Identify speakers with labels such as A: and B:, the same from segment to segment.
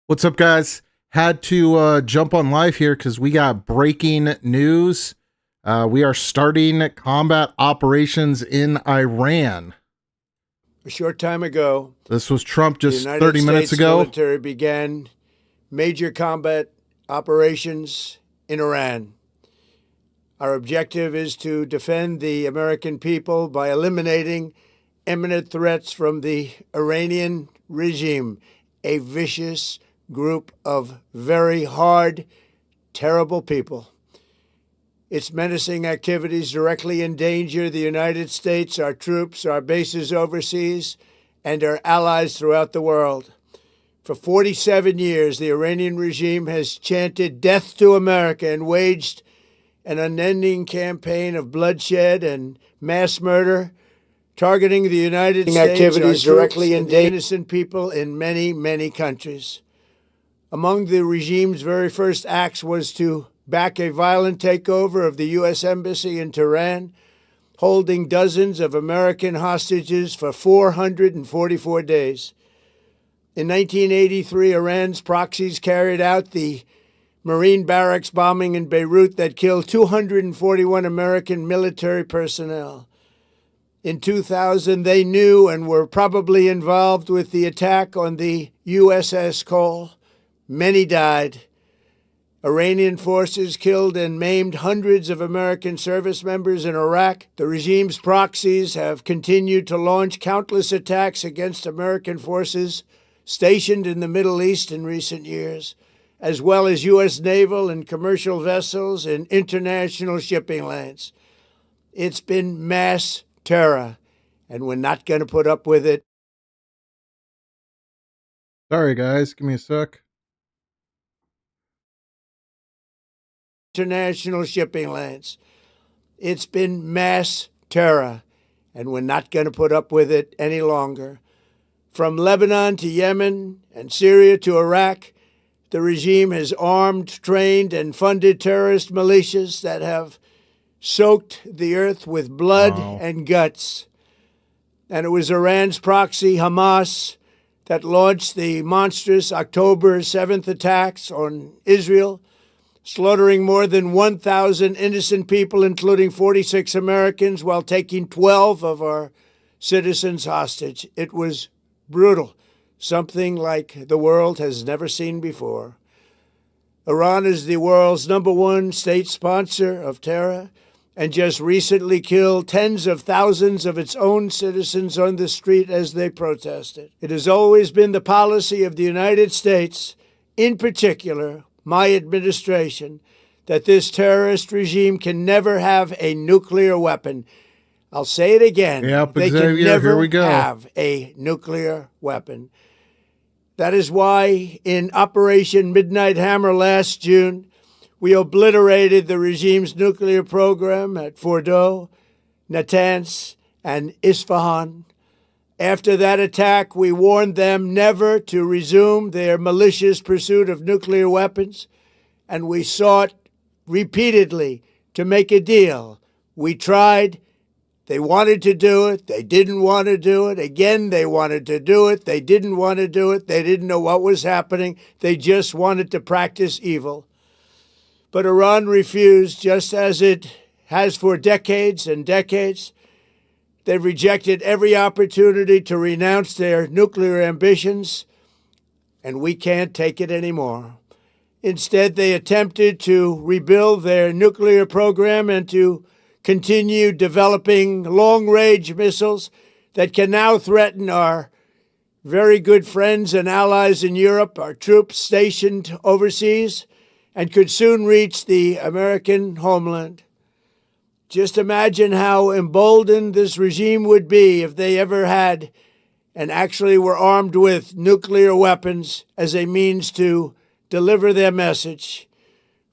A: What's up, guys? Had to jump on live here because we got breaking news. We are starting combat operations in Iran.
B: A short time ago,
A: This was Trump
B: the
A: just
B: United
A: 30 minutes
B: States
A: ago.
B: military began major combat operations in Iran. Our objective is to defend the American people by eliminating imminent threats from the Iranian regime, a vicious group of very hard, terrible people. Its menacing activities directly endanger the United States, our troops, our bases overseas, and our allies throughout the world. For 47 years, the Iranian regime has chanted death to America and waged an unending campaign of bloodshed and mass murder, targeting the United States, activities directly endanger innocent people in many, many countries. Among the regime's very first acts was to back a violent takeover of the U.S. Embassy in Tehran, holding dozens of American hostages for 444 days. In 1983, Iran's proxies carried out the Marine barracks bombing in Beirut that killed 241 American military personnel. In 2000, they knew and were probably involved with the attack on the USS Cole. Many died. Iranian forces killed and maimed hundreds of American service members in Iraq. The regime's proxies have continued to launch countless attacks against American forces stationed in the Middle East in recent years, as well as U.S. naval and commercial vessels in international shipping lanes. It's been mass terror, and we're not going to put up with it.
A: Sorry, guys. Give me a sec.
B: International shipping lanes. It's been mass terror, and we're not going to put up with it any longer. From Lebanon to Yemen and Syria to Iraq, the regime has armed, trained, and funded terrorist militias that have soaked the earth with blood and guts. And it was Iran's proxy, Hamas, that launched the monstrous October 7th attacks on Israel, slaughtering more than 1,000 innocent people, including 46 Americans, while taking 12 of our citizens hostage. It was brutal, something like the world has never seen before. Iran is the world's #1 state sponsor of terror and just recently killed tens of thousands of its own citizens on the street as they protested. It has always been the policy of the United States, in particular, my administration, that this terrorist regime can never have a nuclear weapon. I'll say it again.
A: Yep,
B: they
A: Xavier,
B: can never
A: here we go.
B: have a nuclear weapon. That is why in Operation Midnight Hammer last June, we obliterated the regime's nuclear program at Fordow, Natanz, and Isfahan. After that attack, we warned them never to resume their malicious pursuit of nuclear weapons, and we sought repeatedly to make a deal. We tried. They wanted to do it. They didn't want to do it. Again, they wanted to do it. They didn't want to do it. They didn't know what was happening. They just wanted to practice evil. But Iran refused, just as it has for decades and decades. They've rejected every opportunity to renounce their nuclear ambitions, and we can't take it anymore. Instead, they attempted to rebuild their nuclear program and to continue developing long-range missiles that can now threaten our very good friends and allies in Europe, our troops stationed overseas, and could soon reach the American homeland. Just imagine how emboldened this regime would be if they ever had and actually were armed with nuclear weapons as a means to deliver their message.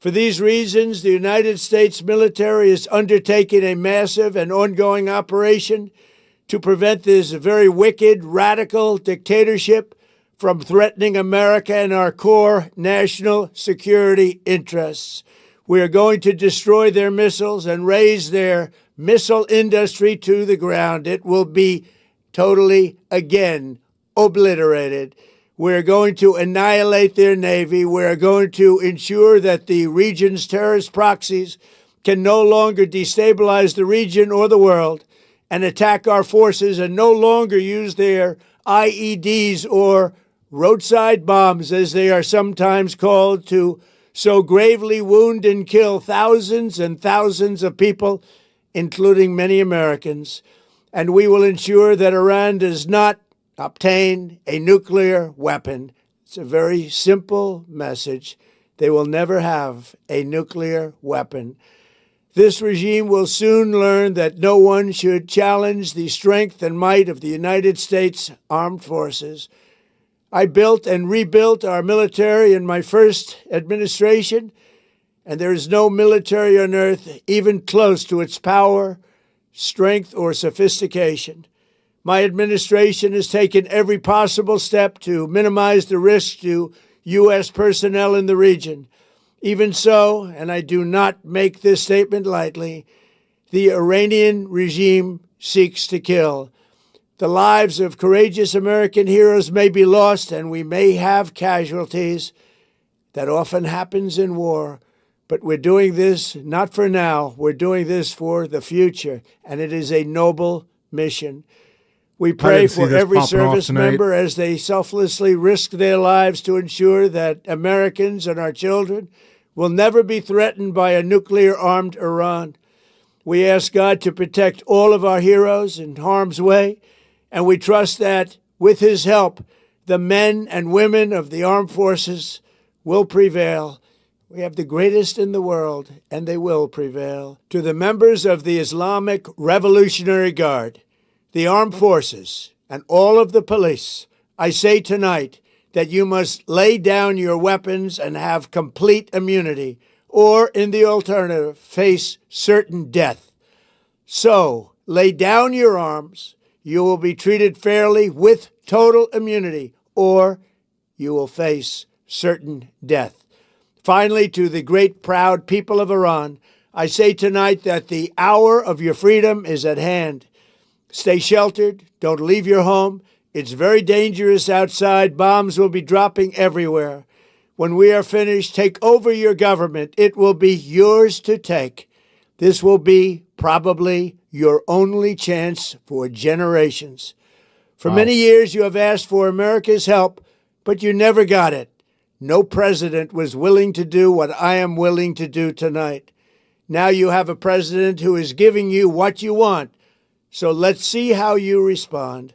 B: For these reasons, the United States military is undertaking a massive and ongoing operation to prevent this very wicked, radical dictatorship from threatening America and our core national security interests. We are going to destroy their missiles and raise their missile industry to the ground. It will be totally, again, obliterated. We're going to annihilate their Navy. We're going to ensure that the region's terrorist proxies can no longer destabilize the region or the world and attack our forces and no longer use their IEDs or roadside bombs, as they are sometimes called, to so gravely wound and kill thousands and thousands of people, including many Americans. And we will ensure that Iran does not obtain a nuclear weapon. It's a very simple message. They will never have a nuclear weapon. This regime will soon learn that no one should challenge the strength and might of the United States Armed Forces. I built and rebuilt our military in my first administration, and there is no military on earth even close to its power, strength, or sophistication. My administration has taken every possible step to minimize the risk to U.S. personnel in the region. Even so, and I do not make this statement lightly, the Iranian regime seeks to kill. The lives of courageous American heroes may be lost, and we may have casualties. That often happens in war. But we're doing this not for now. We're doing this for the future, and it is a noble mission. We pray for every service member as they selflessly risk their lives to ensure that Americans and our children will never be threatened by a nuclear-armed Iran. We ask God to protect all of our heroes in harm's way, and we trust that, with his help, the men and women of the armed forces will prevail. We have the greatest in the world, and they will prevail. To the members of the Islamic Revolutionary Guard, the armed forces, and all of the police, I say tonight that you must lay down your weapons and have complete immunity, or, in the alternative, face certain death. So, lay down your arms. You will be treated fairly with total immunity, or you will face certain death. Finally, to the great proud people of Iran, I say tonight that the hour of your freedom is at hand. Stay sheltered. Don't leave your home. It's very dangerous outside. Bombs will be dropping everywhere. When we are finished, take over your government. It will be yours to take. This will be probably your only chance for generations. For many years, you have asked for America's help, but you never got it. No president was willing to do what I am willing to do tonight. Now you have a president who is giving you what you want. So let's see how you respond.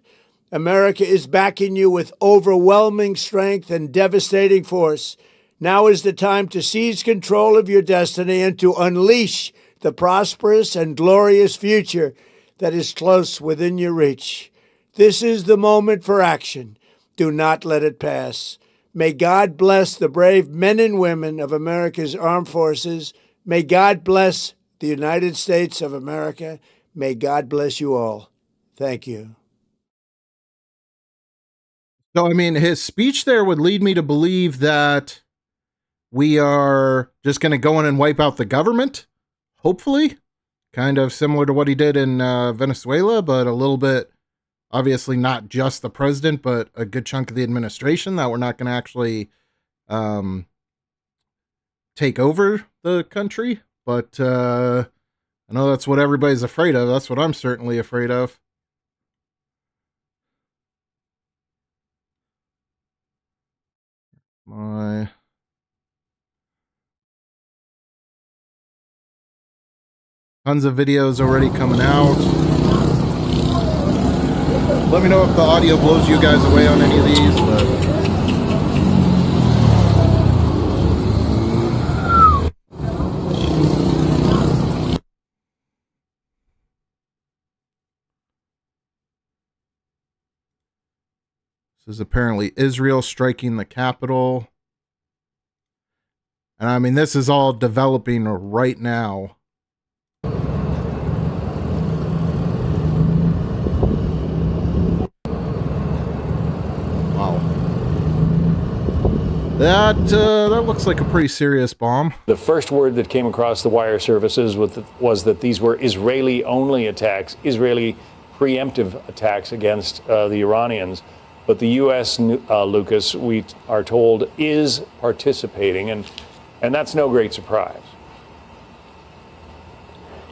B: America is backing you with overwhelming strength and devastating force. Now is the time to seize control of your destiny and to unleash the prosperous and glorious future that is close within your reach. This is the moment for action. Do not let it pass. May God bless the brave men and women of America's armed forces. May God bless the United States of America. May God bless you all. Thank you.
A: So, I mean, his speech there would lead me to believe that we are just going to go in and wipe out the government, hopefully. Kind of similar to what he did in Venezuela, but a little bit, obviously not just the president, but a good chunk of the administration, that we're not going to actually take over the country. But I know that's what everybody's afraid of. That's what I'm certainly afraid of. My tons of videos already coming out. Let me know if the audio blows you guys away on any of these, but this is apparently Israel striking the capital. And I mean, this is all developing right now. Wow. That looks like a pretty serious bomb.
C: The first word that came across the wire services was that these were Israeli-only attacks, Israeli preemptive attacks against the Iranians. But the U.S., Lucas, we are told, is participating, and that's no great surprise.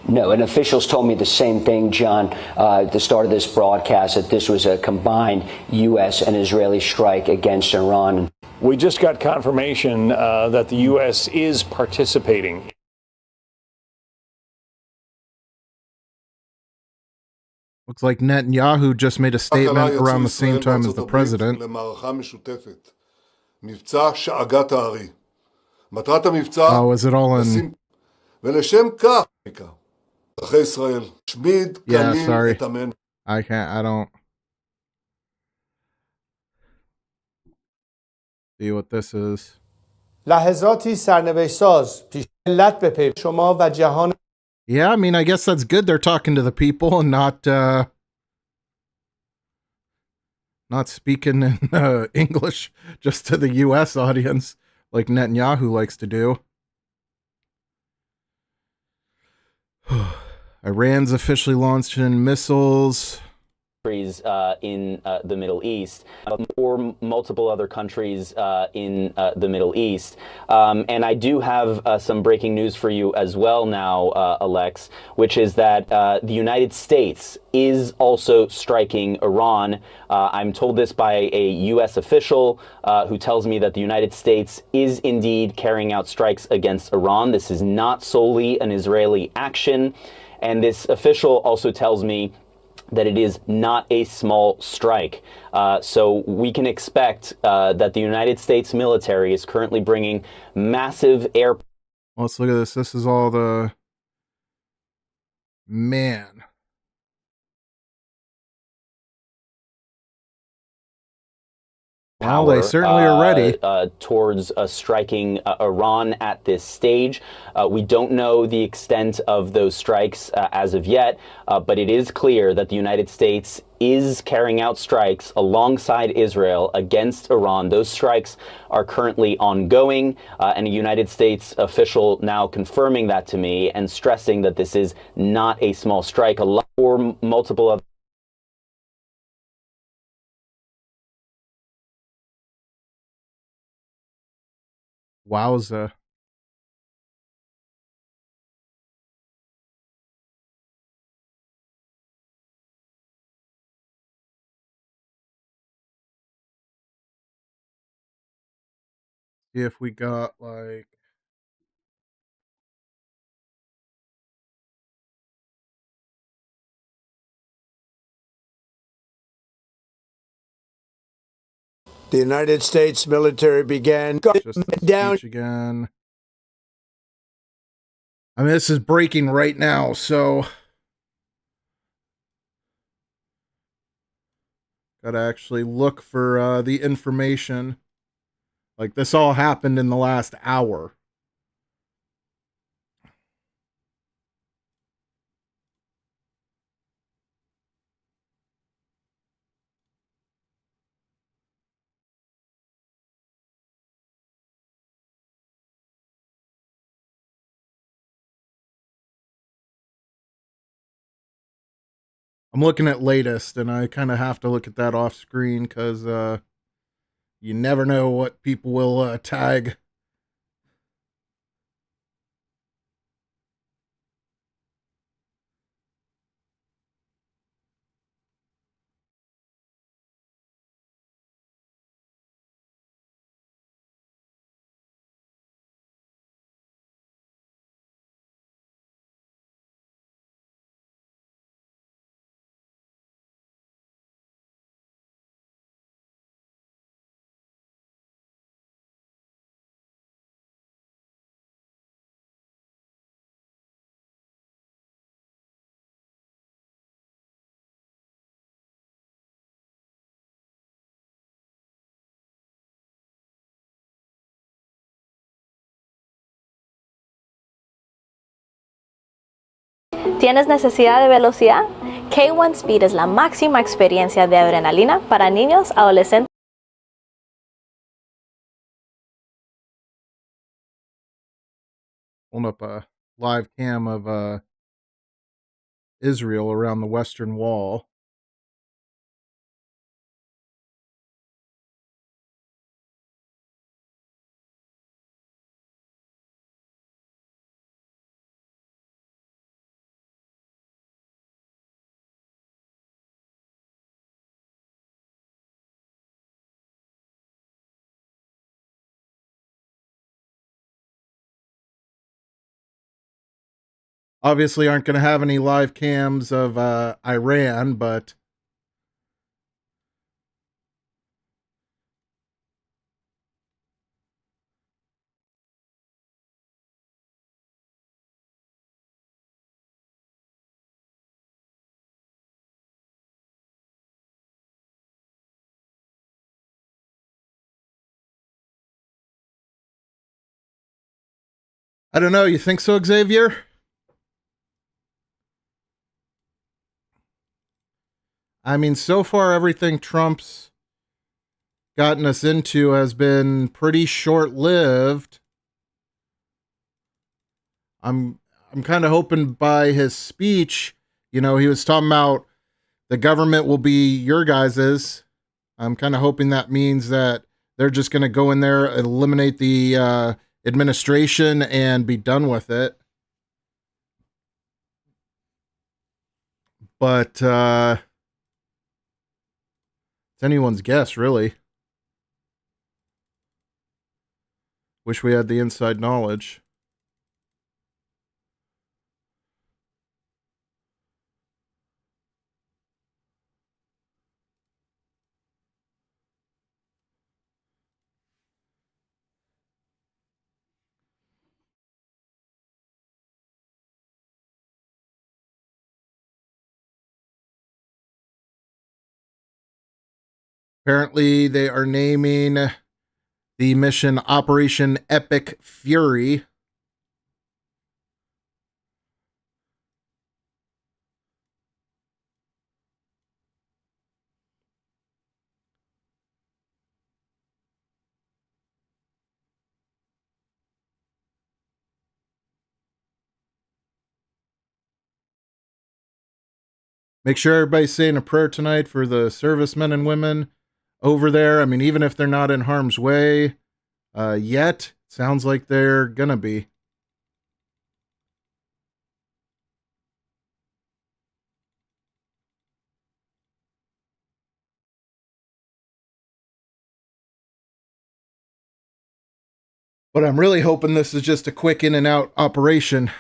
D: No, and officials told me the same thing, John, at the start of this broadcast, that this was a combined U.S. and Israeli strike against Iran.
C: We just got confirmation that the U.S. is participating.
A: Looks like Netanyahu just made a statement around the same time as the president. Oh, is it all in? Yeah, sorry. I don't see what this is.
E: لحظاتی سرنوشت‌ساز پیش ملت بپیوند شما و جهان.
A: Yeah, I mean, I guess that's good. They're talking to the people and not speaking in English just to the U.S. audience like Netanyahu likes to do. Iran's officially launched in missiles.
F: In the Middle East, or multiple other countries in the Middle East. And I do have some breaking news for you as well now, Alex, which is that the United States is also striking Iran. I'm told this by a U.S. official who tells me that the United States is indeed carrying out strikes against Iran. This is not solely an Israeli action. And this official also tells me that it is not a small strike. So we can expect that the United States military is currently bringing massive air.
A: Let's look at this. This is all the... Man. Well, they certainly are ready.
F: Towards striking Iran at this stage. We don't know the extent of those strikes as of yet, but it is clear that the United States is carrying out strikes alongside Israel against Iran. Those strikes are currently ongoing, and a United States official now confirming that to me and stressing that this is not a small strike. A lot or multiple other.
A: Wowza. See if we got like...
B: The United States military began down
A: again. I mean, this is breaking right now, so gotta actually look for the information. Like, this all happened in the last hour. I'm looking at latest, and I kind of have to look at that off screen because you never know what people will tag.
G: ¿Tienes necesidad de velocidad? K1 Speed es la máxima experiencia de adrenalina para niños, adolescentes.
A: Hold up a live cam of Israel around the Western Wall. obviously aren't going to have any live cams of Iran, but I don't know. You think so, Xavier? I mean, so far everything Trump's gotten us into has been pretty short-lived. I'm kind of hoping by his speech, you know, he was talking about the government will be your guys's. I'm kind of hoping that means that they're just going to go in there, eliminate the administration, and be done with it. But it's anyone's guess, really. Wish we had the inside knowledge. Apparently, they are naming the mission Operation Epic Fury. Make sure everybody's saying a prayer tonight for the servicemen and women over there. I mean, even if they're not in harm's way yet, sounds like they're gonna be. But I'm really hoping this is just a quick in and out operation.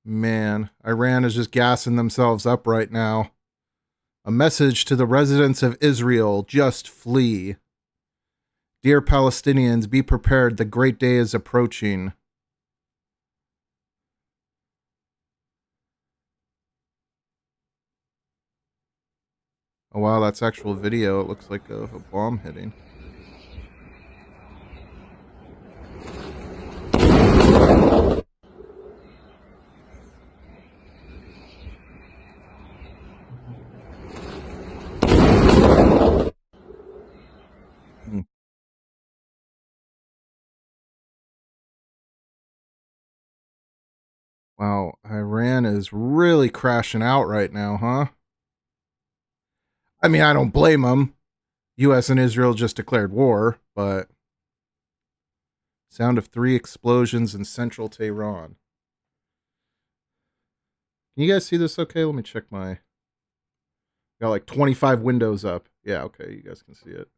A: Man, Iran is just gassing themselves up right now. A message to the residents of Israel, just flee. Dear Palestinians, be prepared, the great day is approaching. Oh wow, that's actual video, it looks like of a bomb hitting. Wow, Iran is really crashing out right now, huh? I mean, I don't blame them. U.S. and Israel just declared war, but sound of 3 explosions in central Tehran. Can you guys see this okay? Let me check my... Got like 25 windows up. Yeah, okay, you guys can see it.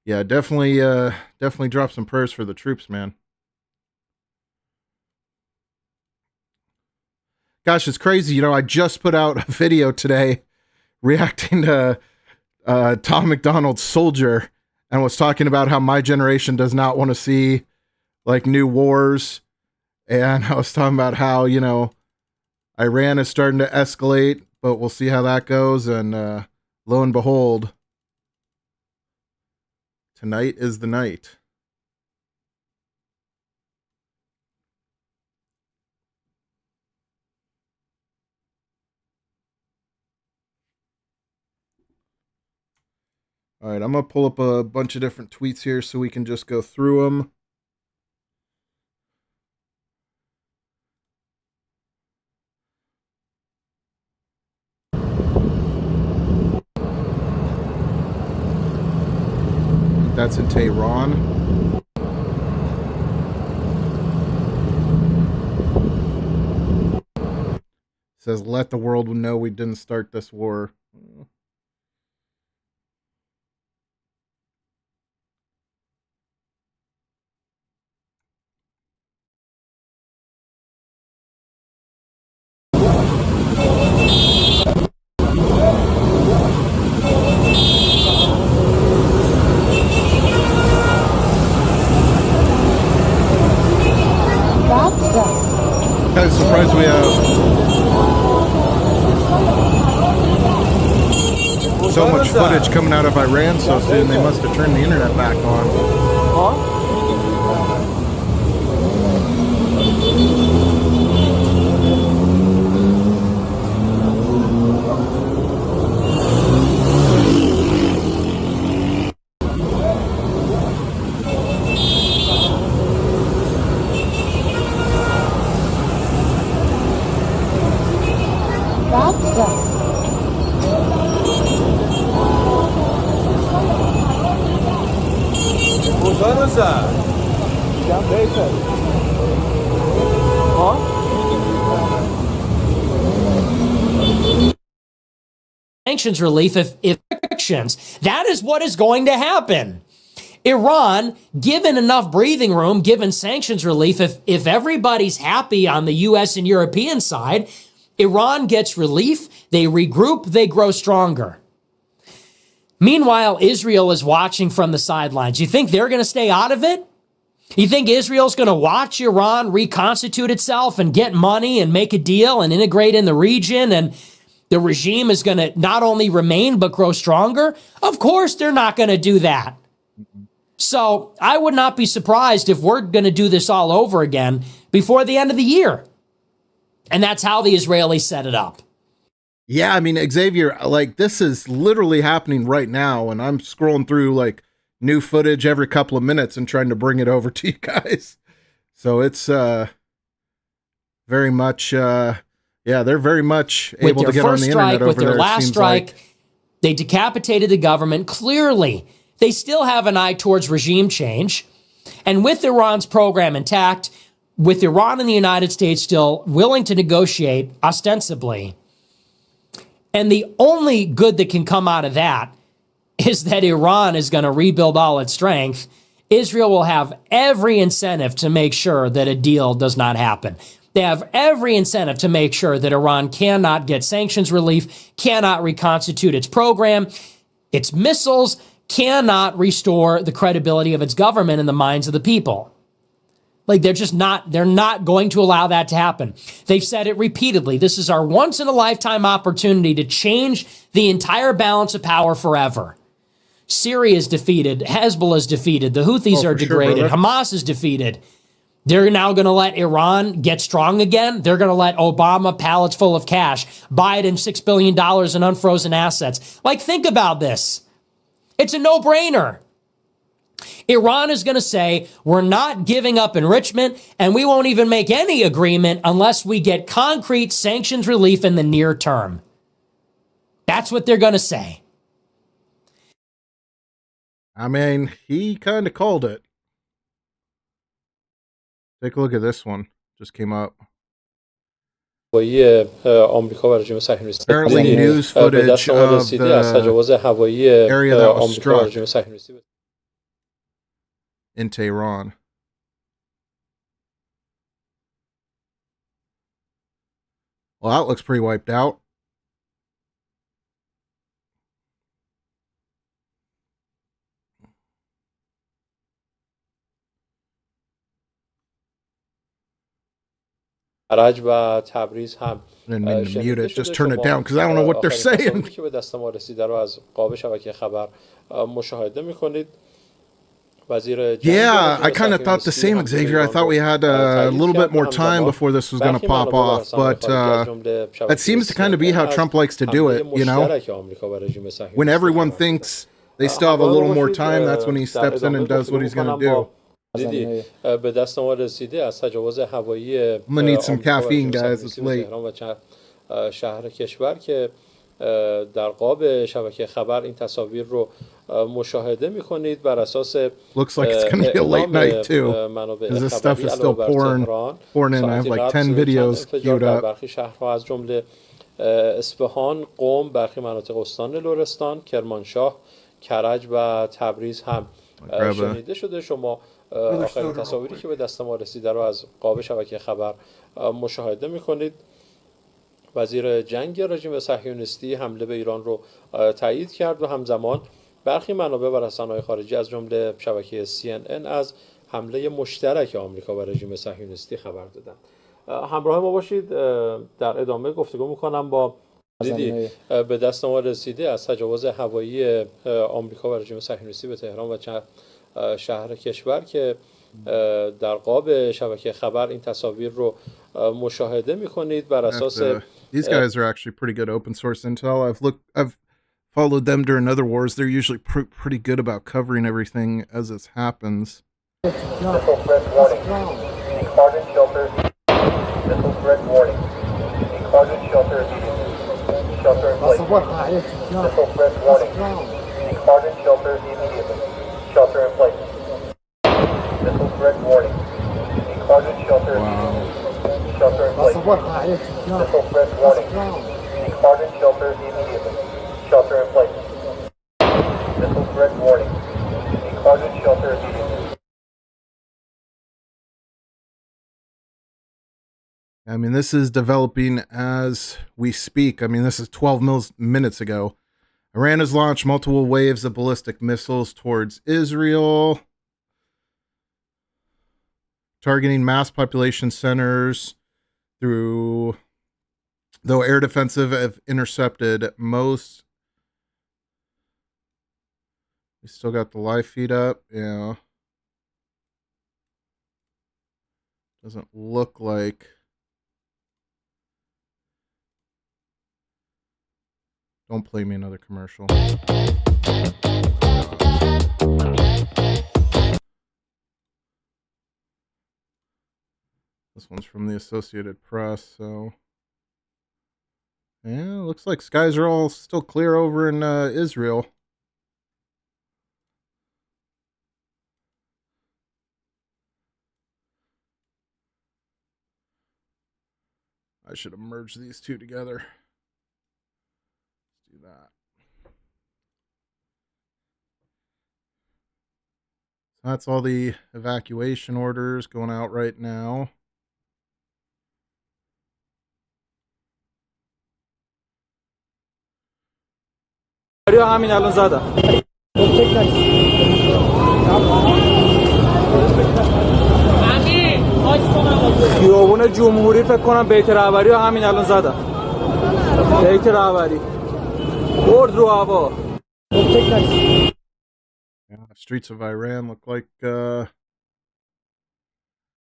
A: Yeah, definitely drop some prayers for the troops, man. Gosh, it's crazy. You know, I just put out a video today reacting to Tom McDonald's Soldier and was talking about how my generation does not want to see like new wars. And I was talking about how, you know, Iran is starting to escalate, but we'll see how that goes. And lo and behold, tonight is the night. All right, I'm going to pull up a bunch of different tweets here so we can just go through them. That's in Tehran. Says, let the world know we didn't start this war. Kind of surprised we have so much footage coming out of Iran so soon. They must have turned the internet back on.
H: Sanctions relief if actions. That is what is going to happen. Iran, given enough breathing room, given sanctions relief, if everybody's happy on the U.S. and European side, Iran gets relief, they regroup, they grow stronger. Meanwhile, Israel is watching from the sidelines. You think they're going to stay out of it? You think Israel's going to watch Iran reconstitute itself and get money and make a deal and integrate in the region, and the regime is going to not only remain but grow stronger? Of course they're not going to do that. So I would not be surprised if we're going to do this all over again before the end of the year. And that's how the Israelis set it up.
A: Yeah, I mean, Xavier, like, this is literally happening right now, and I'm scrolling through, like, new footage every couple of minutes and trying to bring it over to you guys. So it's very much, yeah, they're very much able to get on the internet over there.
H: With their last strike, they decapitated the government. Clearly, they still have an eye towards regime change. And with Iran's program intact, with Iran and the United States still willing to negotiate, ostensibly, and the only good that can come out of that is that Iran is going to rebuild all its strength, Israel will have every incentive to make sure that a deal does not happen. They have every incentive to make sure that Iran cannot get sanctions relief, cannot reconstitute its program, its missiles, cannot restore the credibility of its government in the minds of the people. Like, they're not going to allow that to happen. They've said it repeatedly. This is our once in a lifetime opportunity to change the entire balance of power forever. Syria is defeated. Hezbollah is defeated. The Houthis are degraded. Sure, Hamas is defeated. They're now going to let Iran get strong again. They're going to let Obama, pallets full of cash, Biden $6 billion in unfrozen assets. Like, think about this. It's a no-brainer. Iran is going to say, we're not giving up enrichment, and we won't even make any agreement unless we get concrete sanctions relief in the near term. That's what they're going to say.
A: I mean, he kind of called it. Take a look at this one. Just came up. Apparently news footage of the area that was struck in Tehran. Well, that looks pretty wiped out. I didn't mean to mute it, just turn it down because I don't know what they're saying. Yeah, I kind of thought the same, Xavier. I thought we had a little bit more time before this was going to pop off, but that seems to kind of be how Trump likes to do it, you know? When everyone thinks they still have a little more time, that's when he steps in and does what he's going to do. I'm gonna need some caffeine, guys. It's late.
I: در قاب شبکه خبر این تصاویر رو مشاهده می‌کنید بر اساس
A: Looks like it's going to be a late night too,
I: منابع
A: because this stuff
I: خبری
A: is
I: علاوه
A: still
I: بر تهران
A: pouring in. I have
I: ساعتی
A: like
I: قبل
A: 10
I: چند
A: videos
I: انفجار
A: queued
I: در
A: up.
I: برخی شهرها از جمله اصفهان، قم، برخی مناطق استان لرستان، کرمانشاه، کرج و تبریز هم شنیده شده. شما آخرین تصاویری که به دست ما رسیده رو از قاب شبکه خبر مشاهده می‌کنید. وزیر جنگ رژیم صهیونیستی حمله به ایران رو تایید کرد و همزمان برخی منابع و رسانه‌های خارجی از جمله شبکه CNN از حمله مشترک آمریکا و رژیم صهیونیستی خبر دادند. همراه ما باشید، در ادامه گفتگو می‌کنم با به دست ما رسیده از تجاوز هوایی آمریکا و رژیم صهیونیستی به تهران و شهر کشور که در قاب شبکه خبر این تصاویر رو مشاهده می‌کنید بر اساس
A: These guys are actually pretty good open source intel. I've followed them during other wars. They're usually pretty good about covering everything as it happens.
J: Missile threat warning. Cardin shelter. Missile threat warning. Cardin shelter immediately. Shelter in place. Missile threat warning. Cardin shelter immediately. Shelter in place. Missile threat warning. Cardin shelter immediately. Shelter in place. Missile threat warning. Cardin shelter immediately. Shelter in place. Missile threat warning. Cardin shelter immediately.
A: I mean, this is developing as we speak. I mean, this is 12 minutes ago. Iran has launched multiple waves of ballistic missiles towards Israel, targeting mass population centers though air defensive have intercepted most. We still got the live feed up. Yeah. Doesn't look like. Don't play me another commercial. This one's from the Associated Press, so yeah, looks like skies are all still clear over in Israel. I should have merged these two together. Let's do that. So that's all the evacuation orders going out right now.
K: همین الان زدم. خیابون جمهوری فکر کنم بیت رهبری رو همین الان زدم. بیت رهبری برد رو هوا.
A: Streets of Iran look like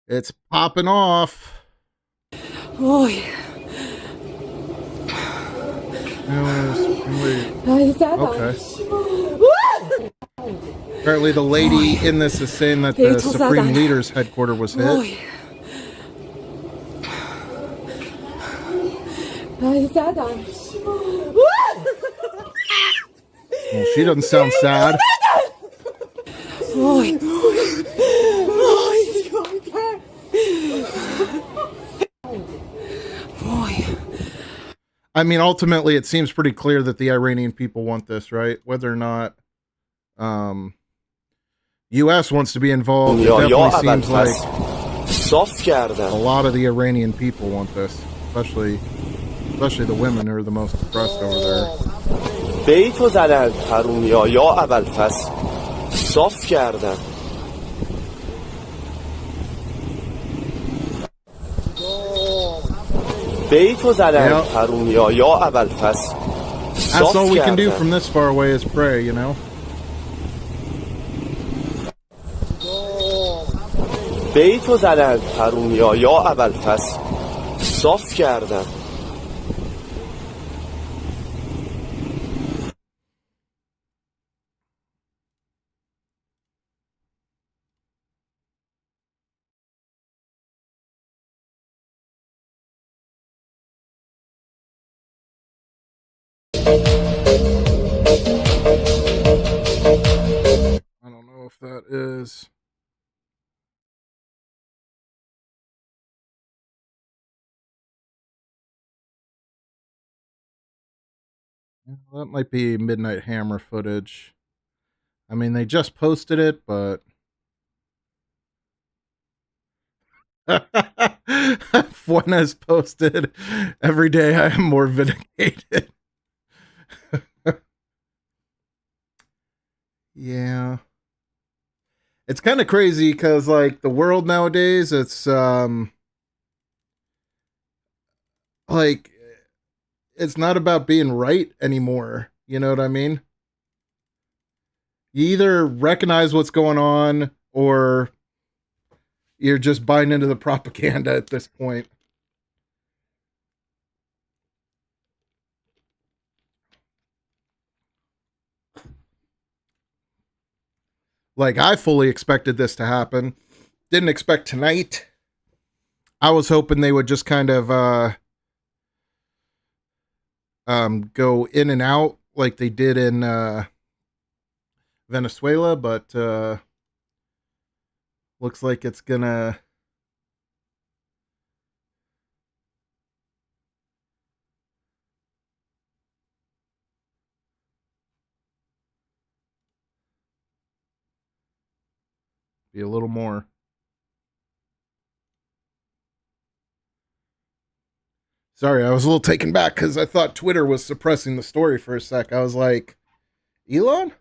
A: it's popping off.
L: Oy.
A: Okay. Apparently the lady in this is saying that the Supreme Leader's headquarters was hit. Well, she doesn't sound sad. I mean, ultimately, it seems pretty clear that the Iranian people want this, right? Whether or not U.S. wants to be involved, it definitely seems like a lot of the Iranian people want this, especially the women who are the most oppressed over there.
M: بیتو زدن حرومیا یا ابوالفضل صاف کردن بیتو زدن حرومیا یا ابوالفضل
A: That's all we can do from this far away is pray, you know.
M: بیتو زدن حرومیا یا ابوالفضل صاف کردن
A: That might be Midnight Hammer footage. I mean, they just posted it, but Fuentes posted, every day I am more vindicated. Yeah. It's kind of crazy because, like, the world nowadays, it's, like, it's not about being right anymore. You know what I mean? You either recognize what's going on or you're just buying into the propaganda at this point. Like, I fully expected this to happen. Didn't expect tonight. I was hoping they would just kind of go in and out like they did in Venezuela, but looks like it's gonna be a little more. Sorry, I was a little taken back because I thought Twitter was suppressing the story for a sec. I was like, Elon?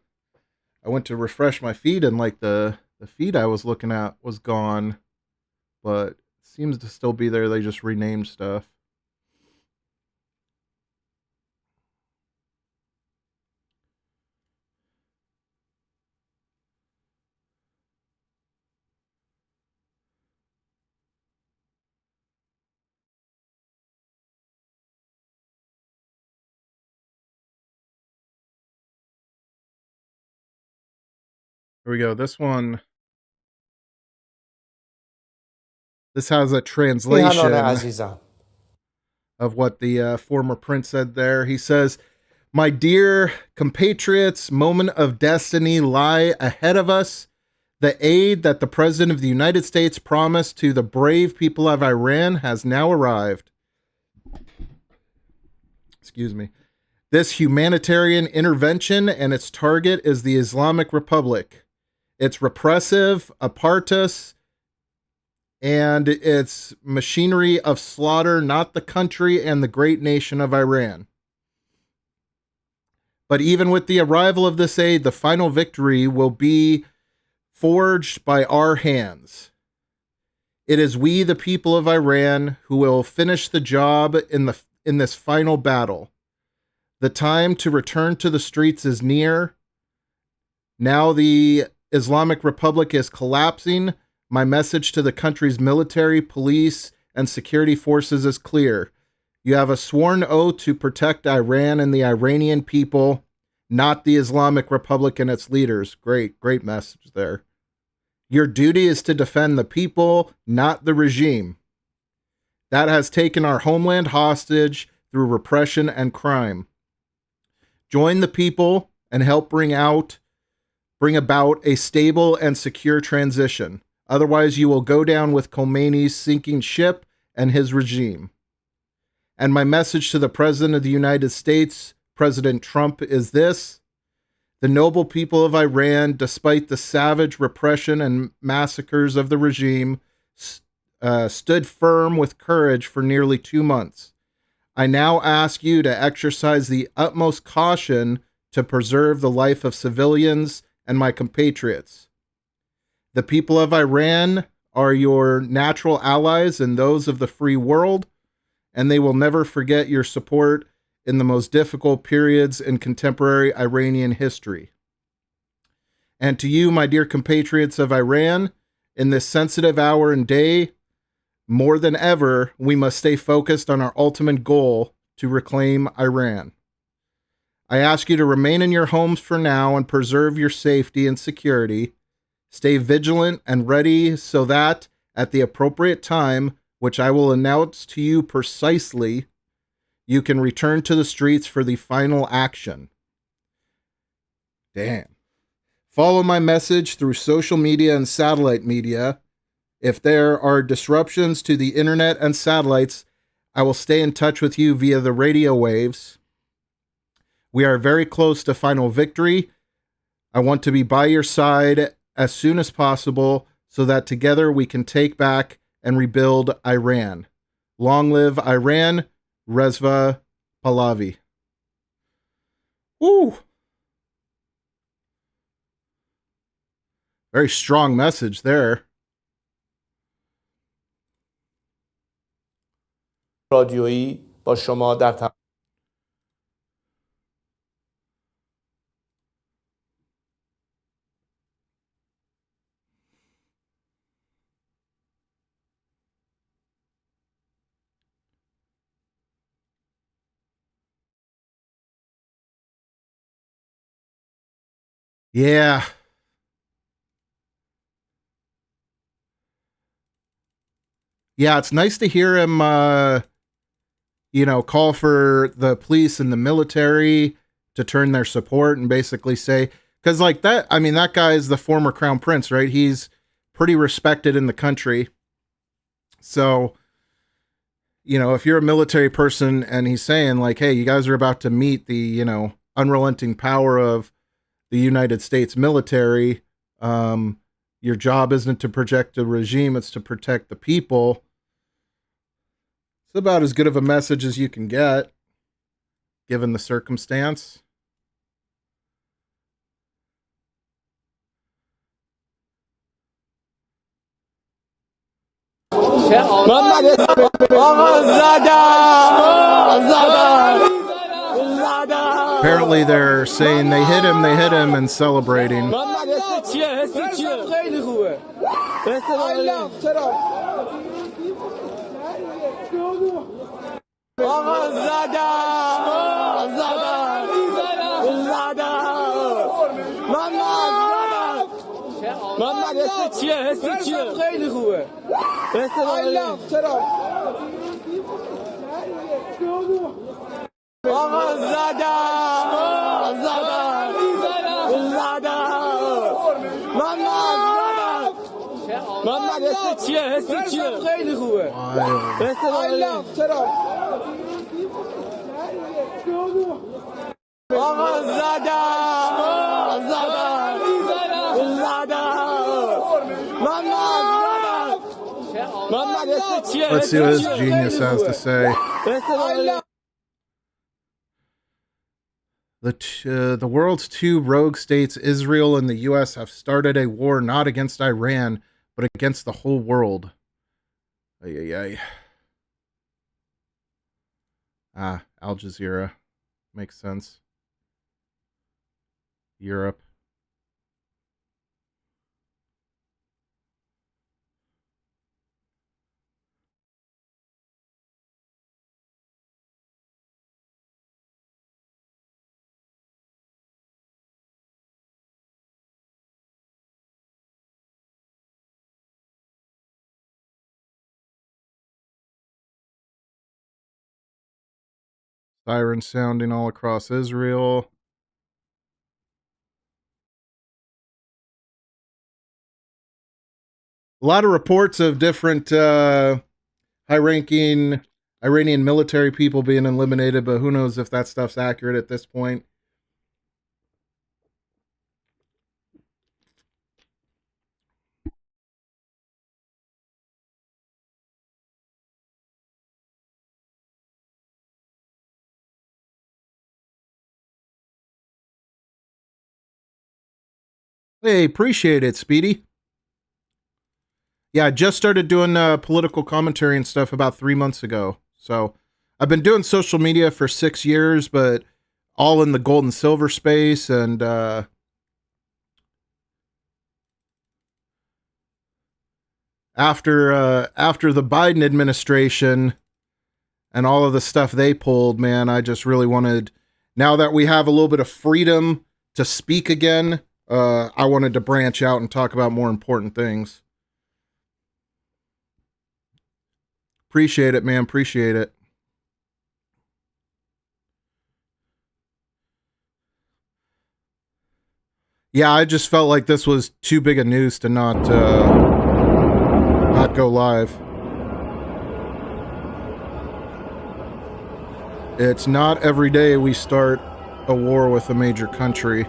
A: I went to refresh my feed and like the feed I was looking at was gone, but it seems to still be there. They just renamed stuff. Here we go. This one. This has a translation of what the former prince said there. He says, "My dear compatriots, moment of destiny lie ahead of us. The aid that the President of the United States promised to the brave people of Iran has now arrived." Excuse me. This humanitarian intervention and its target is the Islamic Republic. It's repressive, apartheid, and its machinery of slaughter, not the country and the great nation of Iran. But even with the arrival of this aid, the final victory will be forged by our hands. It is we, the people of Iran, who will finish the job in this final battle. The time to return to the streets is near. Now the Islamic Republic is collapsing. My message to the country's military, police, and security forces is clear. You have a sworn oath to protect Iran and the Iranian people, not the Islamic Republic and its leaders. Great message there. Your duty is to defend the people, not the regime. That has taken our homeland hostage through repression and crime. Join the people and help bring about a stable and secure transition. Otherwise, you will go down with Khomeini's sinking ship and his regime. And my message to the President of the United States, President Trump, is this: the noble people of Iran, despite the savage repression and massacres of the regime, stood firm with courage for nearly 2 months. I now ask you to exercise the utmost caution to preserve the life of civilians and my compatriots. The people of Iran are your natural allies and those of the free world, and they will never forget your support in the most difficult periods in contemporary Iranian history. And to you, my dear compatriots of Iran, in this sensitive hour and day, more than ever, we must stay focused on our ultimate goal to reclaim Iran. I ask you to remain in your homes for now and preserve your safety and security. Stay vigilant and ready so that, at the appropriate time, which I will announce to you precisely, you can return to the streets for the final action. Damn. Follow my message through social media and satellite media. If there are disruptions to the internet and satellites, I will stay in touch with you via the radio waves. We are very close to final victory. I want to be by your side as soon as possible so that together we can take back and rebuild Iran. Long live Iran, Reza Pahlavi. Woo! Very strong message there.
E: رادیویی با شما در
A: Yeah. Yeah, it's nice to hear him, call for the police and the military to turn their support and basically say, because like that, I mean, that guy is the former crown prince, right? He's pretty respected in the country. So, if you're a military person and he's saying like, hey, you guys are about to meet the, unrelenting power of the United States military. Your job isn't to protect the regime, it's to protect the people. It's about as good of a message as you can get, given the circumstance. Apparently they're saying they hit him, and celebrating. Let's see what this genius has to say. The world's two rogue states, Israel and the U.S., have started a war not against Iran, but against the whole world. Ay, ay, ay. Ah, Al Jazeera. Makes sense. Europe. Sirens sounding all across Israel. A lot of reports of different high-ranking Iranian military people being eliminated, but who knows if that stuff's accurate at this point. Hey, appreciate it, Speedy. Yeah, I just started doing political commentary and stuff about 3 months ago. So I've been doing social media for 6 years, but all in the gold and silver space. And after the Biden administration and all of the stuff they pulled, man, I just really wanted, now that we have a little bit of freedom to speak again, I wanted to branch out and talk about more important things. Appreciate it, man. Appreciate it. Yeah, I just felt like this was too big a news to not go live. It's not every day we start a war with a major country.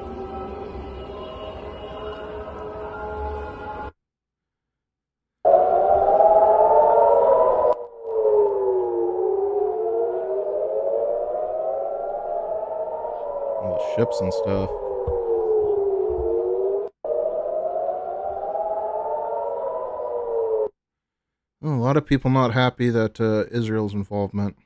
A: All the ships and stuff. A lot of people not happy that Israel's involvement.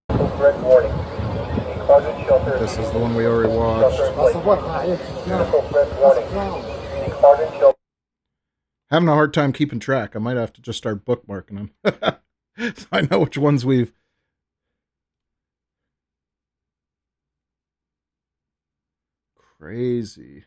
J: Red warning. A closet shelter.
A: This is the one we already watched.
J: Beautiful red warning. A closet shelter.
A: Having a hard time keeping track. I might have to just start bookmarking them. So I know which ones we've... Crazy.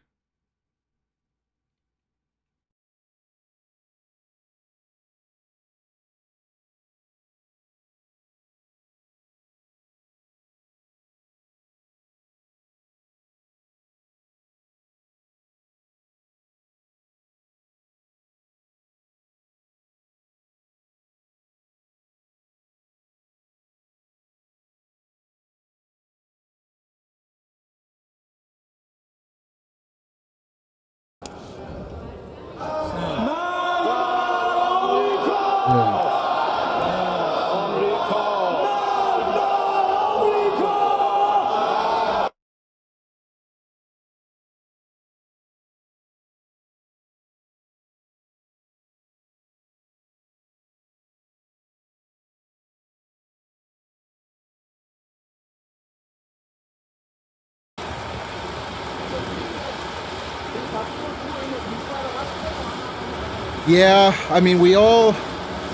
A: Yeah, I mean, we all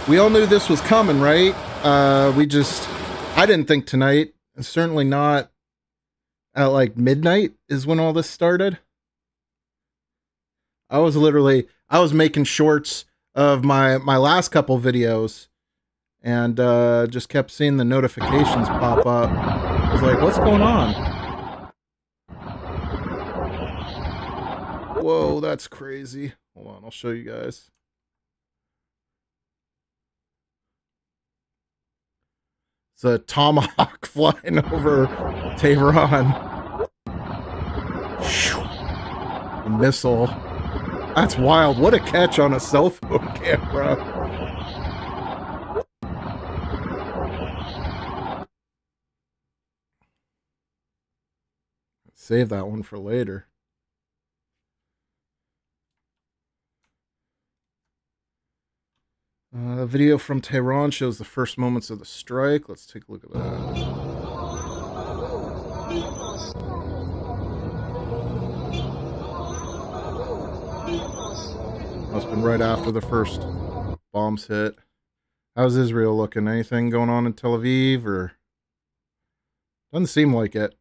A: knew this was coming, right? I didn't think tonight, and certainly not at like midnight is when all this started. I was making shorts of my last couple videos and just kept seeing the notifications pop up. I was like, what's going on? Whoa, that's crazy. Hold on, I'll show you guys. It's a tomahawk flying over Tehran. A missile. That's wild. What a catch on a cell phone camera. Save that one for later. The video from Tehran shows the first moments of the strike. Let's take a look at that. Must have been right after the first bombs hit. How's Israel looking? Anything going on in Tel Aviv? Or doesn't seem like it.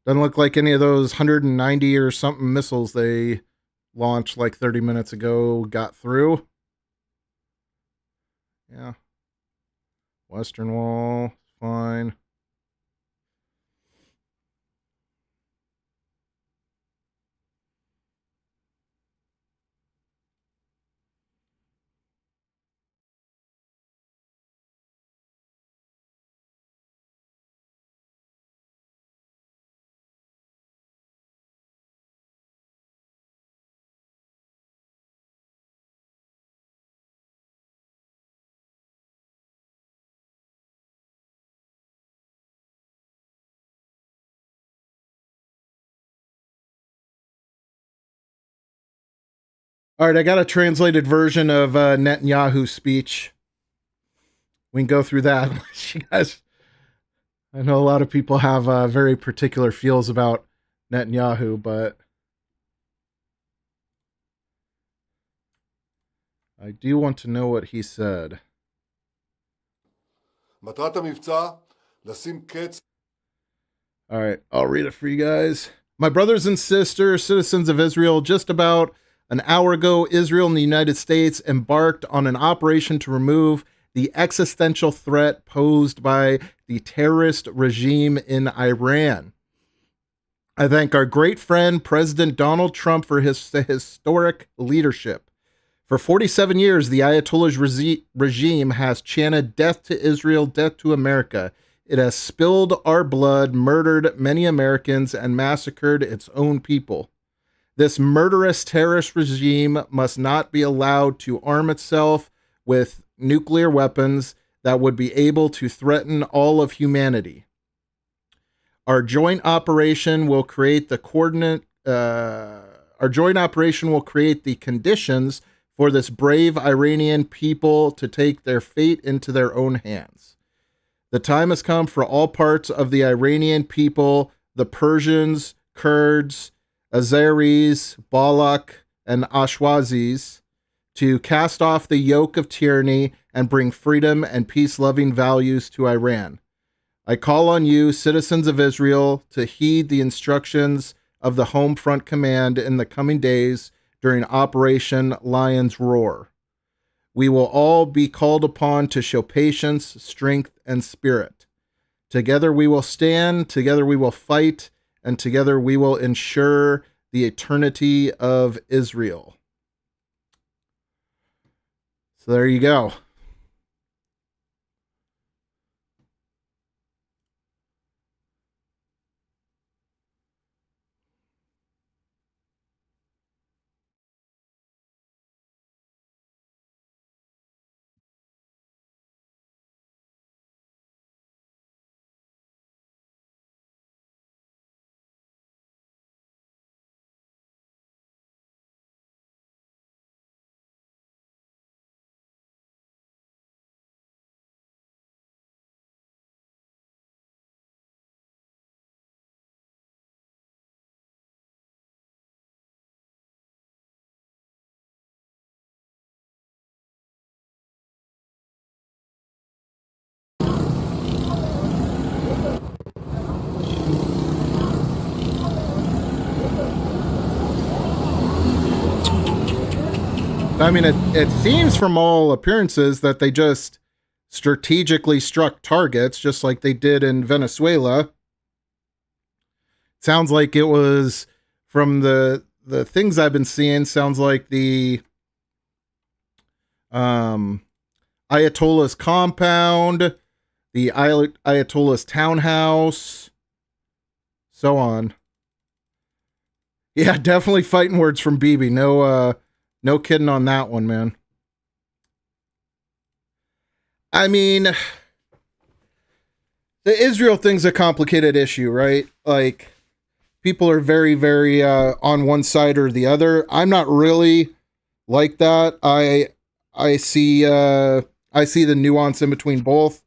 A: Doesn't look like any of those 190 or something missiles they launched like 30 minutes ago got through. Yeah. Western Wall, fine. All right, I got a translated version of Netanyahu's speech. We can go through that. You guys, I know a lot of people have very particular feels about Netanyahu, but I do want to know what he said. All right, I'll read it for you guys. My brothers and sisters, citizens of Israel, just about An hour ago, Israel and the United States embarked on an operation to remove the existential threat posed by the terrorist regime in Iran. I thank our great friend, President Donald Trump, for his historic leadership. For 47 years, the Ayatollah's regime has chanted death to Israel, death to America. It has spilled our blood, murdered many Americans, and massacred its own people. This murderous terrorist regime must not be allowed to arm itself with nuclear weapons that would be able to threaten all of humanity. Our joint operation will create the conditions for this brave Iranian people to take their fate into their own hands. The time has come for all parts of the Iranian people, the Persians, Kurds, Azeris, Balak, and Ashwazis, to cast off the yoke of tyranny and bring freedom and peace-loving values to Iran. I call on you, citizens of Israel, to heed the instructions of the Home Front Command in the coming days during Operation Lion's Roar. We will all be called upon to show patience, strength, and spirit. Together we will stand, together we will fight, and together we will ensure the eternity of Israel. So there you go. I mean, it seems from all appearances that they just strategically struck targets, just like they did in Venezuela. Sounds like it was, from the things I've been seeing, sounds like the Ayatollah's compound, the Ayatollah's townhouse, so on. Yeah, definitely fighting words from Bibi. No kidding on that one, man. I mean, the Israel thing's a complicated issue, right? Like, people are very, very on one side or the other. I'm not really like that. I see the nuance in between both.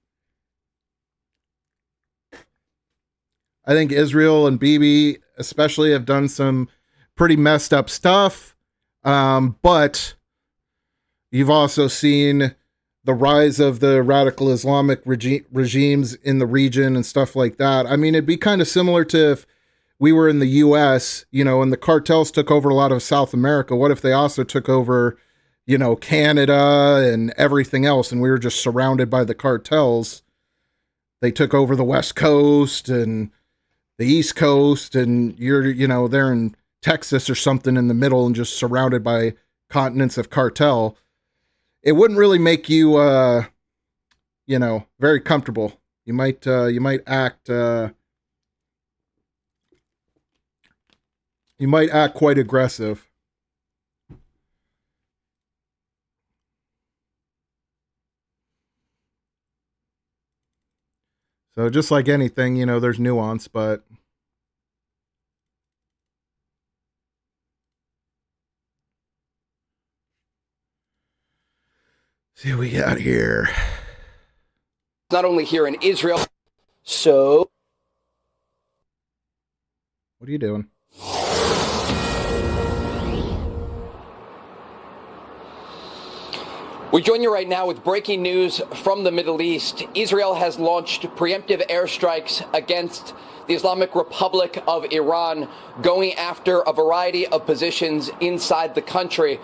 A: I think Israel and Bibi especially have done some pretty messed up stuff. But you've also seen the rise of the radical Islamic regimes in the region and stuff like that. I mean, it'd be kind of similar to if we were in the U.S., and the cartels took over a lot of South America. What if they also took over, Canada and everything else, and we were just surrounded by the cartels? They took over the West Coast and the East Coast, and they're in Texas or something in the middle and just surrounded by continents of cartel. It wouldn't really make you, very comfortable. You might act quite aggressive. So just like anything, there's nuance, but see what we got here.
N: Not only here in Israel. So,
A: what are you doing?
N: We join you right now with breaking news from the Middle East. Israel has launched preemptive airstrikes against the Islamic Republic of Iran, going after a variety of positions inside the country.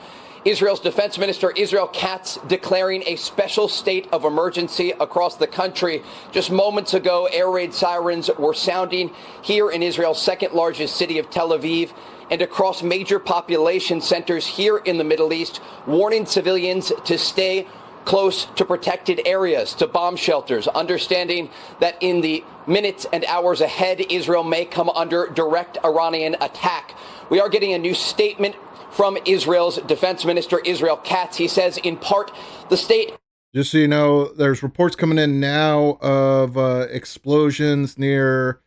N: Israel's Defense Minister Israel Katz declaring a special state of emergency across the country. Just moments ago, air raid sirens were sounding here in Israel's second largest city of Tel Aviv and across major population centers here in the Middle East, warning civilians to stay close to protected areas, to bomb shelters, understanding that in the minutes and hours ahead, Israel may come under direct Iranian attack. We are getting a new statement from Israel's Defense Minister Israel Katz. He says, in part, the state...
A: Just so you know, there's reports coming in now of explosions near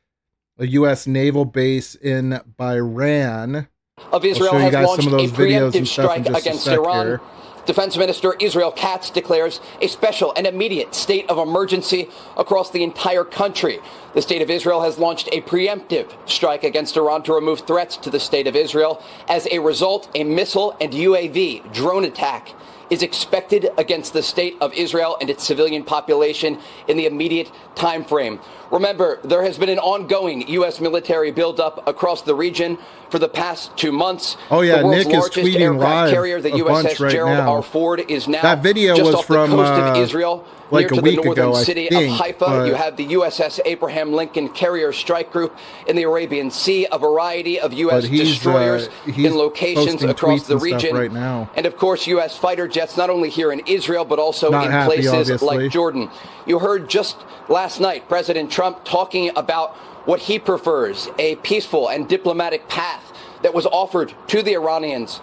A: a U.S. naval base in Bahrain.
N: Of Israel has launched a preemptive strike against Iran. Here. Defense Minister Israel Katz declares a special and immediate state of emergency across the entire country. The state of Israel has launched a preemptive strike against Iran to remove threats to the state of Israel. As a result, a missile and UAV drone attack is expected against the state of Israel and its civilian population in the immediate time frame. Remember, there has been an ongoing U.S. military buildup across the region for the past 2 months.
A: Oh yeah,
N: the world's
A: Nick is
N: largest
A: tweeting
N: aircraft
A: live
N: carrier, the
A: a bunch
N: USS
A: right
N: Gerald
A: now.
N: R. Ford, is now
A: that video
N: just
A: was
N: off
A: from
N: the coast of Israel.
A: like
N: Near
A: a
N: to
A: week
N: the northern
A: ago,
N: city
A: I think,
N: of Haifa, you have the USS Abraham Lincoln Carrier Strike Group in the Arabian Sea, a variety of U.S. destroyers in locations across the region.
A: Right now.
N: And of course, U.S. fighter jets, not only here in Israel, but also
A: Not
N: in
A: happy,
N: places
A: obviously.
N: like Jordan. You heard just last night President Trump talking about what he prefers, a peaceful and diplomatic path that was offered to the Iranians.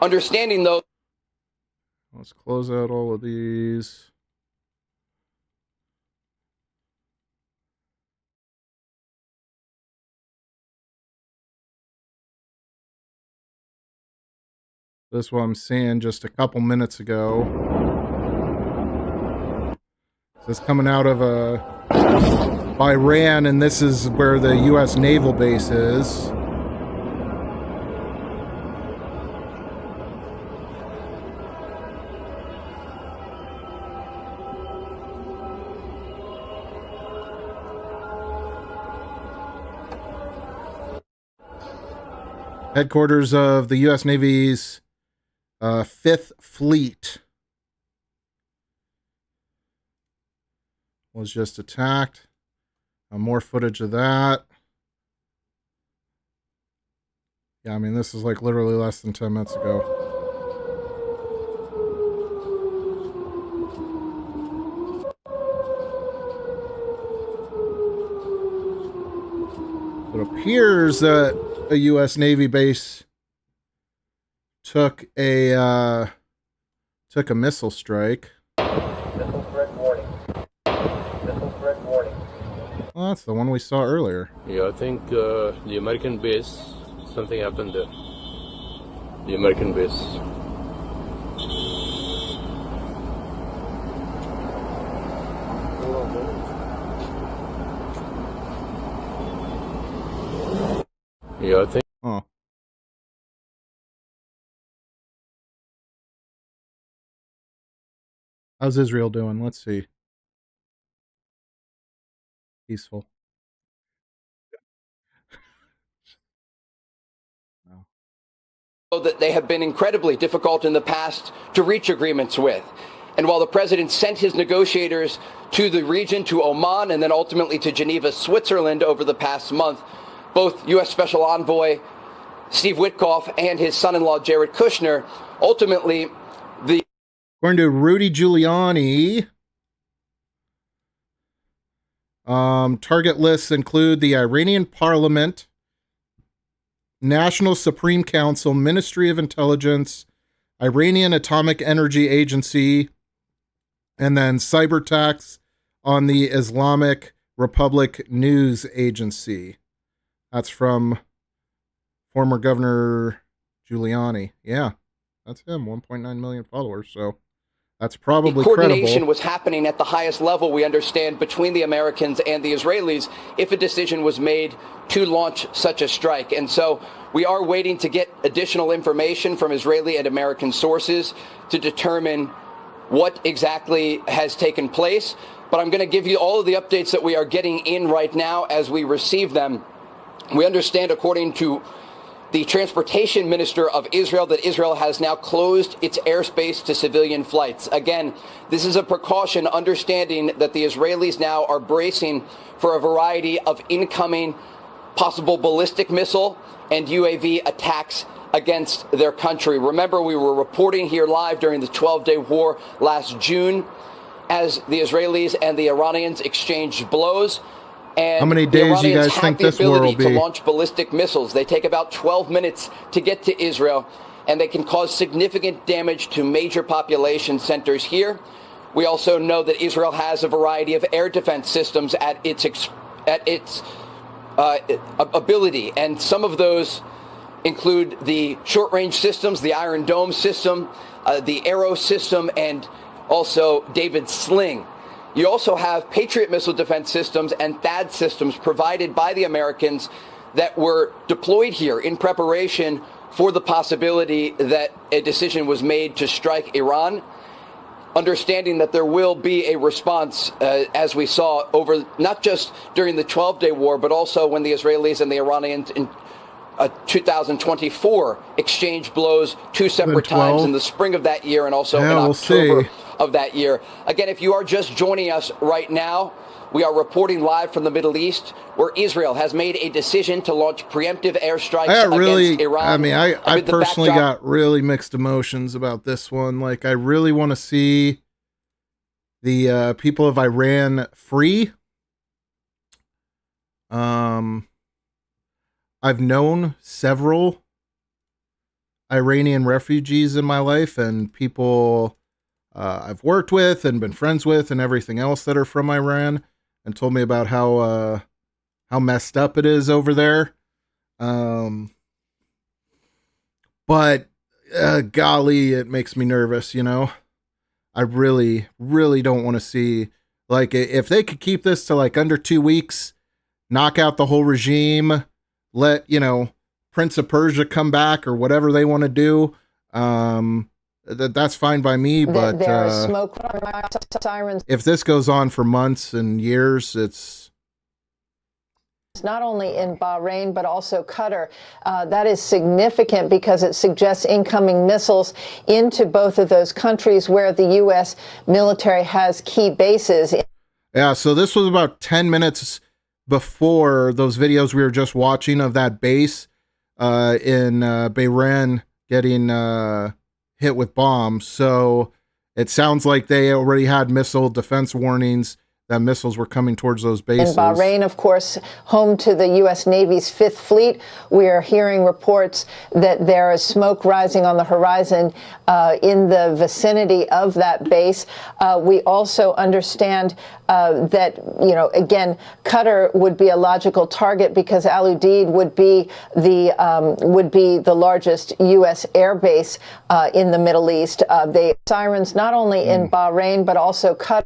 N: Understanding, though...
A: Let's close out all of these. This one I'm seeing just a couple minutes ago. This is coming out of Bahrain, and this is where the U.S. naval base is. Headquarters of the U.S. Navy's 5th Fleet was just attacked. More footage of that. Yeah, I mean, this is like literally less than 10 minutes ago. It appears that a U.S. Navy base took a missile strike.
J: Missile threat warning. Missile threat warning.
A: Well, that's the one we saw earlier.
O: Yeah, I think the American base, something happened there. The American base. Yeah, I think.
A: Oh. How's Israel doing? Let's see. Peaceful.
N: That they have been incredibly difficult in the past to reach agreements with. And while the president sent his negotiators to the region, to Oman, and then ultimately to Geneva, Switzerland over the past month, both U.S. Special Envoy Steve Witkoff and his son-in-law Jared Kushner, ultimately the...
A: According to Rudy Giuliani, target lists include the Iranian Parliament, National Supreme Council, Ministry of Intelligence, Iranian Atomic Energy Agency, and then cyber attacks on the Islamic Republic News Agency. That's from former Governor Giuliani. Yeah, that's him, 1.9 million followers, so that's probably
N: coordination
A: credible.
N: Was happening at the highest level, we understand, between the Americans and the Israelis if a decision was made to launch such a strike. And so we are waiting to get additional information from Israeli and American sources to determine what exactly has taken place, but I'm going to give you all of the updates that we are getting in right now as we receive them. We understand, according to the transportation minister of Israel, that Israel has now closed its airspace to civilian flights. Again, this is a precaution, understanding that the Israelis now are bracing for a variety of incoming possible ballistic missile and UAV attacks against their country. Remember, we were reporting here live during the 12-day war last June as the Israelis and the Iranians exchanged blows. And
A: how many days do you guys think this war will be?
N: To launch ballistic missiles. They take about 12 minutes to get to Israel, and they can cause significant damage to major population centers here. We also know that Israel has a variety of air defense systems at its ability, and some of those include the short-range systems, the Iron Dome system, the Arrow system, and also David's Sling. You also have Patriot missile defense systems and THAAD systems provided by the Americans that were deployed here in preparation for the possibility that a decision was made to strike Iran, understanding that there will be a response, as we saw over not just during the 12-day war, but also when the Israelis and the Iranians in 2024 exchanged blows two separate times in the spring of that year and also in October of that year. Again, if you are just joining us right now, we are reporting live from the Middle East, where Israel has made a decision to launch preemptive airstrikes against Iran.
A: I mean, I personally got really mixed emotions about this one. Like, I really want to see the people of Iran free. I've known several Iranian refugees in my life, and people I've worked with and been friends with and everything else that are from Iran, and told me about how messed up it is over there. But golly, it makes me nervous, you know. I really, really don't want to see, like, if they could keep this to like under 2 weeks, knock out the whole regime, let, you know, Prince of Persia come back or whatever they want to do. That's fine by me, but
P: there are smoke sirens.
A: If this goes on for months and years, it's
P: not only in Bahrain, but also Qatar. That is significant because it suggests incoming missiles into both of those countries where the U.S. military has key bases.
A: Yeah, so this was about 10 minutes before those videos we were just watching of that base in Bahrain getting hit with bombs. So it sounds like they already had missile defense warnings that missiles were coming towards those bases.
P: In Bahrain, of course, home to the U.S. Navy's Fifth Fleet, we are hearing reports that there is smoke rising on the horizon in the vicinity of that base. We also understand that, you know, again, Qatar would be a logical target because Al Udeid would be the largest U.S. air base in the Middle East. They sirens not only in Bahrain but also Qatar.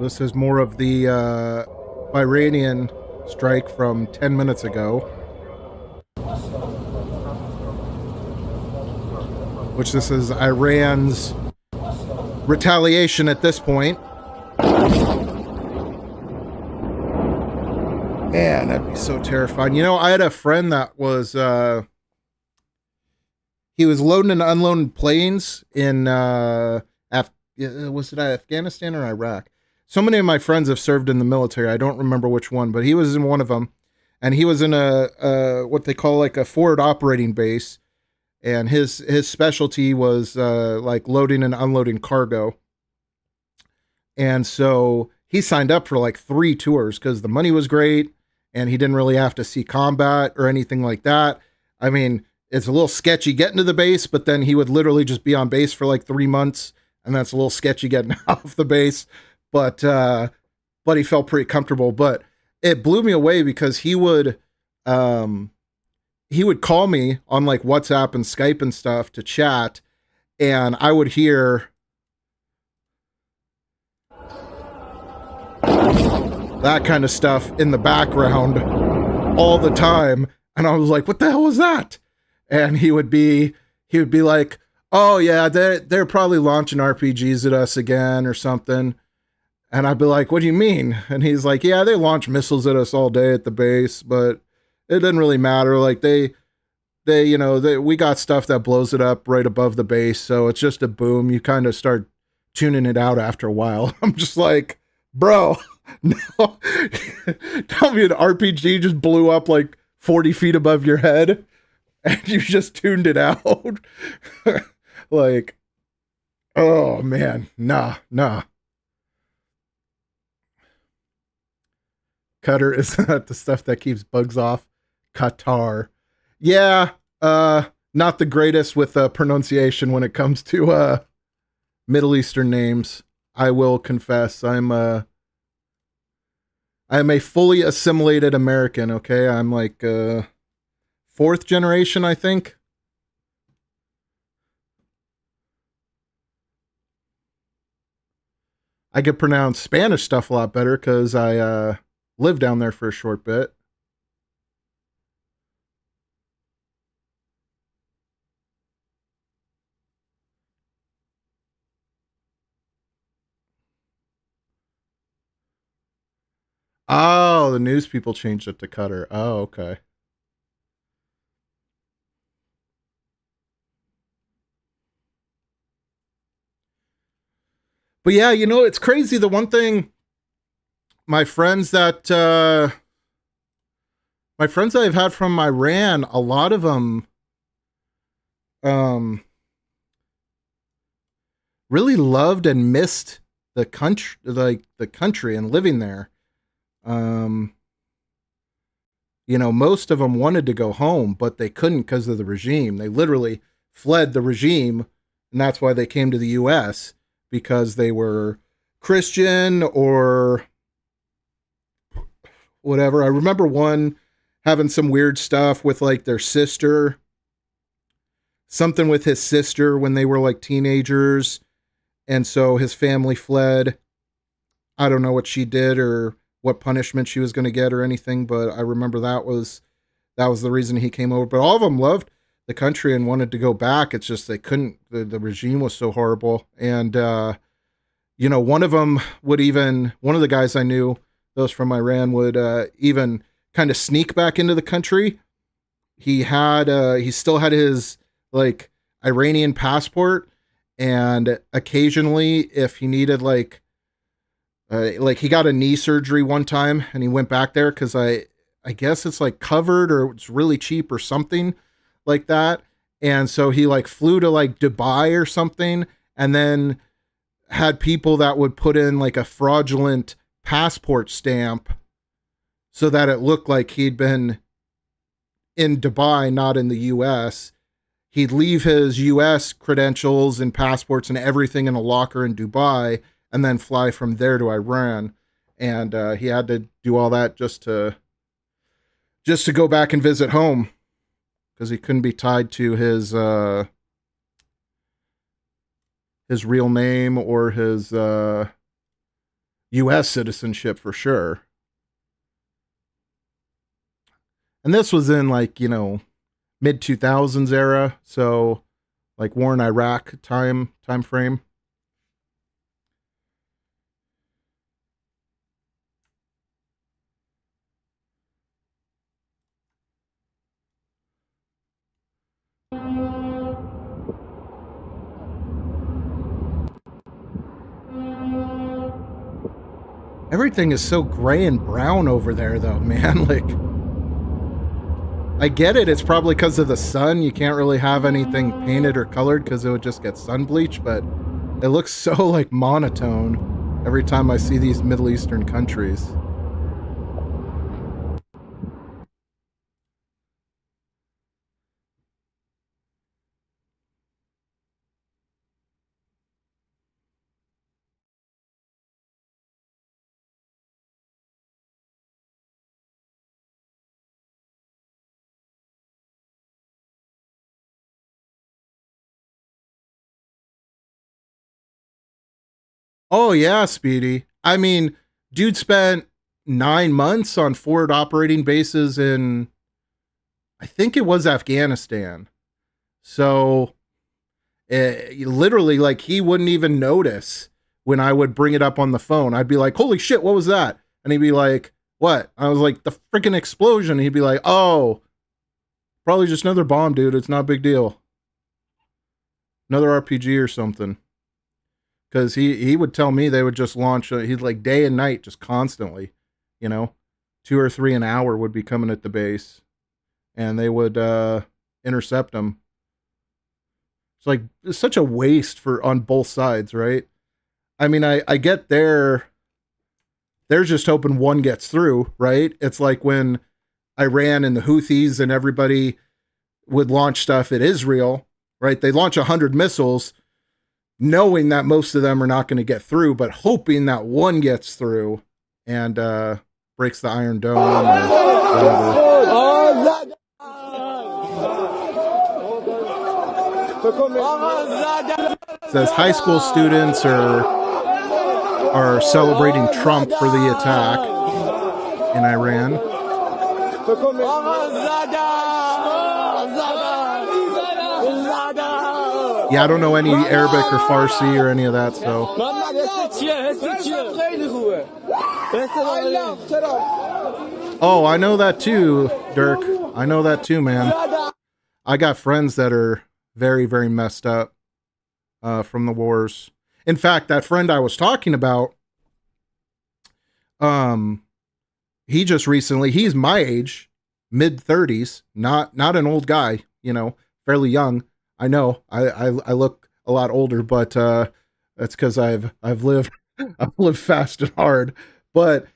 A: This is more of the Iranian strike from 10 minutes ago, which this is Iran's retaliation at this point. Man, that'd be so terrifying. You know, I had a friend that was, he was loading and unloading planes in, was it Afghanistan or Iraq? So many of my friends have served in the military. I don't remember which one, but he was in one of them, and he was in a what they call like a forward operating base, and his specialty was like loading and unloading cargo. And so he signed up for like 3 tours because the money was great, and he didn't really have to see combat or anything like that. I mean, it's a little sketchy getting to the base, but then he would literally just be on base for like 3 months, and that's a little sketchy getting off the base. But he felt pretty comfortable. But it blew me away because he would call me on like WhatsApp and Skype and stuff to chat, and I would hear that kind of stuff in the background all the time. And I was like, what the hell was that? And he would be like, oh yeah, they're probably launching RPGs at us again or something. And I'd be like, what do you mean? And he's like, yeah, they launch missiles at us all day at the base, but it doesn't really matter. Like we got stuff that blows it up right above the base. So it's just a boom. You kind of start tuning it out after a while. I'm just like, bro, no, tell me an RPG just blew up like 40 feet above your head and you just tuned it out. Like, oh man, nah. Cutter is not the stuff that keeps bugs off. Qatar. Yeah, not the greatest with pronunciation when it comes to Middle Eastern names. I will confess, I am a fully assimilated American, okay? I'm like fourth generation, I think. I could pronounce Spanish stuff a lot better because I lived down there for a short bit. Oh, the news people changed it to Cutter. Oh, okay. But yeah, it's crazy. The one thing my friends that I've had from Iran, a lot of them really loved and missed the country, like the country and living there. Most of them wanted to go home, but they couldn't because of the regime. They literally fled the regime, and that's why they came to the US, because they were Christian or whatever. I remember one having some weird stuff with like their sister, something with his sister when they were like teenagers. And so his family fled. I don't know what she did or what punishment she was going to get or anything, but I remember that was the reason he came over. But all of them loved the country and wanted to go back. It's just they couldn't. The regime was so horrible. And one of them would even, one of the guys I knew, those from Iran, would even kind of sneak back into the country. He still had his like Iranian passport, and occasionally if he needed like he got a knee surgery one time and he went back there because I guess it's like covered or it's really cheap or something like that. And so he like flew to like Dubai or something, and then had people that would put in like a fraudulent passport stamp so that it looked like he'd been in Dubai, not in the US. He'd leave his US credentials and passports and everything in a locker in Dubai and then fly from there to Iran. And he had to do all that just to go back and visit home because he couldn't be tied to his real name or his U.S. citizenship for sure. And this was in like, mid 2000s era. So like war in Iraq time frame. Everything is so gray and brown over there, though, man. Like, I get it. It's probably because of the sun. You can't really have anything painted or colored because it would just get sun bleached, but it looks so, like, monotone every time I see these Middle Eastern countries. Oh, yeah, Speedy. I mean, dude spent 9 months on forward operating bases in, I think it was Afghanistan. So literally, like, he wouldn't even notice when I would bring it up on the phone. I'd be like, holy shit, what was that? And he'd be like, what? I was like, the freaking explosion. And he'd be like, oh, probably just another bomb, dude. It's not a big deal. Another RPG or something. Because he would tell me they would just launch, he'd like day and night, just constantly, 2 or 3 an hour would be coming at the base. And they would intercept them. It's like, it's such a waste on both sides, right? I mean, I get they're just hoping one gets through, right? It's like when Iran and the Houthis and everybody would launch stuff at Israel, right? They launch 100 missiles, knowing that most of them are not going to get through, but hoping that one gets through and breaks the Iron Dome or whatever. It says high school students are celebrating Trump for the attack in Iran. Yeah, I don't know any Arabic or Farsi or any of that, so. Oh, I know that too, Dirk. I know that too, man. I got friends that are very, very messed up from the wars. In fact, that friend I was talking about, he just recently, he's my age, mid-30s, not an old guy, fairly young. I know I look a lot older, but that's because I've lived fast and hard. But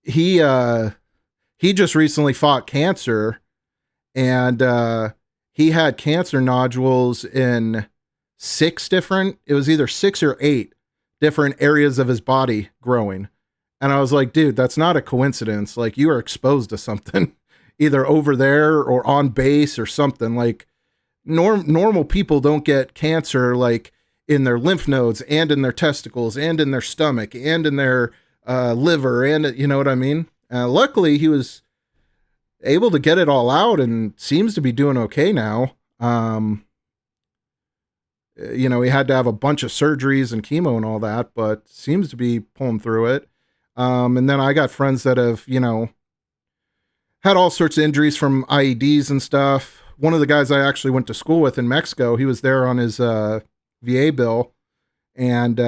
A: he just recently fought cancer, and he had cancer nodules in it was either 6 or 8 different areas of his body growing. And I was like, dude, that's not a coincidence. Like, you are exposed to something either over there or on base or something. Like, normal people don't get cancer like in their lymph nodes and in their testicles and in their stomach and in their liver, and you know what I mean? Luckily, he was able to get it all out and seems to be doing okay now. He had to have a bunch of surgeries and chemo and all that, but seems to be pulling through it. And then I got friends that have, had all sorts of injuries from IEDs and stuff. One of the guys I actually went to school with in Mexico, he was there on his VA bill, and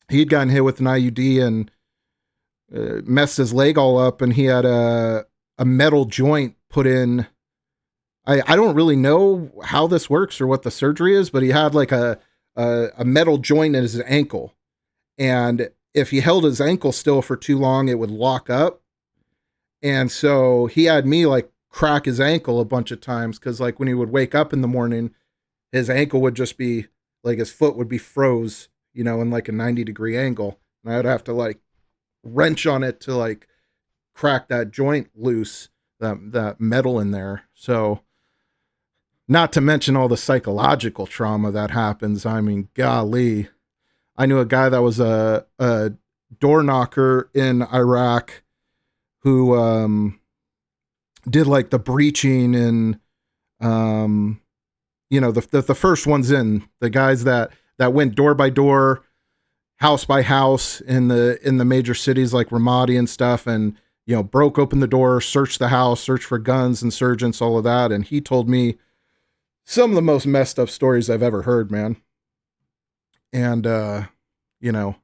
A: he'd gotten hit with an IUD and messed his leg all up, and he had a metal joint put in. I don't really know how this works or what the surgery is, but he had like a metal joint in his ankle. And if he held his ankle still for too long, it would lock up. And so he had me like crack his ankle a bunch of times, because like when he would wake up in the morning, his ankle would just be like, his foot would be froze, in like a 90-degree angle. And I'd have to like wrench on it to like crack that joint loose, that metal in there. So, not to mention all the psychological trauma that happens. I mean, golly. I knew a guy that was a door knocker in Iraq who did like the breaching and, the first ones in, the guys that went door by door, house by house in the major cities like Ramadi and stuff, and, broke open the door, searched the house, searched for guns, insurgents, all of that. And he told me some of the most messed up stories I've ever heard, man. And, you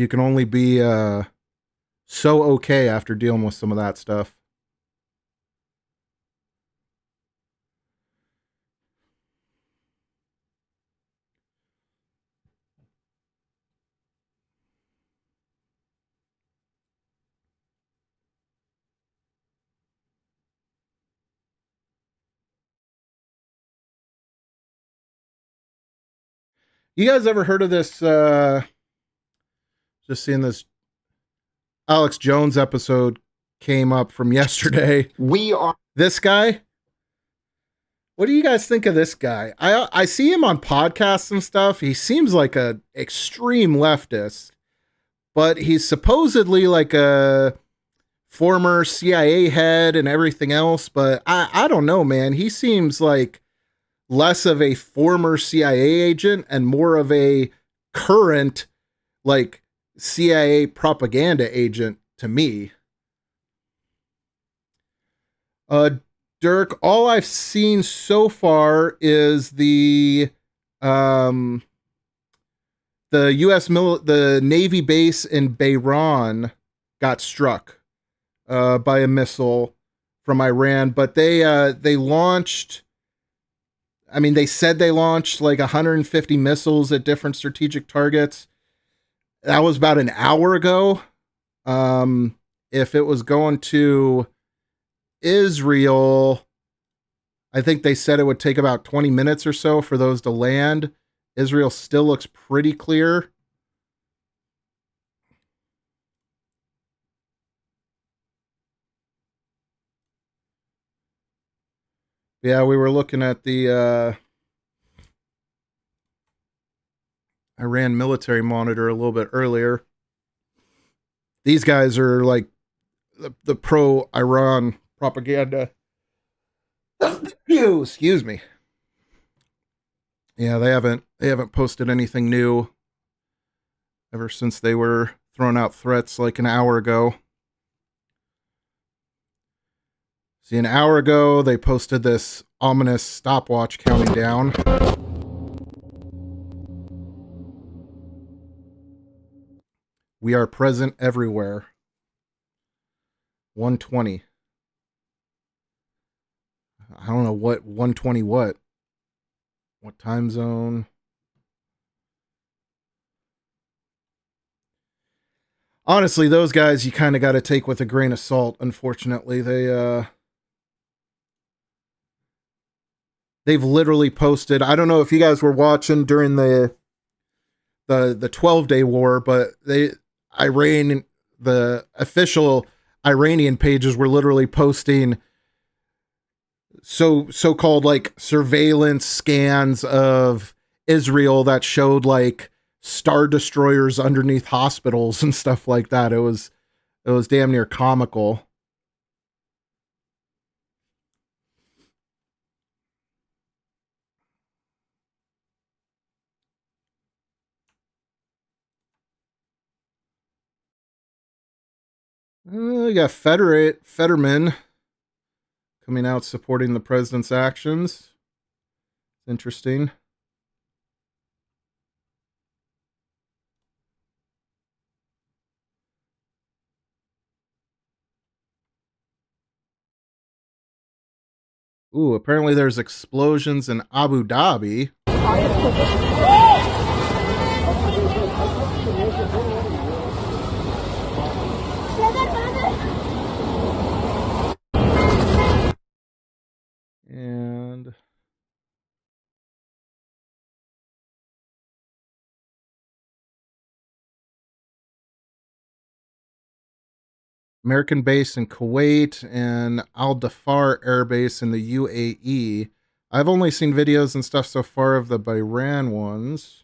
A: can only be so okay after dealing with some of that stuff. You guys ever heard of this? Just seeing this Alex Jones episode came up from yesterday. This guy. What do you guys think of this guy? I see him on podcasts and stuff. He seems like a extreme leftist, but he's supposedly like a former CIA head and everything else. But I don't know, man. He seems like less of a former CIA agent and more of a current, like, CIA propaganda agent to me. Dirk, all I've seen so far is the the Navy base in Bahrain got struck by a missile from Iran, but they launched, I mean, they said they launched like 150 missiles at different strategic targets. That was about an hour ago. If it was going to Israel, I think they said it would take about 20 minutes or so for those to land. Israel still looks pretty clear. Yeah, we were looking at the Iran military monitor a little bit earlier. These guys are like the pro-Iran propaganda. Excuse me. Yeah, they haven't posted anything new ever since they were throwing out threats like an hour ago. See, an hour ago, they posted this ominous stopwatch counting down. We are present everywhere. 120. I don't know what 120 what. What time zone? Honestly, those guys you kind of got to take with a grain of salt. Unfortunately, they've literally posted. I don't know if you guys were watching during the 12-day war, but the official Iranian pages were literally posting so-called like surveillance scans of Israel that showed like star destroyers underneath hospitals and stuff like that. It was damn near comical. You got Fetterman coming out supporting the president's actions. Interesting. Ooh, apparently there's explosions in Abu Dhabi. And American base in Kuwait and Al Dhafar Air Base in the UAE. I've only seen videos and stuff so far of the Bahrain ones.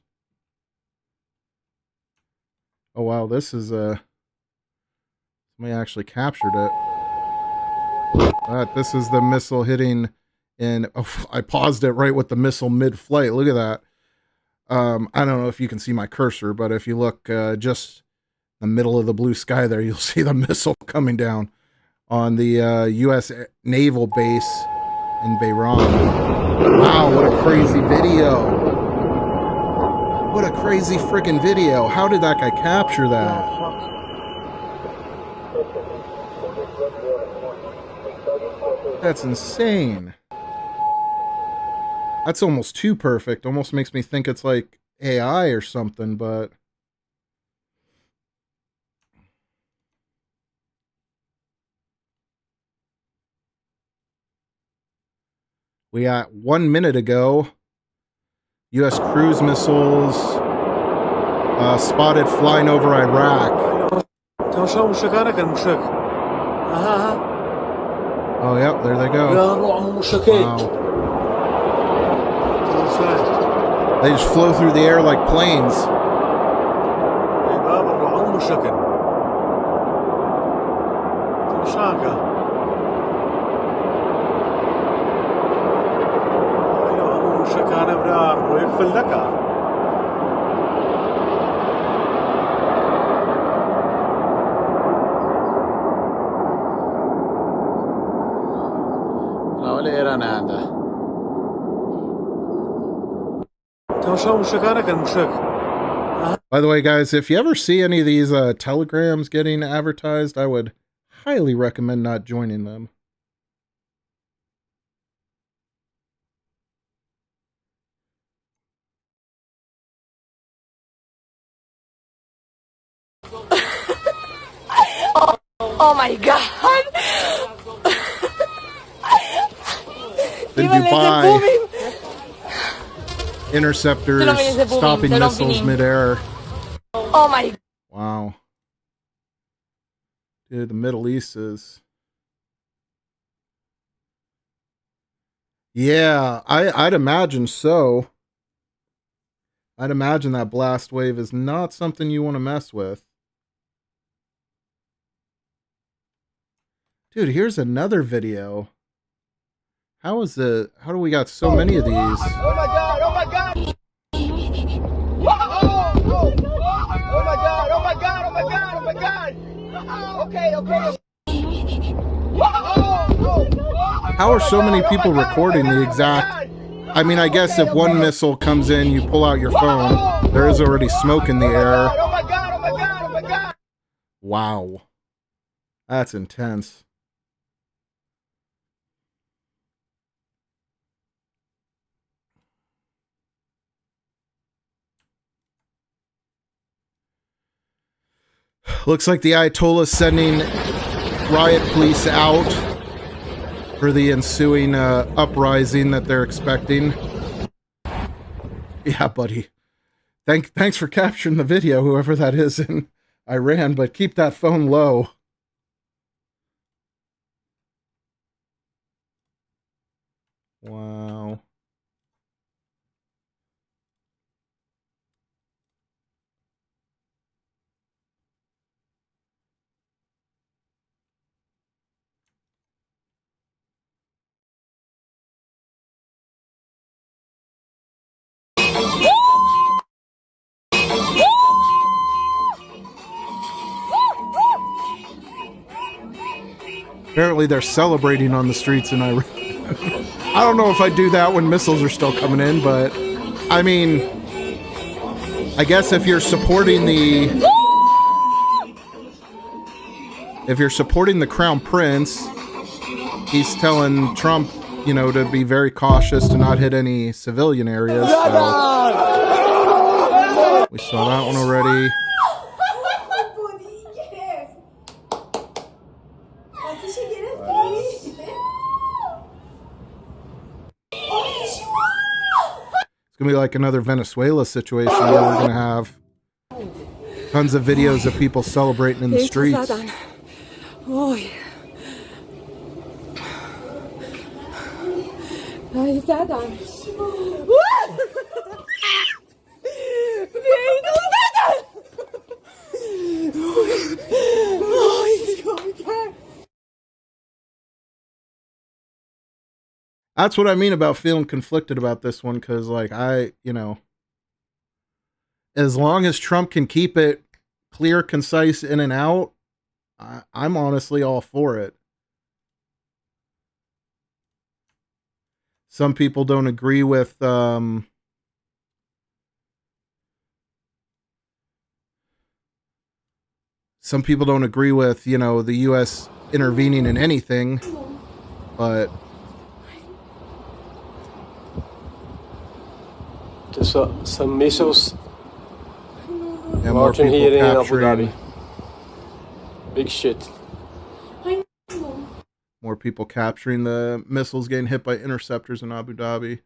A: Oh wow, this is somebody actually captured it. This is the missile hitting in. Oh, I paused it right with the missile mid-flight. Look at that. I don't know if you can see my cursor, but if you look just in the middle of the blue sky there, you'll see the missile coming down on the U.S. naval base in Bahrain. Wow, what a crazy video. What a crazy freaking video. How did that guy capture that? That's insane. That's almost too perfect. Almost makes me think it's like AI or something, but we got 1 minute ago, U.S. cruise missiles spotted flying over Iraq. Oh, yep, there they go. Wow. They just flow through the air like planes.
K: موشكن تمشاكا ايوه موشكان برار ويقفل لك ولا ايران عنده تمشى موشكانك الموشك.
A: By the way, guys, if you ever see any of these telegrams getting advertised, I would highly recommend not joining them.
L: Oh my God!
A: In Dubai, interceptors stopping missiles midair.
L: Oh my!
A: Wow. Dude, the Middle East is... Yeah, I'd imagine so. I'd imagine that blast wave is not something you want to mess with. Dude, here's another video. How do we got so many of these?
L: Oh my God! Oh my God! Oh my God! Oh my God! Oh my God! Oh my God! Okay, okay.
A: How are so many people recording the exact... I mean, I guess if one missile comes in, you pull out your phone, there is already smoke in the air.
L: Oh my God! Oh my God! Oh my God!
A: Wow. That's intense. Looks like the Ayatollah's sending riot police out for the ensuing uprising that they're expecting. Yeah, buddy. Thanks for capturing the video, whoever that is in Iran, but keep that phone low. Wow. Apparently they're celebrating on the streets in Iran. I don't know if I do that when missiles are still coming in, but I mean, I guess if you're supporting the Crown Prince, he's telling Trump, you know, to be very cautious to not hit any civilian areas. So we saw that one already. It's gonna be like another Venezuela situation where we're gonna have tons of videos of people celebrating in the streets. That's what I mean about feeling conflicted about this one, because, like, you know, as long as Trump can keep it clear, concise, in and out, I'm honestly all for it. Some people don't agree with, some people don't agree with, you know, the U.S. intervening in anything, but...
Q: Some missiles
A: and more people
Q: here in Abu
A: capturing...
Q: Dhabi. Big shit.
A: More people capturing the missiles getting hit by interceptors in Abu Dhabi.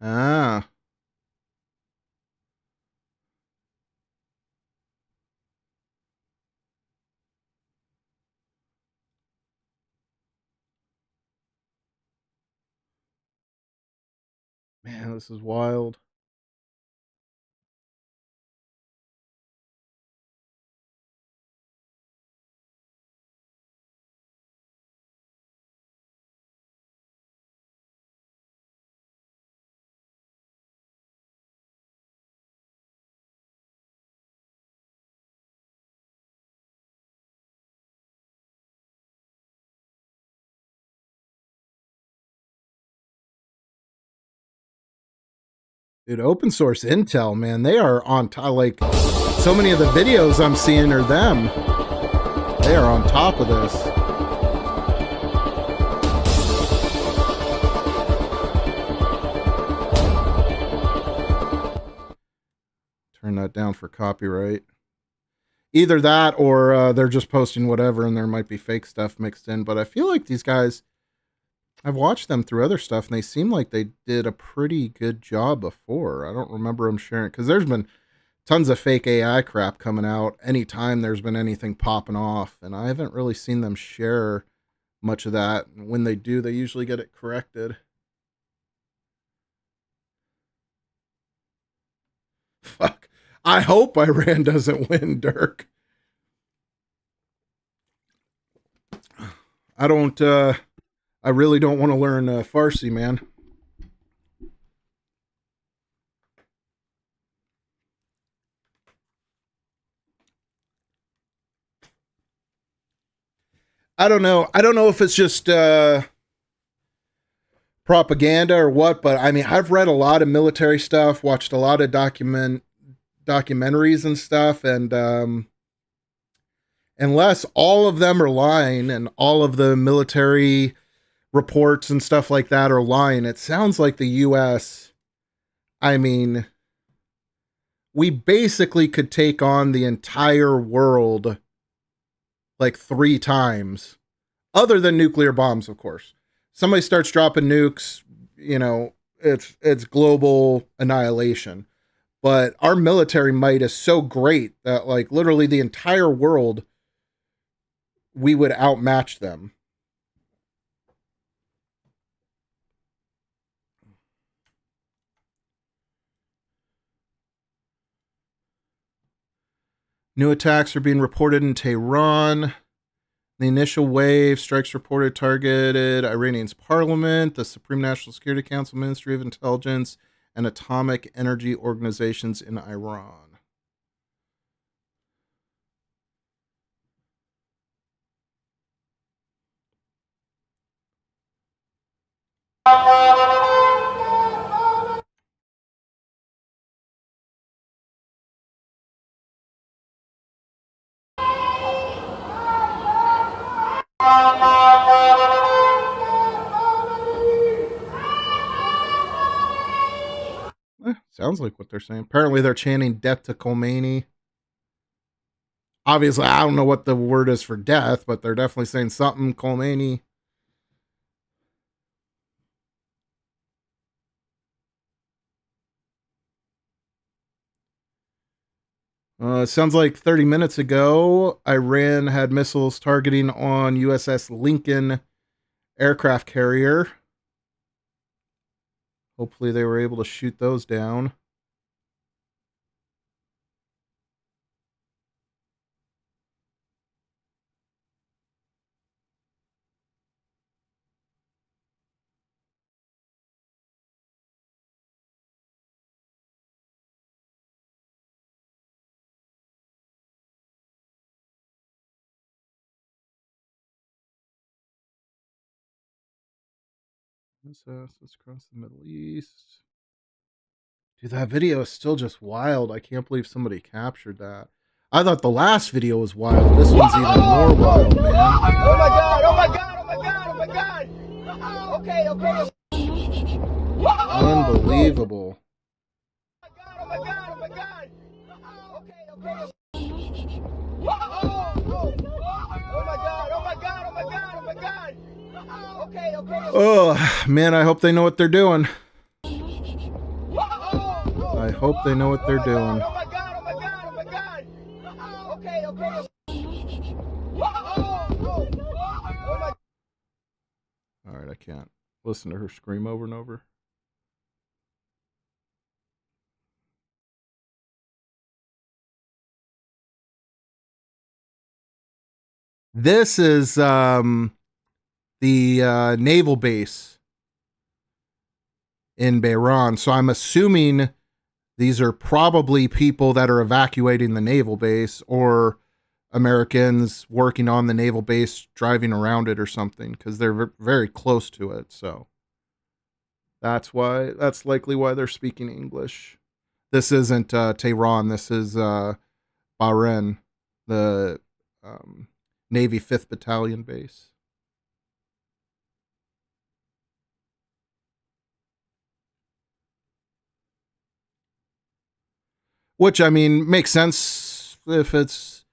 A: Ah. Man, this is wild. Dude, open source intel, man, they are on top. Like, so many of the videos I'm seeing are them. They are on top of this. Turn that down for copyright. Either that or they're just posting whatever and there might be fake stuff mixed in. But I feel like these guys, I've watched them through other stuff and they seem like they did a pretty good job before. I don't remember them sharing, because there's been tons of fake AI crap coming out anytime there's been anything popping off. And I haven't really seen them share much of that. And when they do, they usually get it corrected. Fuck. I hope Iran doesn't win, Dirk. I really don't want to learn Farsi, man. I don't know. I don't know if it's just propaganda or what, but I mean, I've read a lot of military stuff, watched a lot of documentaries and stuff, and unless all of them are lying and all of the military reports and stuff like that are lying, it sounds like the US, I mean, we basically could take on the entire world like 3 times, other than nuclear bombs, of course. Somebody starts dropping nukes, you know, it's global annihilation. But our military might is so great that like literally the entire world, we would outmatch them. New attacks are being reported in Tehran. The initial wave strikes reported targeted Iranian's parliament, the Supreme National Security Council, Ministry of Intelligence, and atomic energy organizations in Iran. Sounds like what they're saying. Apparently they're chanting death to Khomeini. Obviously, I don't know what the word is for death, but they're definitely saying something Khomeini. It sounds like 30 minutes ago, Iran had missiles targeting on USS Lincoln aircraft carrier. Hopefully they were able to shoot those down. Let's cross the Middle East. Dude, that video is still just wild. I can't believe somebody captured that. I thought the last video was wild. This one's even more wild, man.
L: Oh my god, oh my god, oh my god, oh my god. Okay, okay.
A: Unbelievable.
L: Oh my god, oh my god. Okay, okay. Oh my god, oh my god, oh my god, oh my god. Okay, okay.
A: Oh, man, I hope they know what they're doing. I hope they know what they're doing.
L: Oh my god, oh my god, oh my god. Okay, okay.
A: All right, I can't listen to her scream over and over. This is the naval base in Bahrain. So I'm assuming these are probably people that are evacuating the naval base or Americans working on the naval base, driving around it or something, because they're very close to it. So That's likely why they're speaking English. This isn't Tehran. This is Bahrain, the Navy 5th Battalion base. Which, I mean, makes sense if it's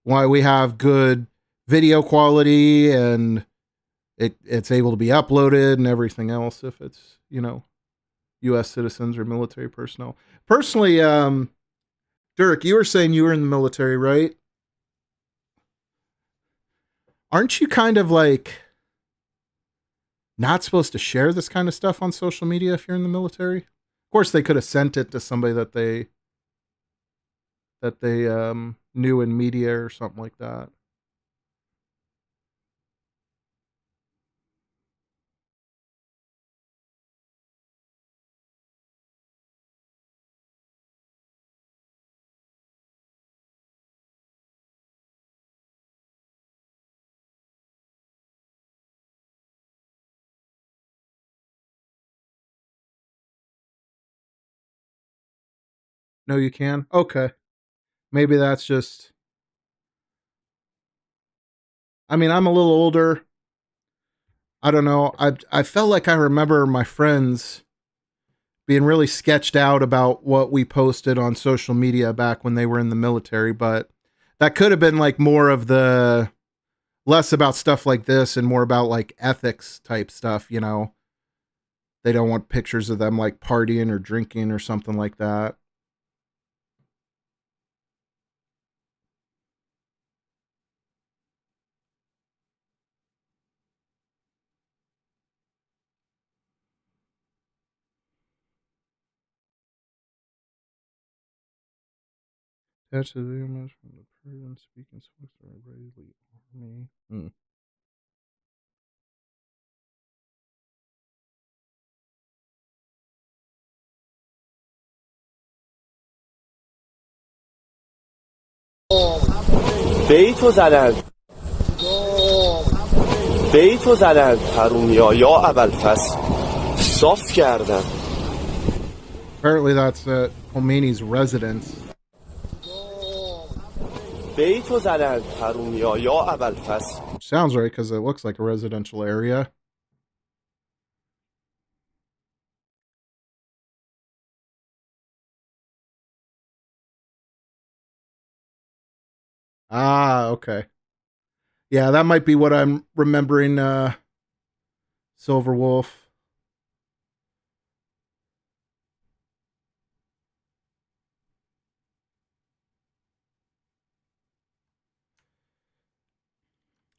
A: why we have good video quality and it's able to be uploaded and everything else if it's, U.S. citizens or military personnel. Personally, Dirk, you were saying you were in the military, right? Aren't you kind of like not supposed to share this kind of stuff on social media if you're in the military? Of course, they could have sent it to somebody that they knew in media or something like that. No, you can? Okay. Maybe that's just... I mean, I'm a little older. I don't know. I felt like I remember my friends being really sketched out about what we posted on social media back when they were in the military, but that could have been like more of the less about stuff like this and more about like ethics type stuff, They don't want pictures of them like partying or drinking or something like that. That's the image from the Persian speaking Israeli army.
M: بیتو زدن بیتو زدن حرومیا یا ابوالفضل صاف کردن.
A: Apparently that's Khomeini's residence.
M: بیتو زدن حرومیا یا ابوالفضل.
A: Sounds right because it looks like a residential area. Ah, okay. Yeah, that might be what I'm remembering, Silver Wolf.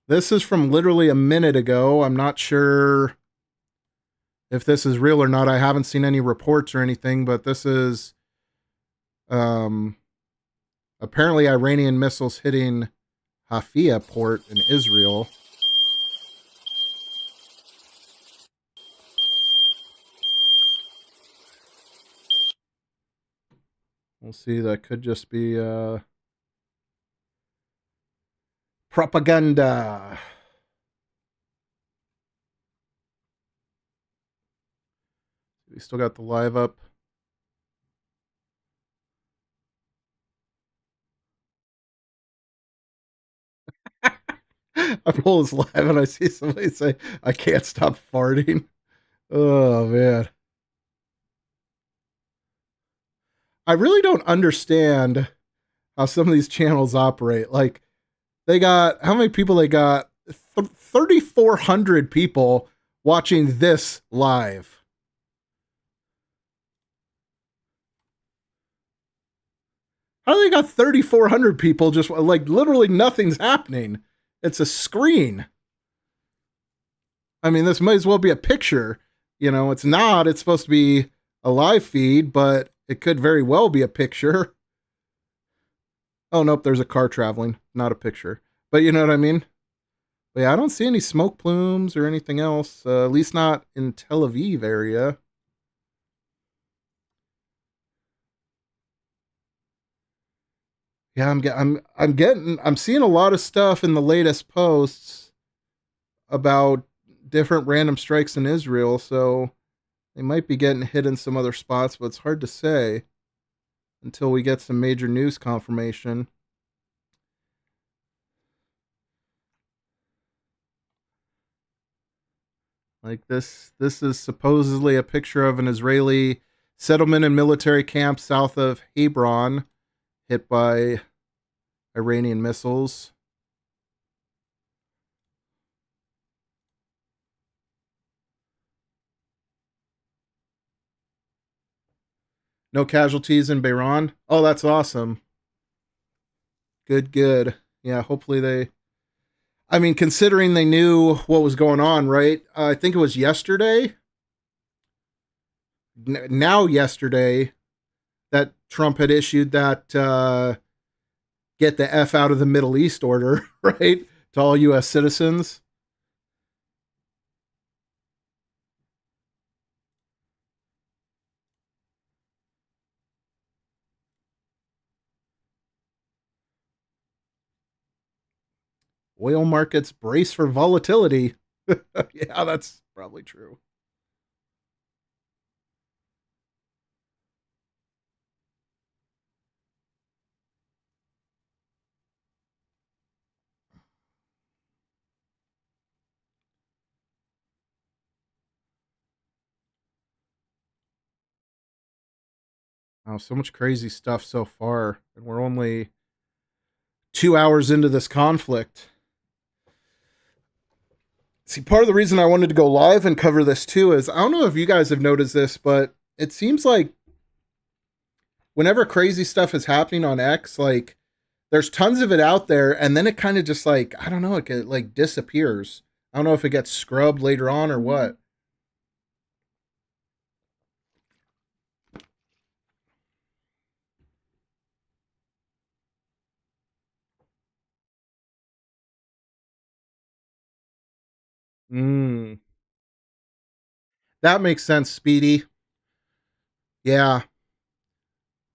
A: This is from literally a minute ago. I'm not sure if this is real or not. I haven't seen any reports or anything, but this is apparently Iranian missiles hitting Hafia port in Israel. We'll see. That could just be propaganda. We still got the live up. I pull this live and I see somebody say, I can't stop farting. Oh, man. I really don't understand how some of these channels operate. Like, they got, how many people they got? 3,400 people watching this live. How do they got 3,400 people just like literally nothing's happening? It's a screen. I mean, this might as well be a picture. It's not. It's supposed to be a live feed, but it could very well be a picture. Oh, nope, there's a car traveling, not a picture. But you know what I mean? But yeah, I don't see any smoke plumes or anything else, at least not in Tel Aviv area. Yeah, I'm seeing a lot of stuff in the latest posts about different random strikes in Israel, so They might be getting hit in some other spots, but it's hard to say until we get some major news confirmation. Like this is supposedly a picture of an Israeli settlement and military camp south of Hebron hit by Iranian missiles. No casualties in Bahrain. Oh, that's awesome. Good. Yeah, hopefully they... I mean, considering they knew what was going on, right? I think it was yesterday. Now yesterday, that Trump had issued that get the F out of the Middle East order, right? To all U.S. citizens. Oil markets brace for volatility. Yeah, that's probably true. Oh, so much crazy stuff so far, and we're only 2 hours into this conflict. See, part of the reason I wanted to go live and cover this too is I don't know if you guys have noticed this, but it seems like whenever crazy stuff is happening on X, like there's tons of it out there, and then it kind of just like, I don't know, it like disappears. I don't know if it gets scrubbed later on or what. That makes sense, Speedy. Yeah.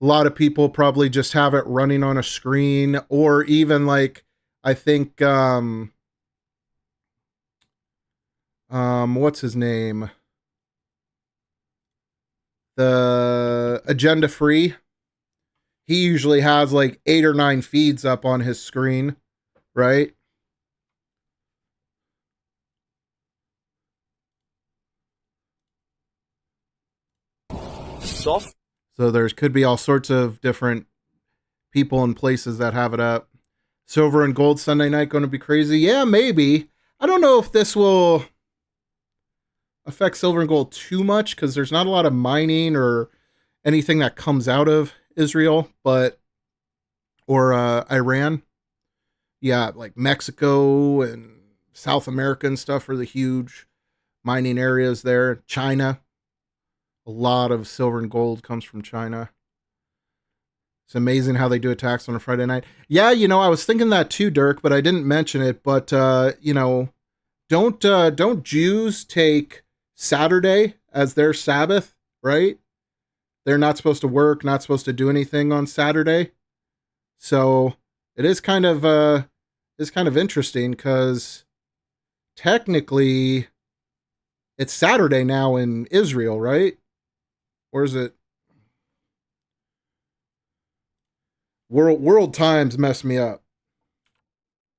A: A lot of people probably just have it running on a screen, or even like, I think, what's his name? The Agenda Free. He usually has like 8 or 9 feeds up on his screen, right?
M: Soft.
A: So there's could be all sorts of different people and places that have it up. Silver and gold Sunday night going to be crazy? Yeah, maybe. I don't know if this will affect silver and gold too much because there's not a lot of mining or anything that comes out of Israel, or Iran. Yeah, like Mexico and South America and stuff are the huge mining areas there. China, a lot of silver and gold comes from China. It's amazing how they do attacks on a Friday night. Yeah, I was thinking that too, Dirk, but I didn't mention it. But don't Jews take Saturday as their Sabbath, right? They're not supposed to work, not supposed to do anything on Saturday. So it is kind of interesting because technically it's Saturday now in Israel, right? Or is it World Times messed me up.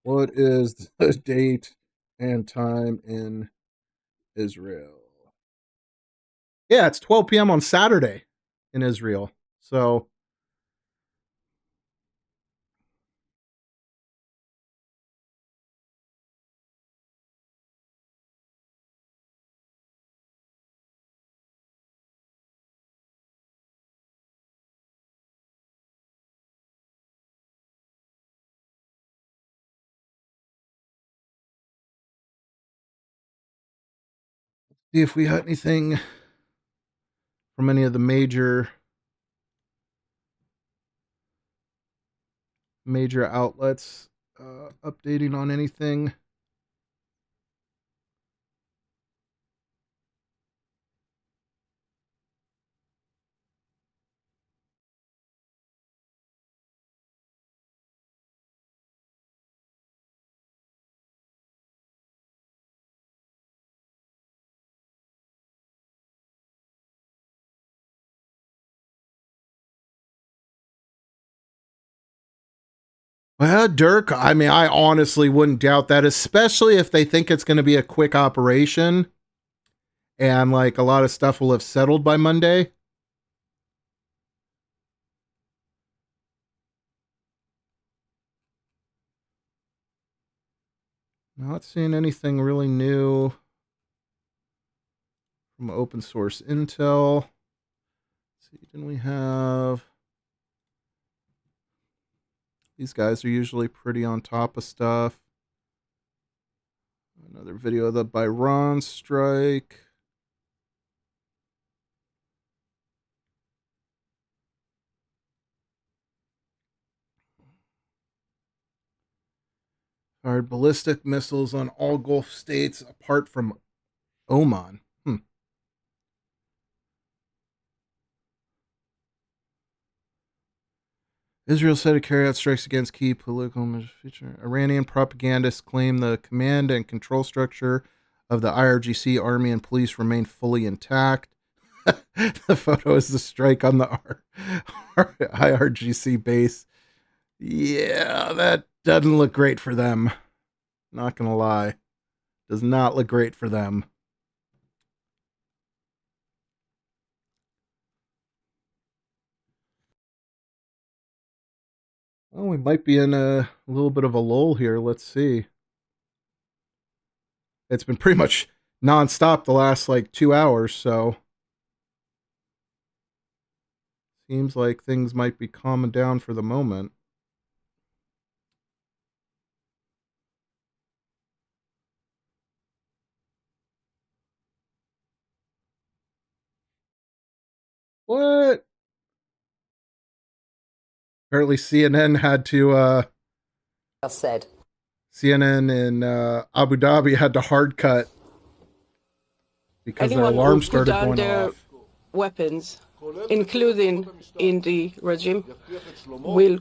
A: What is the date and time in Israel? Yeah, it's 12 p.m. on Saturday in Israel. So see if we got anything from any of the major outlets updating on anything. Well, Dirk, I mean, I honestly wouldn't doubt that, especially if they think it's going to be a quick operation and like a lot of stuff will have settled by Monday. Not seeing anything really new from open source intel. Let's see, didn't we have... These guys are usually pretty on top of stuff. Another video of the Byron strike. Fired ballistic missiles on all Gulf states apart from Oman. Israel said to carry out strikes against key political feature. Iranian propagandists claim the command and control structure of the IRGC army and police remain fully intact. The photo is the strike on the IRGC base. Yeah, that doesn't look great for them. Not gonna lie. Does not look great for them. Well, we might be in a little bit of a lull here. Let's see. It's been pretty much nonstop the last like 2 hours, so seems like things might be calming down for the moment. What? Apparently CNN had to
R: said.
A: CNN in Abu Dhabi had to hard cut because their alarm started going off.
S: Weapons, including in the regime, will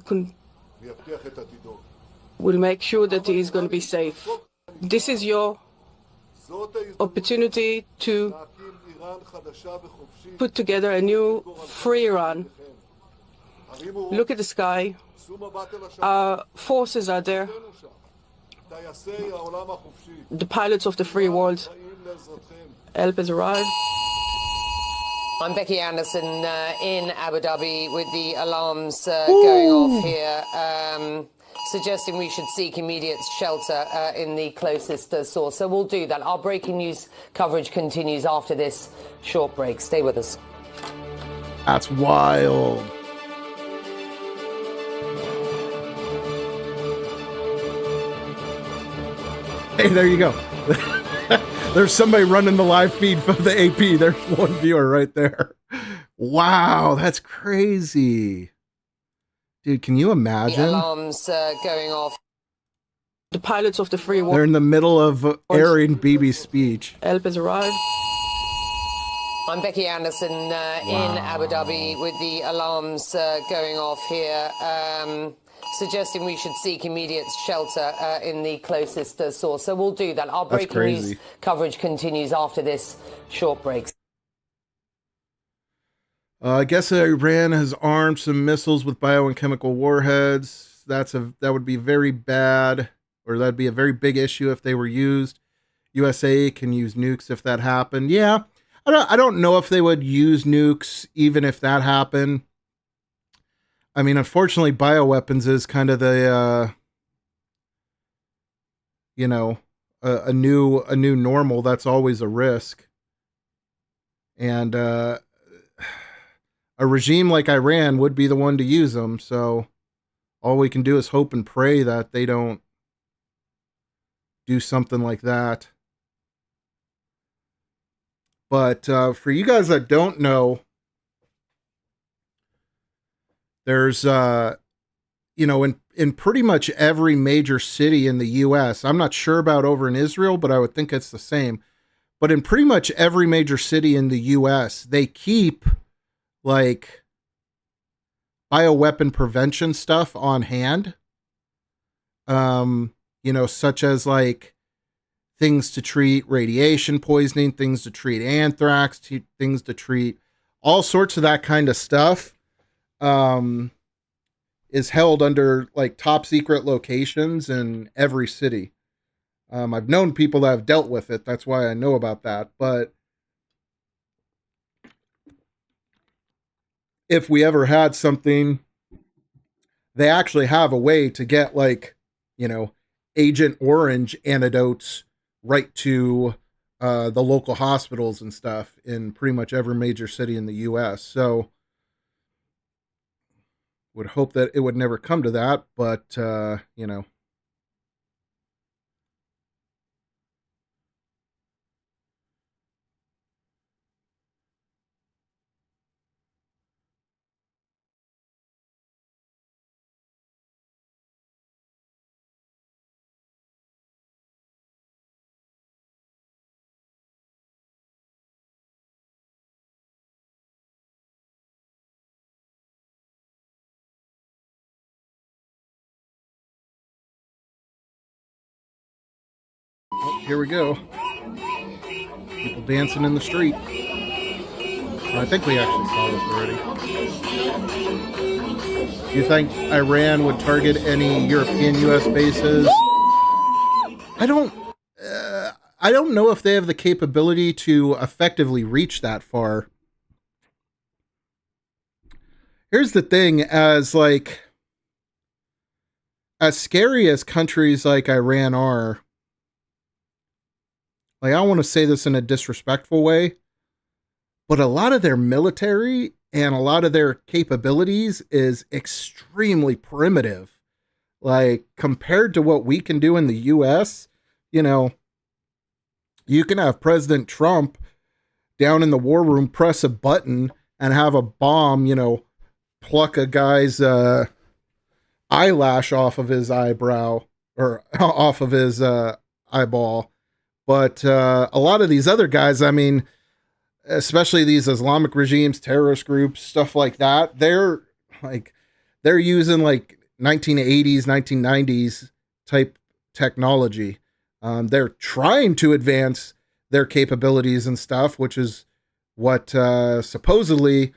S: make sure that he is going to be safe. This is your opportunity to put together a new free Iran. Look at the sky. Our forces are there. The pilots of the free world. Help has arrived.
R: I'm Becky Anderson in Abu Dhabi with the alarms going off here, suggesting we should seek immediate shelter in the closest source. So we'll do that. Our breaking news coverage continues after this short break. Stay with us.
A: That's wild. Hey, there you go. There's somebody running the live feed from the AP. There's one viewer right there. Wow, that's crazy. Dude, can you imagine?
R: The alarms going off.
S: The pilots of the free world.
A: They're in the middle of airing Bibi's speech.
S: Help has arrived.
R: I'm Becky Anderson in Abu Dhabi with the alarms going off here, suggesting we should seek immediate shelter in the closest source. So we'll do that. Our breaking news coverage continues after this short break.
A: I guess Iran has armed some missiles with bio and chemical warheads. That would be very bad, or that'd be a very big issue if they were used. USA can use nukes if that happened. Yeah, I don't know if they would use nukes even if that happened. I mean, unfortunately, bioweapons is kind of the a new normal. That's always a risk, and a regime like Iran would be the one to use them. So all we can do is hope and pray that they don't do something like that. But for you guys that don't know, there's, in pretty much every major city in the U.S., I'm not sure about over in Israel, but I would think it's the same. But in pretty much every major city in the U.S., they keep like bioweapon prevention stuff on hand. Such as like things to treat radiation poisoning, things to treat anthrax, things to treat all sorts of that kind of stuff. is held under like top secret locations in every city. I've known people that have dealt with it. That's why I know about that. But if we ever had something, they actually have a way to get like, Agent Orange antidotes right to the local hospitals and stuff in pretty much every major city in the U.S. So would hope that it would never come to that, but here we go. People dancing in the street. I think we actually saw this already. Do you think Iran would target any European U.S. bases? I don't know if they have the capability to effectively reach that far. Here's the thing, as scary as countries like Iran are, like, I don't want to say this in a disrespectful way, but a lot of their military and a lot of their capabilities is extremely primitive. Like, compared to what we can do in the U.S., you can have President Trump down in the war room, press a button, and have a bomb, pluck a guy's eyelash off of his eyebrow or off of his eyeball. But a lot of these other guys, I mean, especially these Islamic regimes, terrorist groups, stuff like that, they're using like 1980s, 1990s type technology. They're trying to advance their capabilities and stuff, which is what supposedly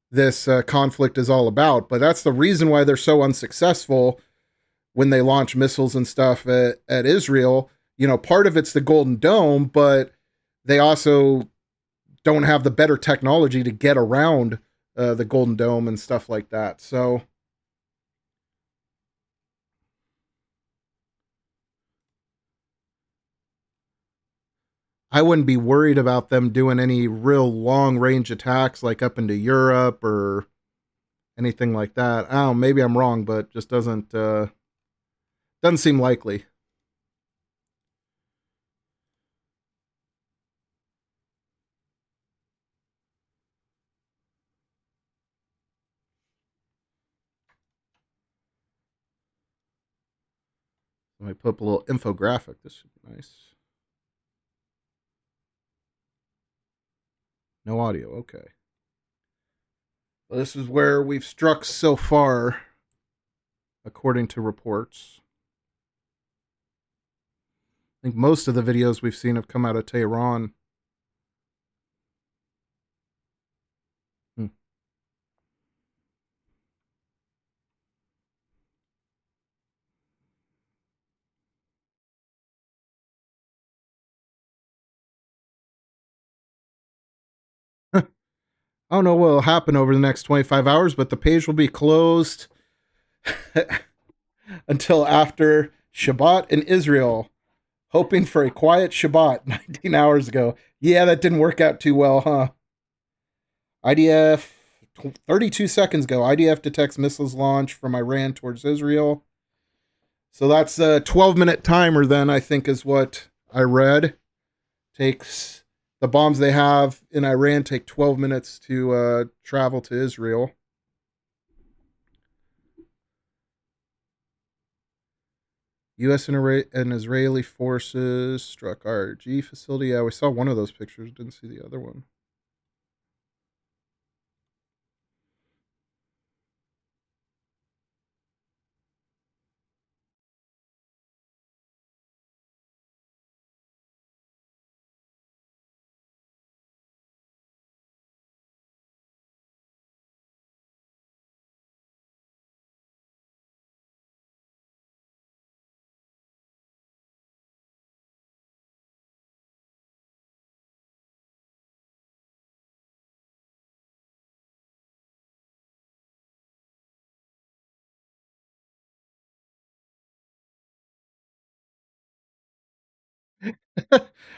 A: this conflict is all about. But that's the reason why they're so unsuccessful when they launch missiles and stuff at Israel. Part of it's the Golden Dome, but they also don't have the better technology to get around the Golden Dome and stuff like that. So I wouldn't be worried about them doing any real long range attacks like up into Europe or anything like that. I don't know, maybe I'm wrong, but just doesn't seem likely. Let me put up a little infographic. This should be nice. No audio. Okay. Well, this is where we've struck so far, according to reports. I think most of the videos we've seen have come out of Tehran. I don't know what will happen over the next 25 hours, but the page will be closed until after Shabbat in Israel. Hoping for a quiet Shabbat 19 hours ago. Yeah, that didn't work out too well, huh? IDF, 32 seconds ago, IDF detects missiles launch from Iran towards Israel. So that's a 12-minute timer then, I think is what I read. Takes the bombs they have in Iran take 12 minutes to travel to Israel. U.S. and Israeli forces struck RG facility. Yeah, we saw one of those pictures. Didn't see the other one.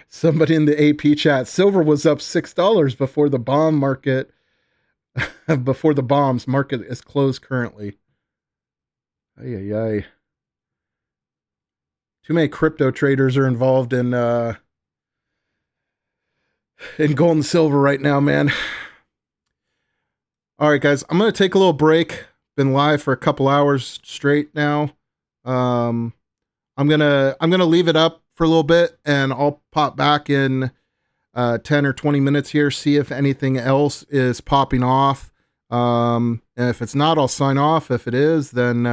A: Somebody in the AP chat, silver was up $6 before the bomb market, before the bombs market is closed currently. Ay, ay, ay. Too many crypto traders are involved in gold and silver right now, man. All right, guys, I'm going to take a little break. Been live for a couple hours straight now. I'm going to leave it up for a little bit, and I'll pop back in 10 or 20 minutes here, see if anything else is popping off. And if it's not, I'll sign off. If it is, then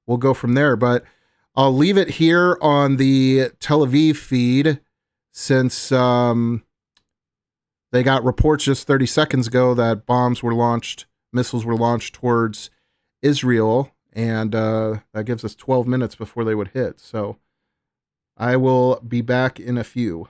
A: we'll go from there. But I'll leave it here on the Tel Aviv feed, since they got reports just 30 seconds ago that bombs were launched, missiles were launched towards Israel, and that gives us 12 minutes before they would hit. So I will be back in a few.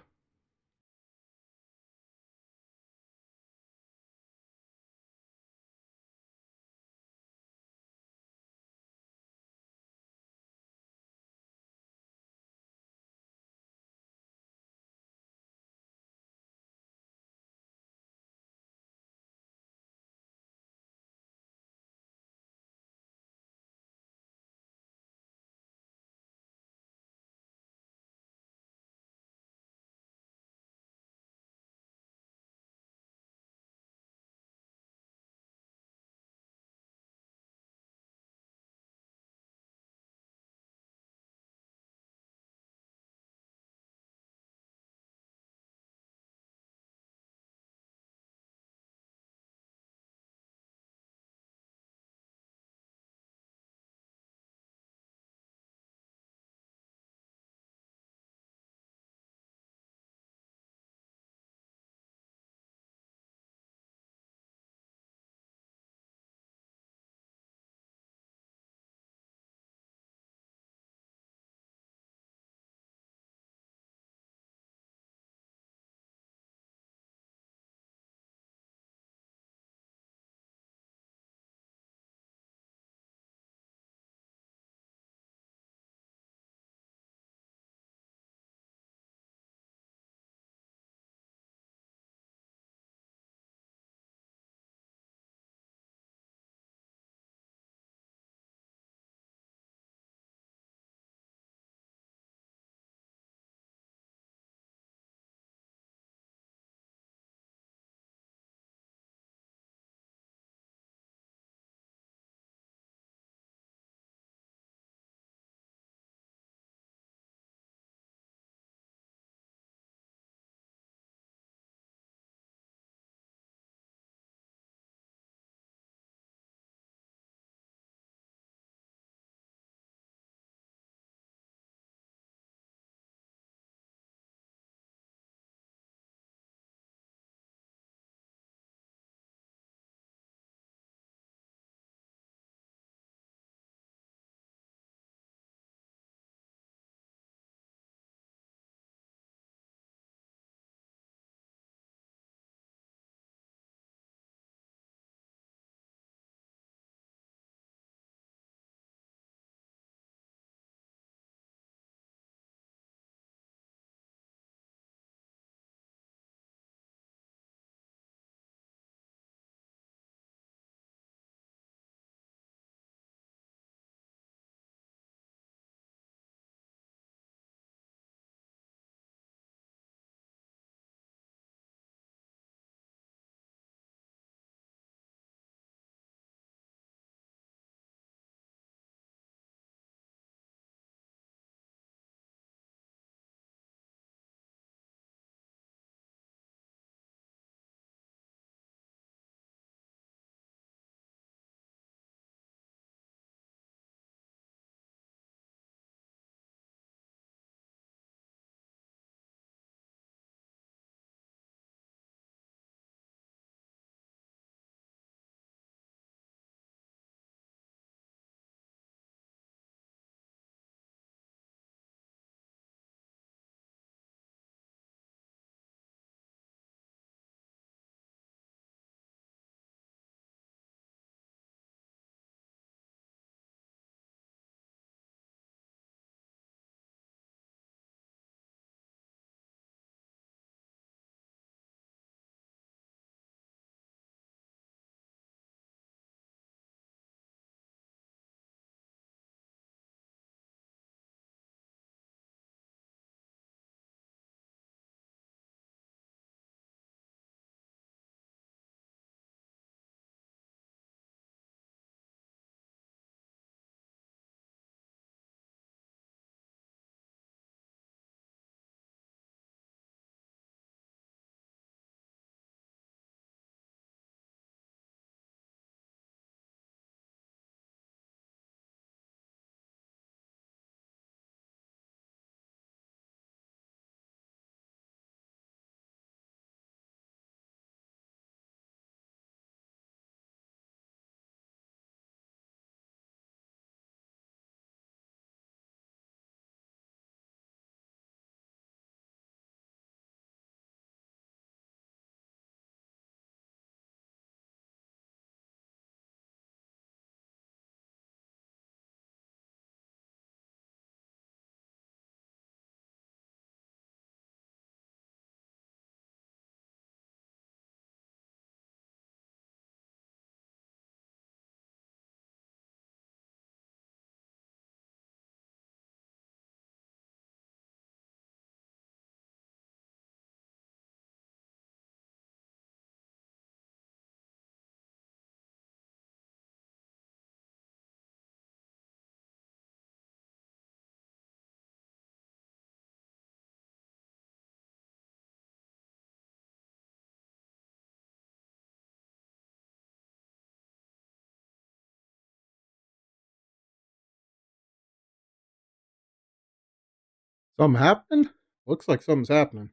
A: Something happening? Looks like something's happening.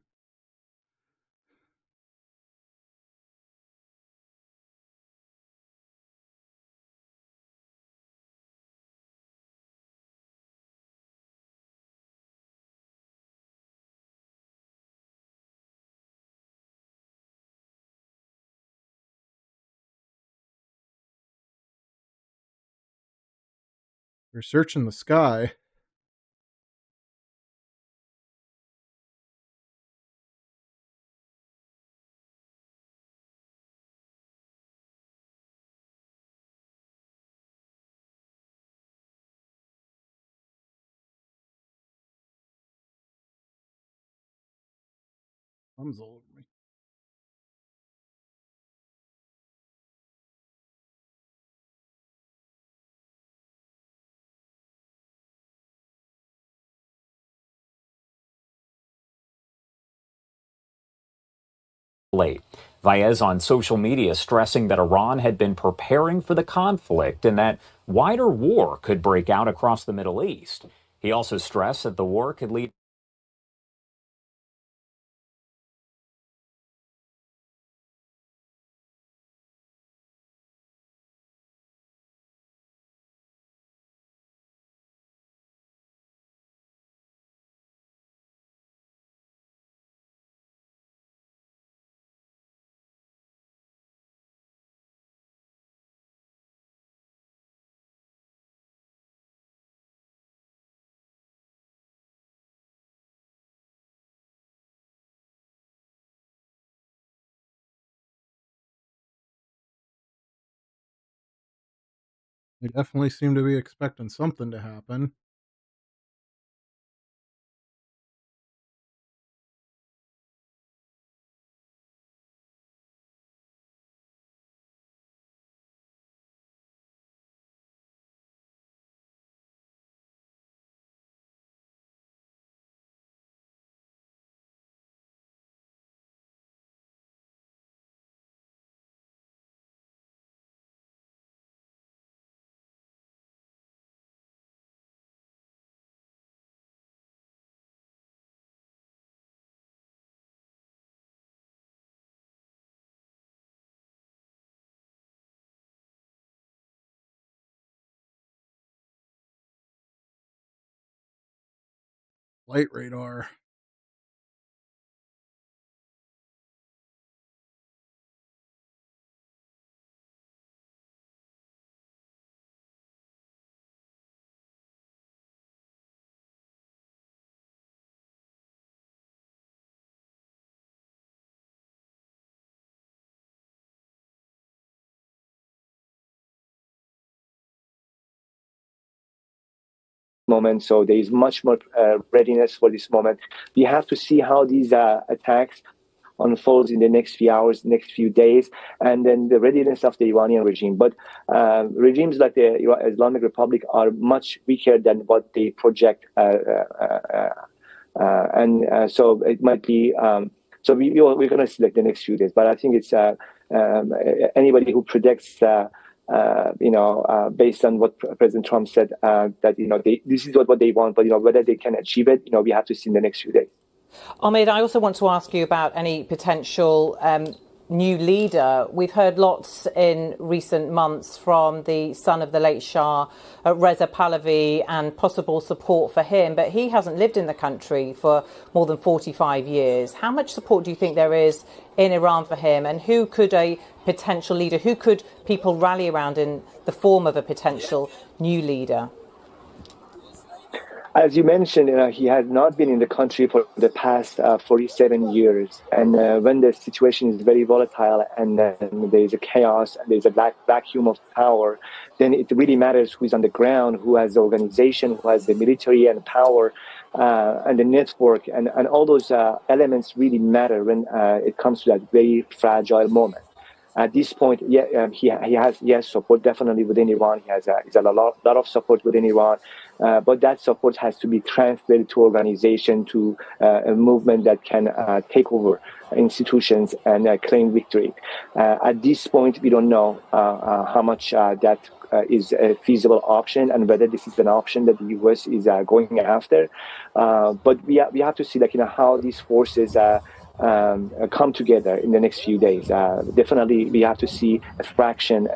A: They're searching the sky. Thumbs all over me.
T: Late. Vaez on social media stressing that Iran had been preparing for the conflict and that wider war could break out across the Middle East. He also stressed that the war could lead
A: They definitely seem to be expecting something to happen. Light radar.
U: Moment, so there is much more readiness for this moment. We have to see how these attacks unfolds in the next few hours, next few days, and then the readiness of the Iranian regime. But regimes like the Islamic Republic are much weaker than what they project, and so it might be. So we're going to see like the next few days, but I think it's anybody who predicts. Based on what President Trump said, that this is what they want, but whether they can achieve it, we have to see in the next few days.
V: Ahmed, I also want to ask you about any potential new leader. We've heard lots in recent months from the son of the late Shah, Reza Pahlavi, and possible support for him, but he hasn't lived in the country for more than 45 years. How much support do you think there is in Iran for him, and who could a potential leader, who could people rally around in the form of a potential new leader?
U: As you mentioned, he has not been in the country for the past 47 years. And when the situation is very volatile and there's a chaos and there's a vacuum of power, then it really matters who is on the ground, who has the organization, who has the military and power and the network. And all those elements really matter when it comes to that very fragile moment. At this point, he has support definitely within Iran. He has a lot of support within Iran, but that support has to be translated to organization, to a movement that can take over institutions and claim victory. At this point, we don't know how much that is a feasible option and whether this is an option that the U.S. is going after. But we have to see, like, how these forces come together in the next few days. Definitely, we have to see a fraction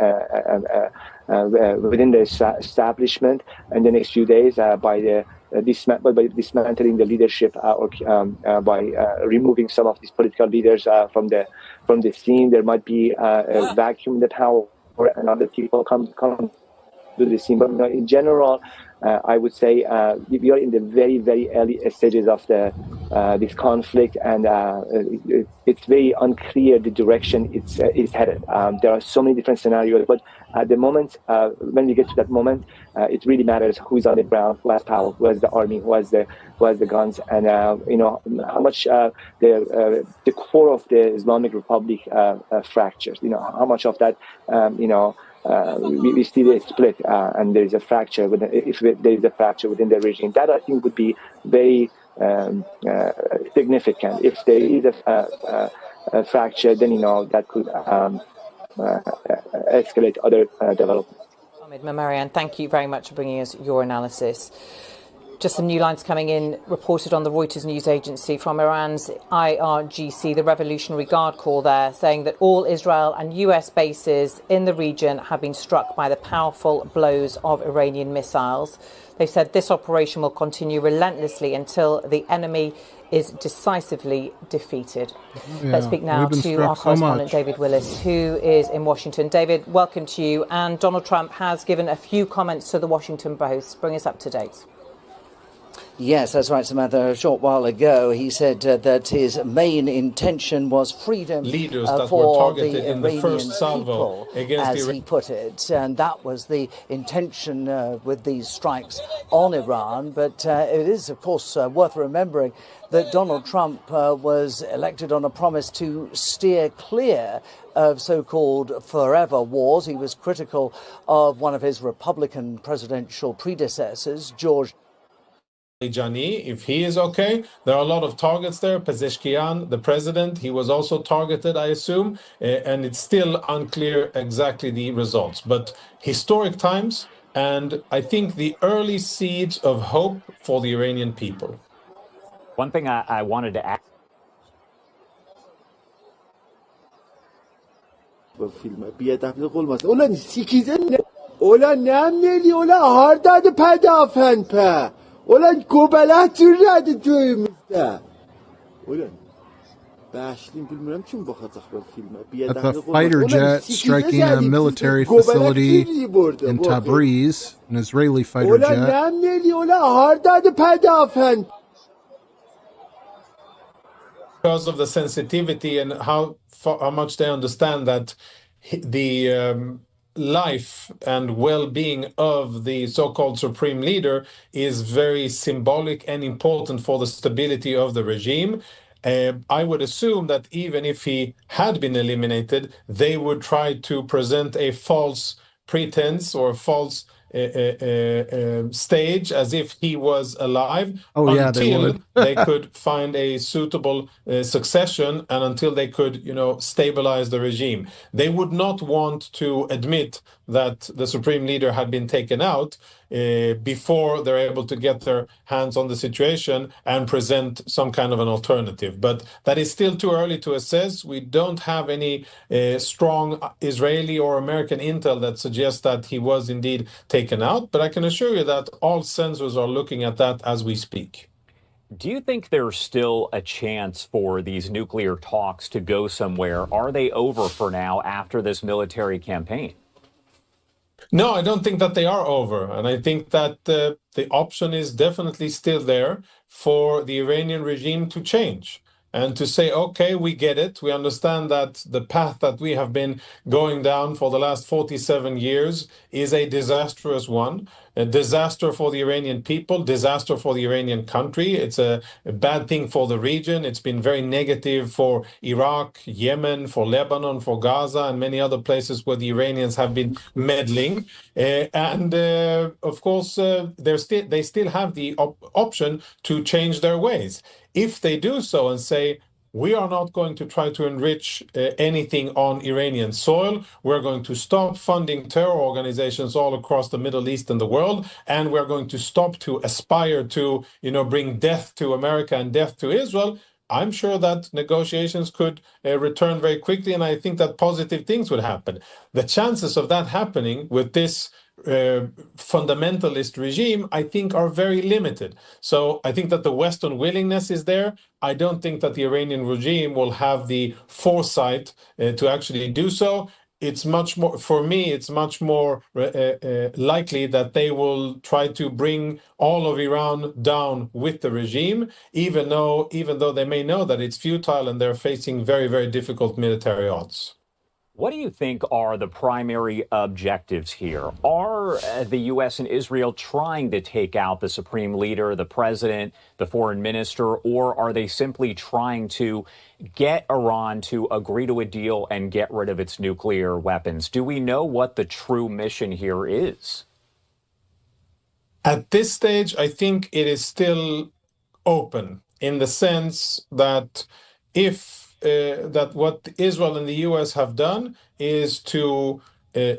U: within the establishment in the next few days by dismantling the leadership or by removing some of these political leaders from the scene. There might be a vacuum in the power, and other people come to the scene. But in general, I would say we are in the very, very early stages of this conflict, and it's very unclear the direction it's headed. There are so many different scenarios, but at the moment, when we get to that moment, it really matters who's on the ground, who has power, who has the army, who has the guns, and how much the core of the Islamic Republic fractures. How much of that we see the split, and there is a fracture. If there is a fracture within the regime, that I think would be very significant. If there is a fracture, then that could escalate other developments.
V: Ahmed Mamarian, thank you very much for bringing us your analysis. Just some new lines coming in, reported on the Reuters news agency from Iran's IRGC, the Revolutionary Guard Corps there, saying that all Israel and US bases in the region have been struck by the powerful blows of Iranian missiles. They said this operation will continue relentlessly until the enemy is decisively defeated.
A: Yeah,
V: let's speak now to our correspondent, David Willis, who is in Washington. David, welcome to you. And Donald Trump has given a few comments to the Washington Post. Bring us up to date.
C: Yes, that's right, Samantha. A short while ago, he said that his main intention was freedom for the Iranian people, as he put it. And that was the intention with these strikes on Iran. But it is, of course, worth remembering that Donald Trump was elected on a promise to steer clear of so-called forever wars. He was critical of one of his Republican presidential predecessors, George
D: Jani, if he is okay. There are a lot of targets there. Pezeshkian, the president, he was also targeted, I assume, and it's still unclear exactly the results. But historic times, and I think the early seeds of hope for the Iranian people.
T: One thing I wanted to add.
W: Olan gobelet rədi göyümüzdə. Olan bilmirəm kim baxacaq bu filmə.
A: That's a fighter jet striking a military facility in Tabriz, an Israeli fighter jet.
W: Olan hardadır pədafən.
D: Because of the sensitivity and how much they understand that the life and well-being of the so-called supreme leader is very symbolic and important for the stability of the regime. I would assume that even if he had been eliminated, they would try to present a false pretense or false stage as if he was alive until they could find a suitable succession and until they could, stabilize the regime. They would not want to admit that the supreme leader had been taken out before they're able to get their hands on the situation and present some kind of an alternative. But that is still too early to assess. We don't have any strong Israeli or American intel that suggests that he was indeed taken out. But I can assure you that all sensors are looking at that as we speak.
T: Do you think there's still a chance for these nuclear talks to go somewhere? Are they over for now after this military campaign?
D: No, I don't think that they are over. And I think that the option is definitely still there for the Iranian regime to change and to say, okay, we get it. We understand that the path that we have been going down for the last 47 years is a disastrous one. A disaster for the Iranian people, disaster for the Iranian country. It's a bad thing for the region. It's been very negative for Iraq, Yemen, for Lebanon, for Gaza, and many other places where the Iranians have been meddling. Of course, they still have the option to change their ways. If they do so and say, we are not going to try to enrich anything on Iranian soil. We're going to stop funding terror organizations all across the Middle East and the world, and we're going to stop to aspire to, bring death to America and death to Israel. I'm sure that negotiations could return very quickly, and I think that positive things would happen. The chances of that happening with this fundamentalist regime, I think, are very limited. So I think that the Western willingness is there. I don't think that the Iranian regime will have the foresight to actually do so. It's much more, for me, it's much more likely that they will try to bring all of Iran down with the regime, even though they may know that it's futile and they're facing very, very difficult military odds.
T: What do you think are the primary objectives here? Are the U.S. and Israel trying to take out the supreme leader, the president, the foreign minister, or are they simply trying to get Iran to agree to a deal and get rid of its nuclear weapons? Do we know what the true mission here is?
D: At this stage, I think it is still open in the sense that that what Israel and the US have done is to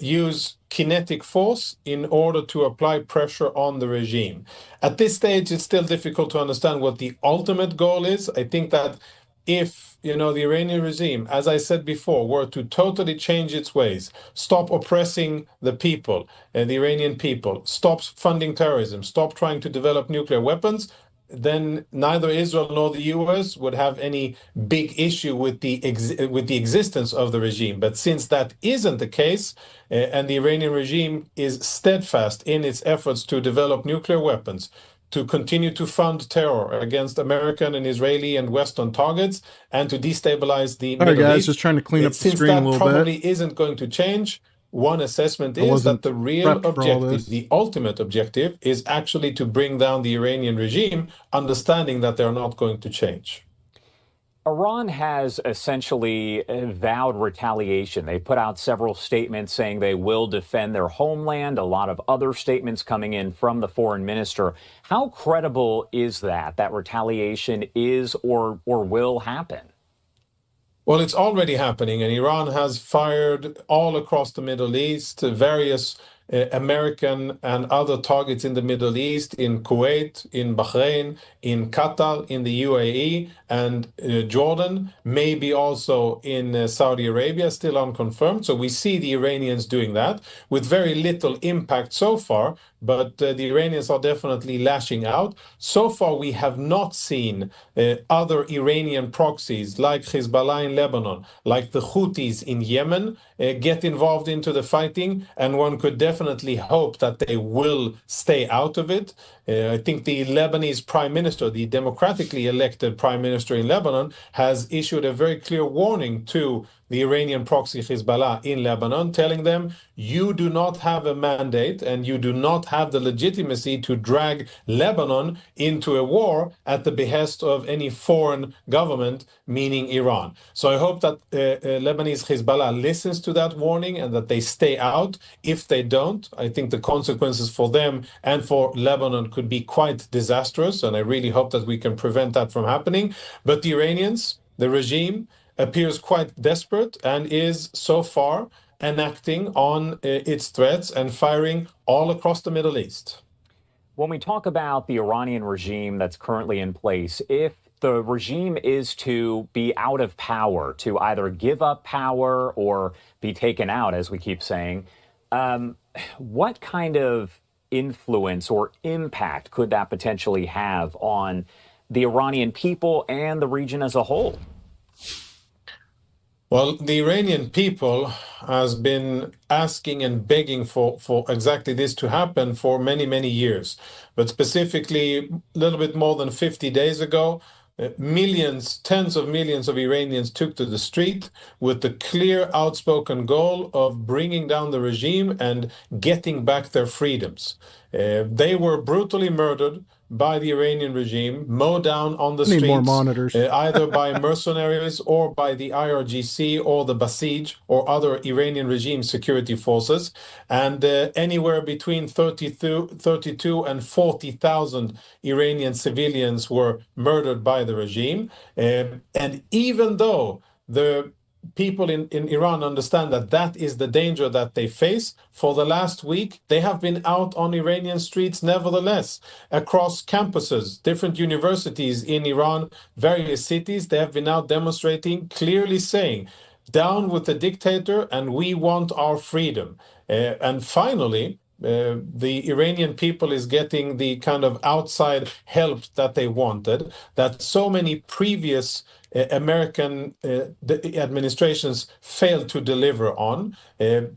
D: use kinetic force in order to apply pressure on the regime. At this stage, it's still difficult to understand what the ultimate goal is. I think that if the Iranian regime, as I said before, were to totally change its ways, stop oppressing the people, the Iranian people, stop funding terrorism, stop trying to develop nuclear weapons, then neither Israel nor the US would have any big issue with the existence of the regime. But since that isn't the case, and the Iranian regime is steadfast in its efforts to develop nuclear weapons, to continue to fund terror against American and Israeli and Western targets, and to destabilize the Middle East.
A: All right, guys, just trying to clean up the screen a little bit.
D: Since that probably isn't going to change, one assessment is that the real objective, the ultimate objective, is actually to bring down the Iranian regime, understanding that they're not going to change.
T: Iran has essentially vowed retaliation. They put out several statements saying they will defend their homeland, a lot of other statements coming in from the foreign minister. How credible is that retaliation is or will happen?
D: Well, it's already happening, and Iran has fired all across the Middle East, various American and other targets in the Middle East, in Kuwait, in Bahrain, in Qatar, in the UAE, and Jordan, maybe also in Saudi Arabia, still unconfirmed. So we see the Iranians doing that with very little impact so far, but the Iranians are definitely lashing out. So far, we have not seen other Iranian proxies like Hezbollah in Lebanon, like the Houthis in Yemen, get involved into the fighting, and one could definitely hope that they will stay out of it. I think the Lebanese prime minister, the democratically elected prime minister in Lebanon, has issued a very clear warning to the Iranian proxy Hezbollah in Lebanon, telling them, you do not have a mandate and you do not have the legitimacy to drag Lebanon into a war at the behest of any foreign government, meaning Iran. So I hope that Lebanese Hezbollah listens to that warning and that they stay out. If they don't, I think the consequences for them and for Lebanon could be quite disastrous, and I really hope that we can prevent that from happening. But the Iranians, the regime, appears quite desperate and is so far enacting on its threats and firing all across the Middle East.
T: When we talk about the Iranian regime that's currently in place, if the regime is to be out of power, to either give up power or be taken out, as we keep saying, what kind of influence or impact could that potentially have on the Iranian people and the region as a whole?
D: Well, the Iranian people has been asking and begging for exactly this to happen for many, many years. But specifically, a little bit more than 50 days ago, millions, tens of millions of Iranians took to the street with the clear, outspoken goal of bringing down the regime and getting back their freedoms. They were brutally murdered by the Iranian regime, mowed down on the
A: Need more
D: streets,
A: monitors.
D: either by mercenaries or by the IRGC or the Basij or other Iranian regime security forces. And anywhere between 32 and 40,000 Iranian civilians were murdered by the regime. And even though the people in Iran understand that that is the danger that they face, for the last week, they have been out on Iranian streets nevertheless, across campuses, different universities in Iran, various cities. They have been out demonstrating, clearly saying, down with the dictator, and we want our freedom. And finally, the Iranian people is getting the kind of outside help that they wanted, that so many previous American administrations failed to deliver on,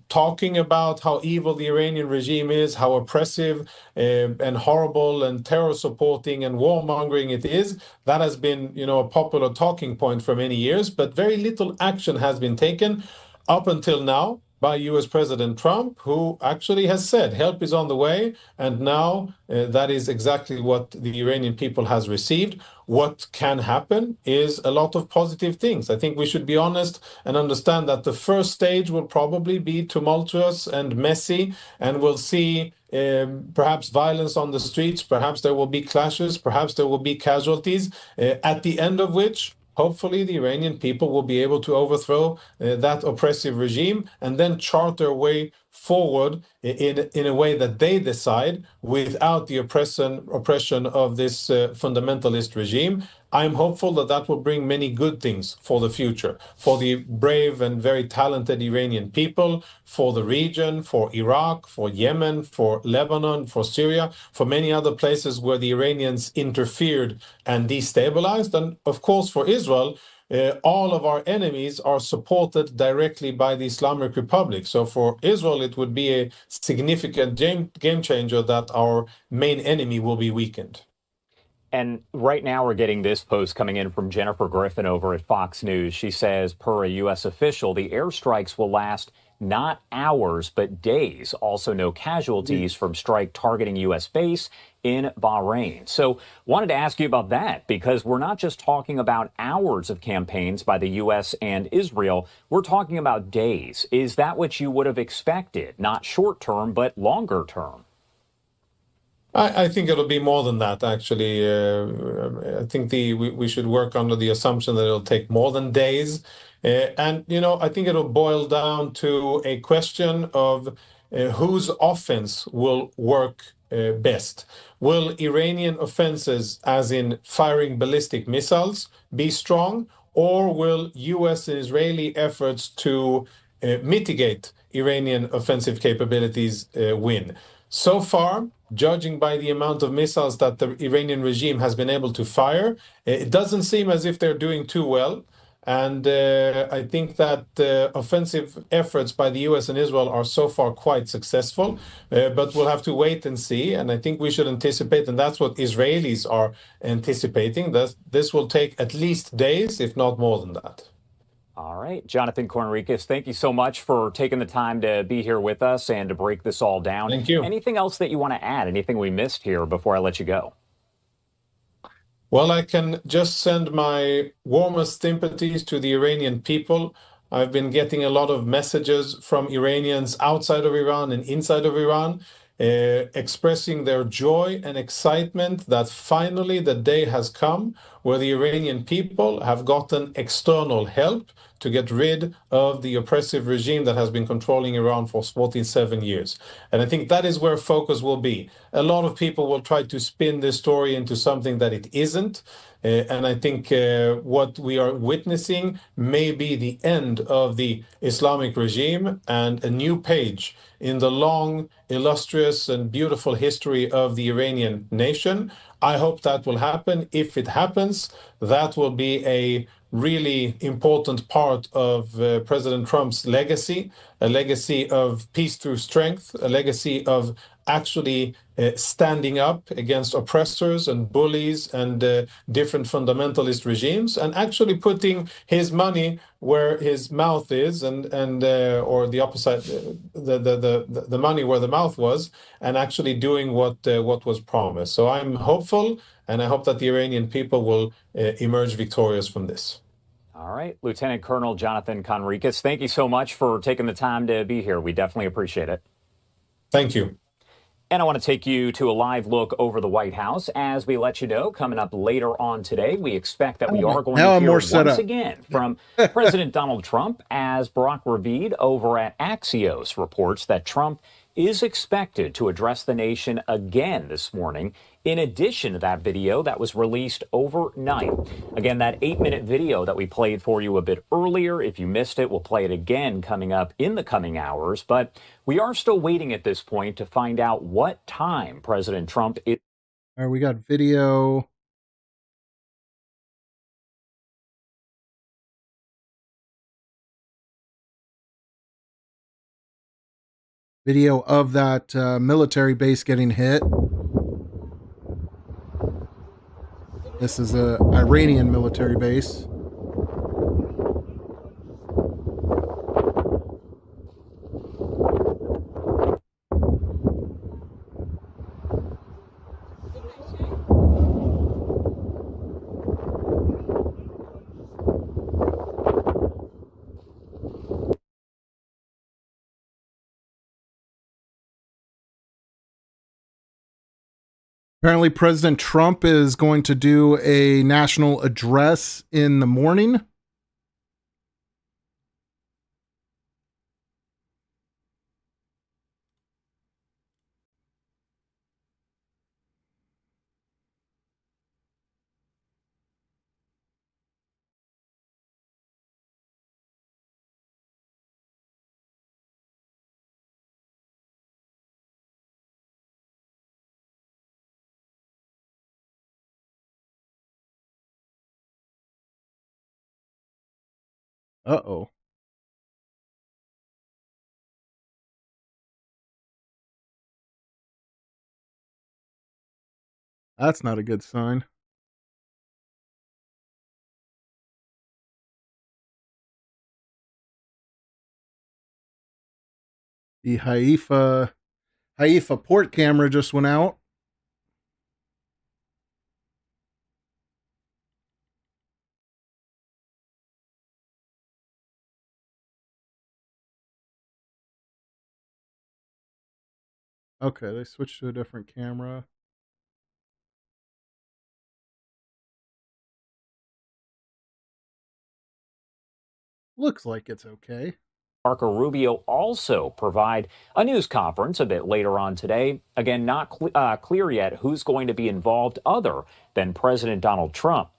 D: talking about how evil the Iranian regime is, how oppressive and horrible and terror supporting and warmongering it is. That has been, a popular talking point for many years, but very little action has been taken up until now by US President Trump, who actually has said help is on the way, and now that is exactly what the Iranian people has received. What can happen is a lot of positive things. I think we should be honest and understand that the first stage will probably be tumultuous and messy, and we'll see perhaps violence on the streets, perhaps there will be clashes, perhaps there will be casualties, at the end of which hopefully the Iranian people will be able to overthrow that oppressive regime and then chart their way forward in a way that they decide without the oppression of this fundamentalist regime. I'm hopeful that that will bring many good things for the future, for the brave and very talented Iranian people, for the region, for Iraq, for Yemen, for Lebanon, for Syria, for many other places where the Iranians interfered and destabilized, and of course for Israel. All of our enemies are supported directly by the Islamic Republic. So for Israel, it would be a significant game changer that our main enemy will be weakened.
T: And right now we're getting this post coming in from Jennifer Griffin over at Fox News. She says, per a U.S. official, the airstrikes will last not hours, but days. Also, no casualties from strike targeting U.S. base in Bahrain. So wanted to ask you about that, because we're not just talking about hours of campaigns by the U.S. and Israel. We're talking about days. Is that what you would have expected? Not short term, but longer term?
D: I think it'll be more than that, actually. I think we should work under the assumption that it'll take more than days. And I think it'll boil down to a question of whose offense will work best. Will Iranian offenses, as in firing ballistic missiles, be strong, or will U.S. and Israeli efforts to mitigate Iranian offensive capabilities win? So far, judging by the amount of missiles that the Iranian regime has been able to fire, it doesn't seem as if they're doing too well. And I think that offensive efforts by the US and Israel are so far quite successful, but we'll have to wait and see. And I think we should anticipate, and that's what Israelis are anticipating, that this will take at least days, if not more than that.
T: All right. Jonathan Cornricus, thank you so much for taking the time to be here with us and to break this all down.
D: Thank you.
T: Anything else that you want to add? Anything we missed here before I let you go?
D: Well, I can just send my warmest sympathies to the Iranian people. I've been getting a lot of messages from Iranians outside of Iran and inside of Iran, expressing their joy and excitement that finally the day has come where the Iranian people have gotten external help to get rid of the oppressive regime that has been controlling Iran for 47 years. And I think that is where focus will be. A lot of people will try to spin this story into something that it isn't. And I think what we are witnessing may be the end of the Islamic regime and a new page in the long, illustrious, and beautiful history of the Iranian nation. I hope that will happen. If it happens, that will be a really important part of President Trump's legacy a legacy of peace through strength, a legacy of actually standing up against oppressors and bullies and different fundamentalist regimes, and actually putting his money where his mouth is, and or the opposite, the money where the mouth was, and actually doing what was promised. So I'm hopeful, and I hope that the Iranian people will emerge victorious from this.
T: All right, Lieutenant Colonel Jonathan Conricus, thank you so much for taking the time to be here. We definitely appreciate it.
D: Thank you.
T: And I want to take you to a live look over the White House. As we let you know, coming up later on today, we expect that we are going to hear once again from President Donald Trump, as Barak Ravid over at Axios reports that Trump is expected to address the nation again this morning, in addition to that video that was released overnight. Again, that 8-minute video that we played for you a bit earlier, if you missed it, we'll play it again coming up in the coming hours. But we are still waiting at this point to find out what time President Trump is.
A: All right, we got video. Video of that military base getting hit. This is a Iranian military base. Apparently, President Trump is going to do a national address in the morning. Uh-oh. That's not a good sign. The Haifa port camera just went out. Okay, they switched to a different camera. Looks like it's okay.
T: Marco Rubio also provide a news conference a bit later on today. Again, not clear yet who's going to be involved other than President Donald Trump.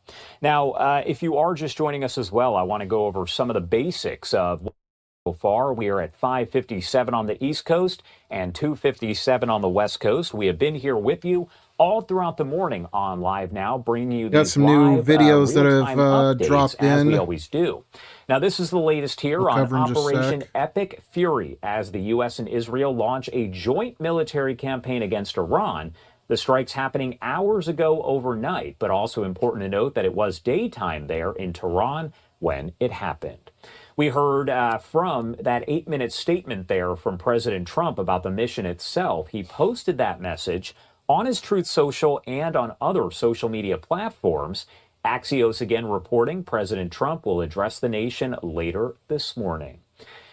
T: Now, if you are just joining us as well, I want to go over some of the basics of so far. We are at 5:57 on the East Coast and 2:57 on the West Coast. We have been here with you all throughout the morning on Live Now, bringing you these
A: some new
T: live,
A: videos that have
T: updates,
A: dropped
T: as
A: in.
T: we always do. Now, this is the latest here on Operation Epic Fury, as the U.S. and Israel launch a joint military campaign against Iran. The strike's happening hours ago overnight, but also important to note that it was daytime there in Tehran when it happened. We heard from that 8-minute statement there from President Trump about the mission itself. He posted that message on his Truth Social and on other social media platforms. Axios again reporting President Trump will address the nation later this morning.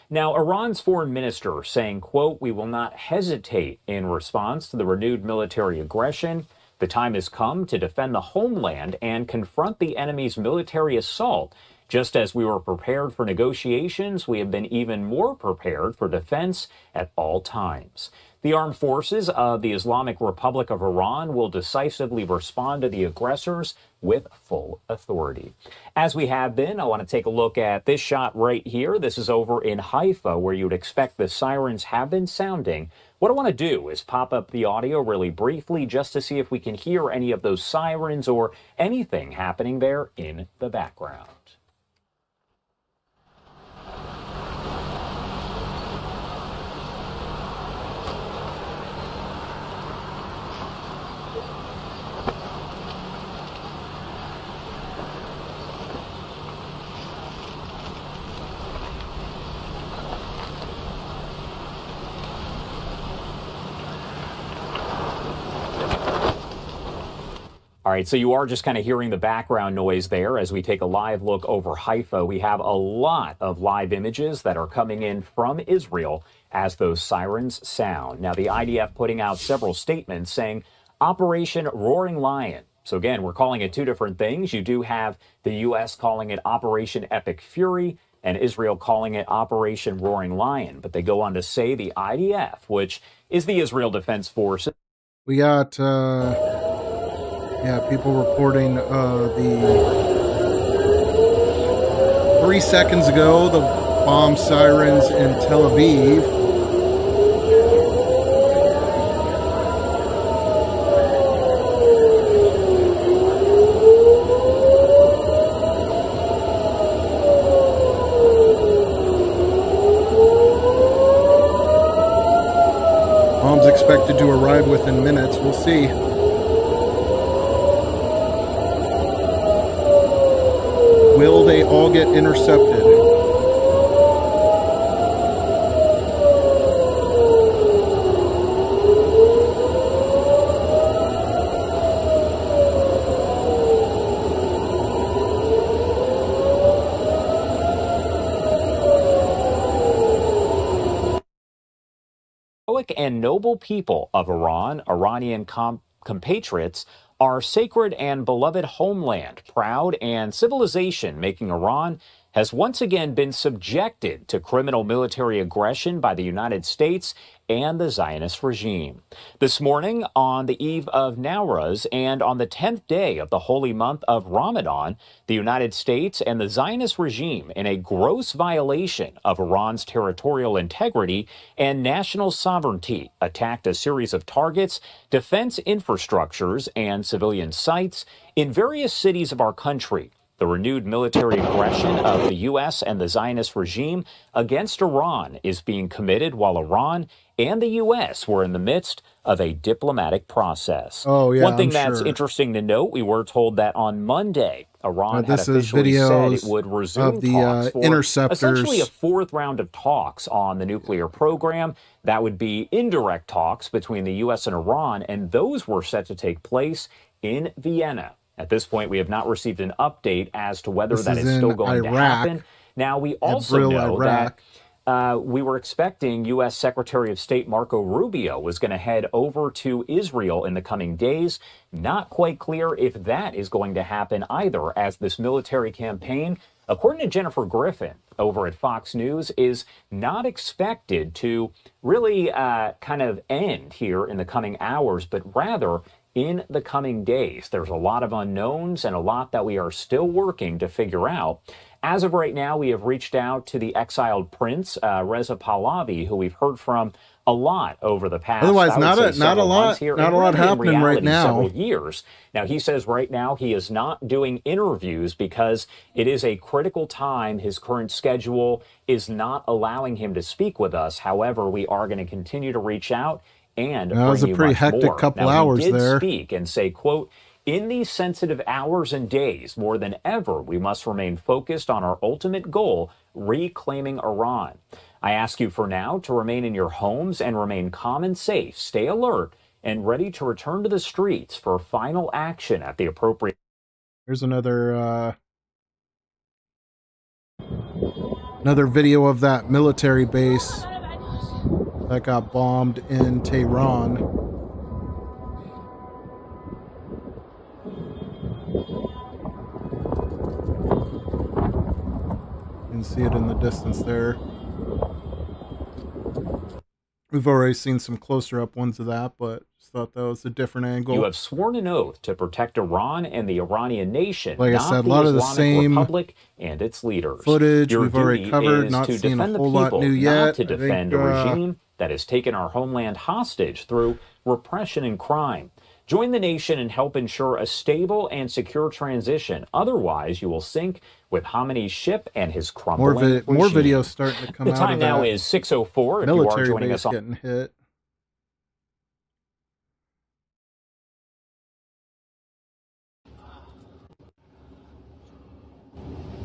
T: Now, Iran's foreign minister saying, quote, "We will not hesitate in response to the renewed military aggression. The time has come to defend the homeland and confront the enemy's military assault. Just as we were prepared for negotiations, we have been even more prepared for defense at all times. The armed forces of the Islamic Republic of Iran will decisively respond to the aggressors with full authority." As we have been, I want to take a look at this shot right here. This is over in Haifa, where you would expect the sirens have been sounding. What I want to do is pop up the audio really briefly just to see if we can hear any of those sirens or anything happening there in the background. All right, so you are just kind of hearing the background noise there as we take a live look over Haifa. We have a lot of live images that are coming in from Israel as those sirens sound. Now, the IDF putting out several statements saying Operation Roaring Lion. So again, we're calling it two different things. You do have the U.S. calling it Operation Epic Fury and Israel calling it Operation Roaring Lion. But they go on to say the IDF, which is the Israel Defense Forces.
A: We got, people reporting the 3 seconds ago, the bomb sirens in Tel Aviv. Bombs expected to arrive within minutes. We'll see. Will they all get intercepted?
T: And noble people of Iran, Iranian compatriots, our sacred and beloved homeland, proud and civilization, making Iran has once again been subjected to criminal military aggression by the United States and the Zionist regime. This morning, on the eve of Nowruz and on the 10th day of the holy month of Ramadan, the United States and the Zionist regime, in a gross violation of Iran's territorial integrity and national sovereignty, attacked a series of targets, defense infrastructures, and civilian sites in various cities of our country. The renewed military aggression of the U.S. and the Zionist regime against Iran is being committed while Iran and the U.S. were in the midst of a diplomatic process.
A: Oh, yeah,
T: One thing
A: I'm
T: that's
A: sure.
T: interesting to note, we were told that on Monday, Iran had
A: this is
T: officially said
A: videos
T: it would resume
A: of the
T: talks for
A: interceptors.
T: essentially a fourth round of talks on the nuclear program. That would be indirect talks between the U.S. and Iran, and those were set to take place in Vienna. At this point, we have not received an update as to whether that is still going to happen. Now, we also know that we were expecting U.S. Secretary of State Marco Rubio was going to head over to Israel in the coming days. Not quite clear if that is going to happen either, as this military campaign, according to Jennifer Griffin over at Fox News, is not expected to really kind of end here in the coming hours, but rather in the coming days. There's a lot of unknowns and a lot that we are still working to figure out. As of right now, we have reached out to the exiled prince, Reza Pahlavi, who we've heard from a lot over the past.
A: Otherwise, not a lot happening right now.
T: Several years. Now, he says right now he is not doing interviews because it is a critical time. His current schedule is not allowing him to speak with us. However, we are going to continue to reach out and
A: that was a pretty hectic couple hours there.
T: He did speak and say, quote, "In these sensitive hours and days, more than ever, we must remain focused on our ultimate goal, reclaiming Iran. I ask you for now to remain in your homes and remain calm and safe, stay alert, and ready to return to the streets for final action at the appropriate."
A: Here's another video of that military base that got bombed in Tehran. You can see it in the distance there. We've already seen some closer up ones of that, but just thought that was a different angle.
T: You have sworn an oath to protect Iran and the Iranian nation,
A: like I said, a lot of the same
T: Republic and its leaders.
A: Footage
T: Your
A: we've already
T: duty
A: covered,
T: is
A: not
T: to
A: seeing a
T: defend the
A: whole lot
T: people,
A: new yet.
T: not to defend a regime that has taken our homeland hostage through repression and crime. Join the nation and help ensure a stable and secure transition. Otherwise, you will sink with Khamenei's ship and his crumbling
A: more
T: regime.
A: videos starting to come out.
T: The time now is 6:04. If you are joining us on
A: getting hit.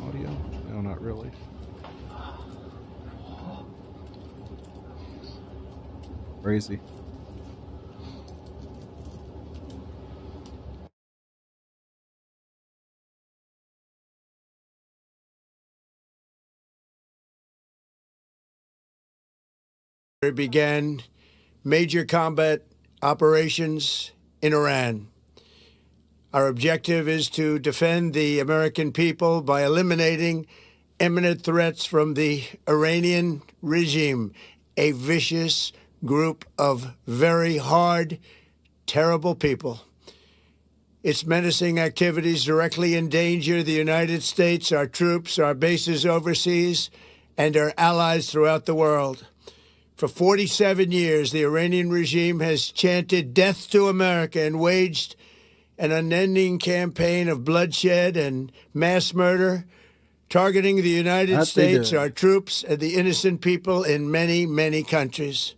A: Audio? No, not really. Crazy.
B: began major combat operations in Iran. Our objective is to defend the American people by eliminating imminent threats from the Iranian regime, a vicious group of very hard, terrible people. Its menacing activities directly endanger the United States, our troops, our bases overseas, and our allies throughout the world. For 47 years, the Iranian regime has chanted death to America and waged an unending campaign of bloodshed and mass murder, targeting the United States, our troops, and the innocent people in many, many countries.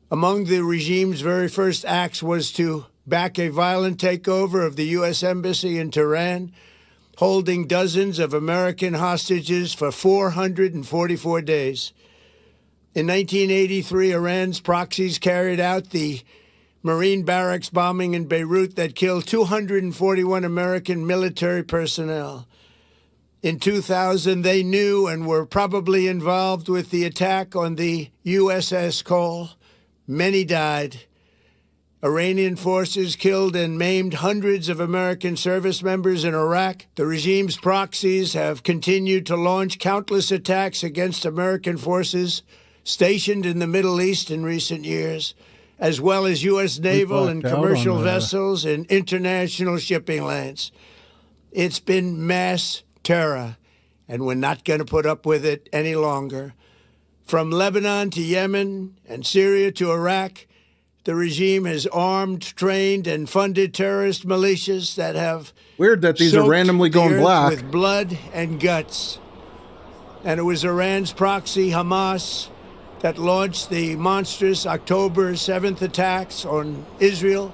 B: Among the regime's very first acts was to back a violent takeover of the U.S. Embassy in Tehran, holding dozens of American hostages for 444 days. In 1983, Iran's proxies carried out the Marine barracks bombing in Beirut that killed 241 American military personnel. In 2000, they knew and were probably involved with the attack on the USS Cole. Many died. Iranian forces killed and maimed hundreds of American service members in Iraq. The regime's proxies have continued to launch countless attacks against American forces stationed in the Middle East in recent years, as well as U.S. naval and commercial vessels and international shipping lanes. It's been mass terror, and we're not going to put up with it any longer. From Lebanon to Yemen and Syria to Iraq, the regime has armed, trained, and funded terrorist militias that have
A: weird that these are randomly going black
B: with blood and guts. And it was Iran's proxy, Hamas, that launched the monstrous October 7th attacks on Israel,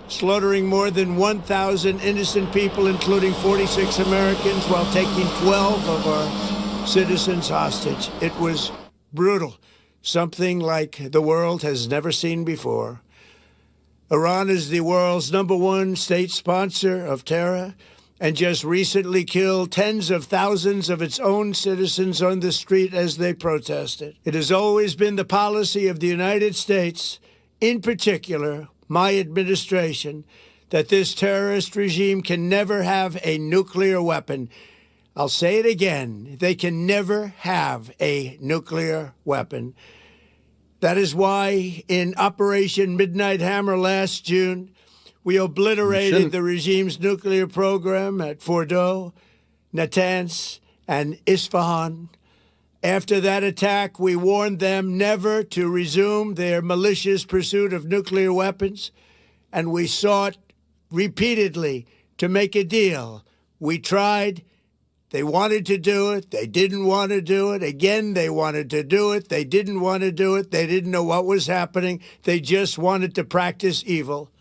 B: slaughtering more than 1,000 innocent people, including 46 Americans, while taking 12 of our citizens hostage. It was brutal, something like the world has never seen before. Iran is the world's #1 state sponsor of terror and just recently killed tens of thousands of its own citizens on the street as they protested. It has always been the policy of the United States, in particular, my administration, that this terrorist regime can never have a nuclear weapon. I'll say it again. They can never have a nuclear weapon. That is why in Operation Midnight Hammer last June, we obliterated the regime's nuclear program at Fordow, Natanz, and Isfahan. After that attack, we warned them never to resume their malicious pursuit of nuclear weapons, and we sought repeatedly to make a deal. We tried. They wanted to do it. They didn't want to do it. Again, they wanted to do it. They didn't want to do it. They didn't know what was happening. They just wanted to practice evil.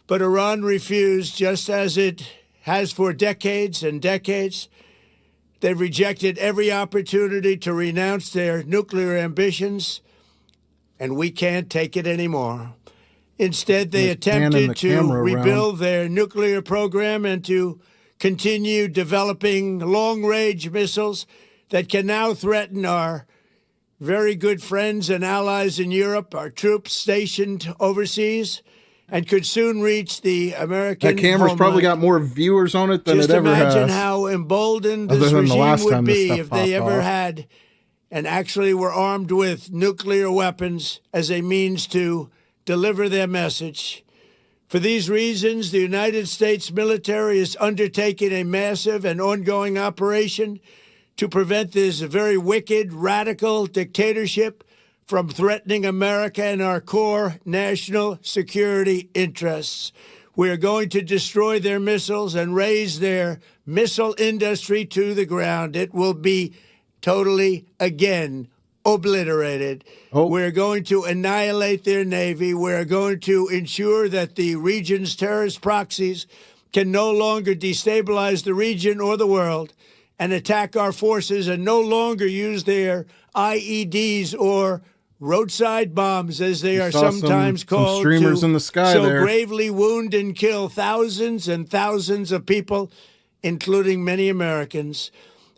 B: But Iran refused, just as it has for decades and decades. They've rejected every opportunity to renounce their nuclear ambitions, and we can't take it anymore. Instead, they attempted to rebuild their nuclear program and to continue developing long-range missiles that can now threaten our very good friends and allies in Europe, our troops stationed overseas, and could soon reach the American
A: That camera's
B: homeland.
A: probably got more viewers on it than
B: Just
A: it ever has.
B: Just imagine how emboldened this regime would be if they ever had and actually were armed with nuclear weapons as a means to deliver their message. For these reasons, the United States military is undertaking a massive and ongoing operation to prevent this very wicked, radical dictatorship from threatening America and our core national security interests. We are going to destroy their missiles and raise their missile industry to the ground. It will be totally, again, obliterated. We're going to annihilate their Navy. We're going to ensure that the region's terrorist proxies can no longer destabilize the region or the world and attack our forces and no longer use their IEDs or roadside bombs, as they are sometimes called,
A: streamers in the sky
B: so
A: there.
B: gravely wound and kill thousands and thousands of people, including many Americans.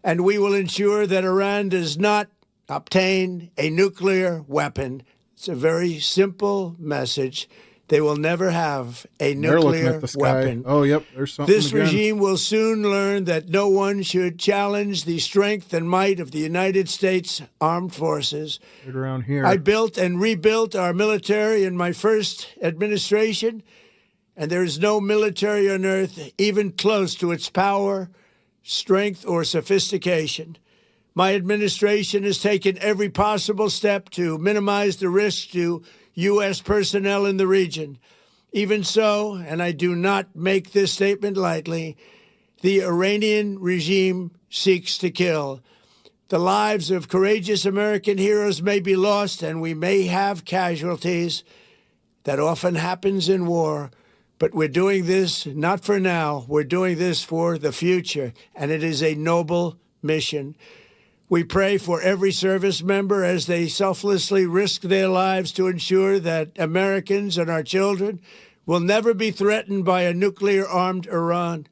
B: And we will ensure that Iran does not obtain a nuclear weapon. It's a very simple message. They will never have a
A: They're looking
B: nuclear
A: at the sky.
B: weapon.
A: Oh, yep, there's something
B: This
A: again.
B: regime will soon learn that no one should challenge the strength and might of the United States Armed Forces.
A: Right around here.
B: I built and rebuilt our military in my first administration, and there is no military on earth even close to its power, strength, or sophistication. My administration has taken every possible step to minimize the risk to U.S. personnel in the region. Even so, and I do not make this statement lightly, the Iranian regime seeks to kill. The lives of courageous American heroes may be lost, and we may have casualties. That often happens in war. But we're doing this not for now. We're doing this for the future, and it is a noble mission. We pray for every service member as they selflessly risk their lives to ensure that Americans and our children will never be threatened by a nuclear-armed Iran.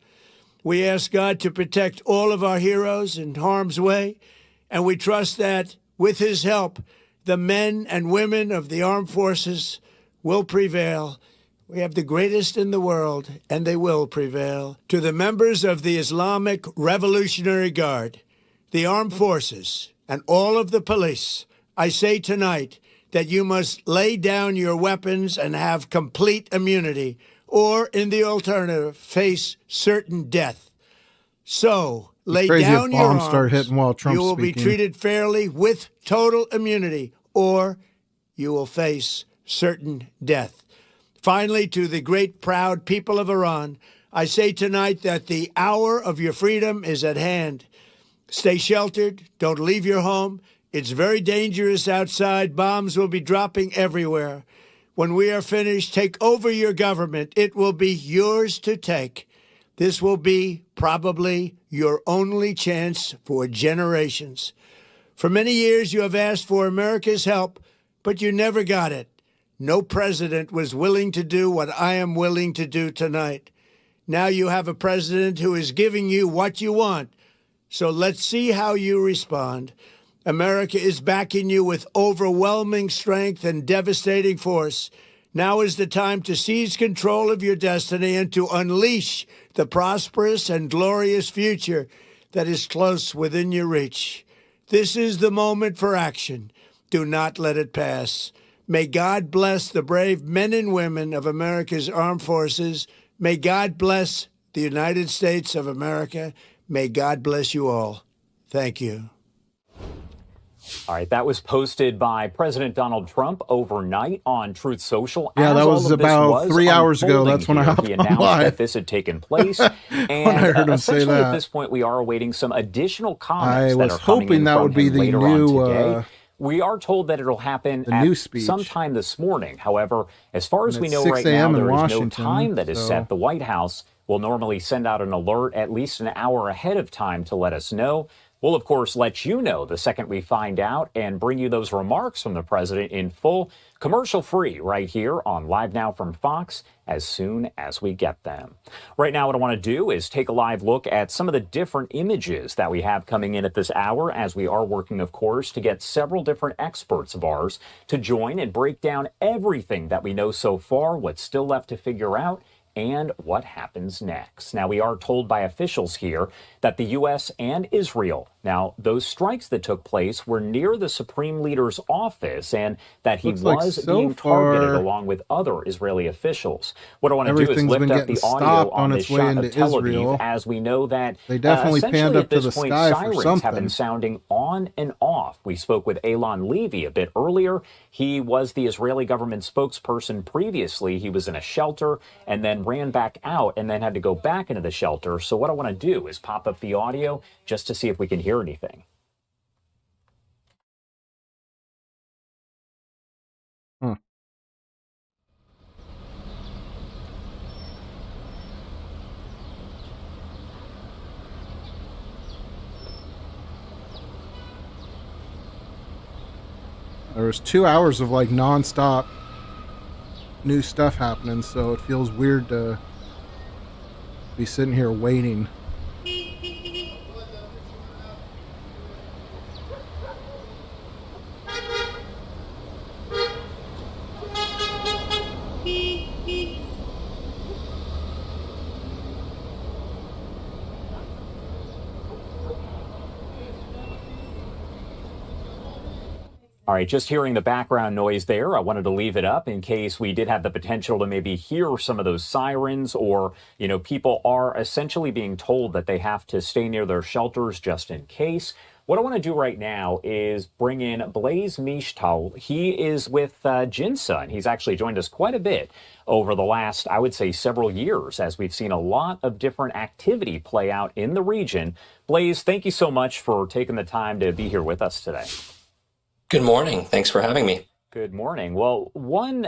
B: We ask God to protect all of our heroes in harm's way, and we trust that, with his help, the men and women of the armed forces will prevail. We have the greatest in the world, and they will prevail. To the members of the Islamic Revolutionary Guard, the armed forces, and all of the police, I say tonight that you must lay down your weapons and have complete immunity, or, in the alternative, face certain death. So, lay down your arms.
A: Start hitting while Trump's
B: you will
A: speaking.
B: be treated fairly with total immunity, or you will face certain death. Finally, to the great, proud people of Iran, I say tonight that the hour of your freedom is at hand. Stay sheltered. Don't leave your home. It's very dangerous outside. Bombs will be dropping everywhere. When we are finished, take over your government. It will be yours to take. This will be probably your only chance for generations. For many years, you have asked for America's help, but you never got it. No president was willing to do what I am willing to do tonight. Now you have a president who is giving you what you want. So let's see how you respond. America is backing you with overwhelming strength and devastating force. Now is the time to seize control of your destiny and to unleash the prosperous and glorious future that is close within your reach. This is the moment for action. Do not let it pass. May God bless the brave men and women of America's armed forces. May God bless the United States of America. May God bless you all. Thank you.
T: All right, that was posted by President Donald Trump overnight on Truth Social.
A: Yeah,
T: As
A: that
T: all
A: was
T: of this
A: about 3 hours ago.
T: unfolding
A: That's when I
T: here,
A: hopped
T: he
A: on
T: announced
A: live.
T: that this had taken place. And
A: When I heard him say
T: essentially
A: that.
T: at this point, we are awaiting some additional comments
A: I
T: that
A: was
T: are coming
A: hoping
T: in
A: that
T: from
A: would be
T: him
A: the
T: later
A: new,
T: on today. We are told that it'll happen
A: the
T: at
A: new speech.
T: sometime this morning. However, as far as
A: And
T: we
A: it's
T: know
A: 6
T: right now,
A: a.m. in
T: there is no
A: Washington,
T: time that is
A: so-
T: set. The White House will normally send out an alert at least an hour ahead of time to let us know. We'll, of course, let you know the second we find out and bring you those remarks from the president in full, commercial-free, right here on Live Now from Fox as soon as we get them. Right now, what I want to do is take a live look at some of the different images that we have coming in at this hour, as we are working, of course, to get several different experts of ours to join and break down everything that we know so far, what's still left to figure out, and what happens next. Now, we are told by officials here that the U.S. and Israel, now, those strikes that took place were near the Supreme Leader's office and that he
A: Looks like
T: was
A: so
T: being targeted
A: far,
T: along with other Israeli officials. What I want to do is
A: everything's
T: lift
A: been
T: up
A: getting
T: the audio
A: stopped
T: on
A: on
T: this
A: its way
T: shot
A: into
T: of Tel Aviv,
A: Israel.
T: as we know that
A: They definitely panned
T: essentially
A: up
T: at
A: to
T: this
A: the
T: point,
A: sky for
T: sirens
A: something.
T: have been sounding on and off. We spoke with Eylon Levy a bit earlier. He was the Israeli government spokesperson previously. He was in a shelter and then ran back out and then had to go back into the shelter. So what I want to do is pop up the audio just to see if we can hear anything.
A: There was 2 hours of like nonstop new stuff happening, so it feels weird to be sitting here waiting.
J: This is Fred Warning. The coordinate shelter is
T: All right, just hearing the background noise there, I wanted to leave it up in case we did have the potential to maybe hear some of those sirens, or, people are essentially being told that they have to stay near their shelters just in case. What I want to do right now is bring in Blaise Mishtal. He is with GINSA, and he's actually joined us quite a bit over the last, I would say, several years, as we've seen a lot of different activity play out in the region. Blaise, thank you so much for taking the time to be here with us today.
F: Good morning. Thanks for having me.
T: Good morning. Well, one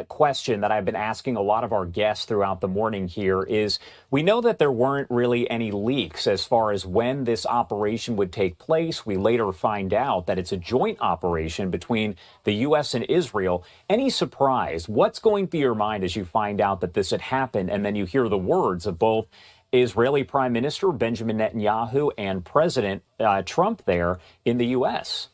T: question that I've been asking a lot of our guests throughout the morning here is, we know that there weren't really any leaks as far as when this operation would take place. We later find out that it's a joint operation between the U.S. and Israel. Any surprise? What's going through your mind as you find out that this had happened, and then you hear the words of both Israeli Prime Minister Benjamin Netanyahu and President Trump there in the U.S.?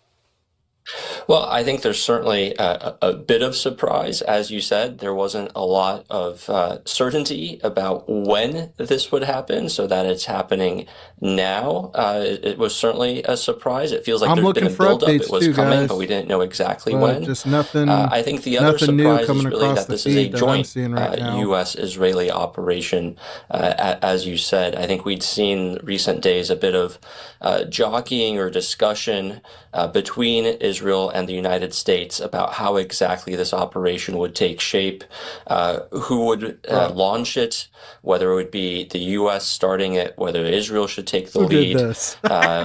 F: Well, I think there's certainly a bit of surprise. As you said, there wasn't a lot of certainty about when this would happen, so that it's happening now. It was certainly a surprise. It feels like there's been a buildup. It was coming,
A: guys,
F: but we didn't know exactly when.
A: Just nothing.
F: I think the other surprise is really that this is a joint
A: right
F: U.S.-Israeli operation. As you said, I think we'd seen recent days a bit of jockeying or discussion between Israel and the United States about how exactly this operation would take shape, who would launch it, whether it would be the U.S. starting it, whether Israel should take the lead,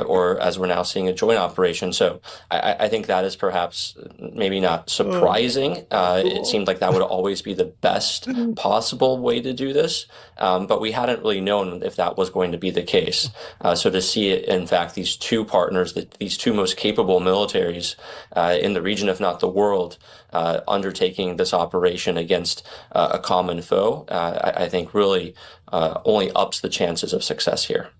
F: or as we're now seeing, a joint operation. So I think that is perhaps maybe not surprising. It seemed like that would always be the best possible way to do this, but we hadn't really known if that was going to be the case. So to see it, in fact, these two partners, these two most capable militaries in the region, if not the world, undertaking this operation against a common foe, I think really only ups the chances of success here.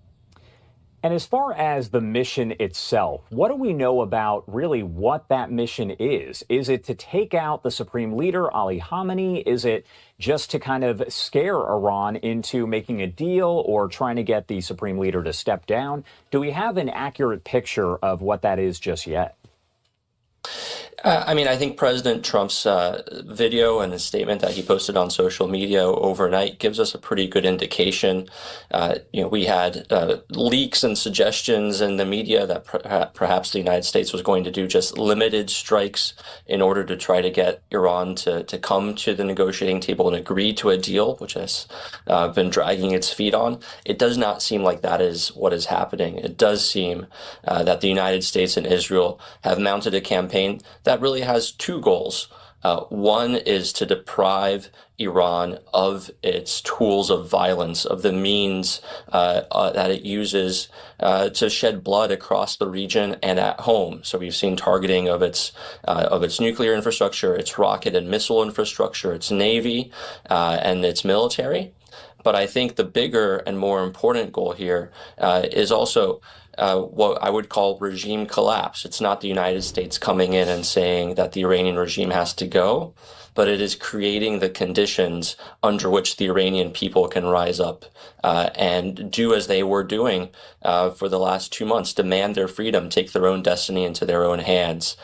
T: And as far as the mission itself, what do we know about really what that mission is? Is it to take out the supreme leader, Ali Khamenei? Is it just to kind of scare Iran into making a deal or trying to get the supreme leader to step down? Do we have an accurate picture of what that is just yet?
F: I think President Trump's video and his statement that he posted on social media overnight gives us a pretty good indication. We had leaks and suggestions in the media that perhaps the United States was going to do just limited strikes in order to try to get Iran to come to the negotiating table and agree to a deal, which has been dragging its feet on. It does not seem like that is what is happening. It does seem that the United States and Israel have mounted a campaign that really has two goals. One is to deprive Iran of its tools of violence, of the means that it uses to shed blood across the region and at home. So we've seen targeting of its nuclear infrastructure, its rocket and missile infrastructure, its navy, and its military. But I think the bigger and more important goal here is also what I would call regime collapse. It's not the United States coming in and saying that the Iranian regime has to go, but it is creating the conditions under which the Iranian people can rise up and do as they were doing for the last 2 months, demand their freedom, take their own destiny into their own hands,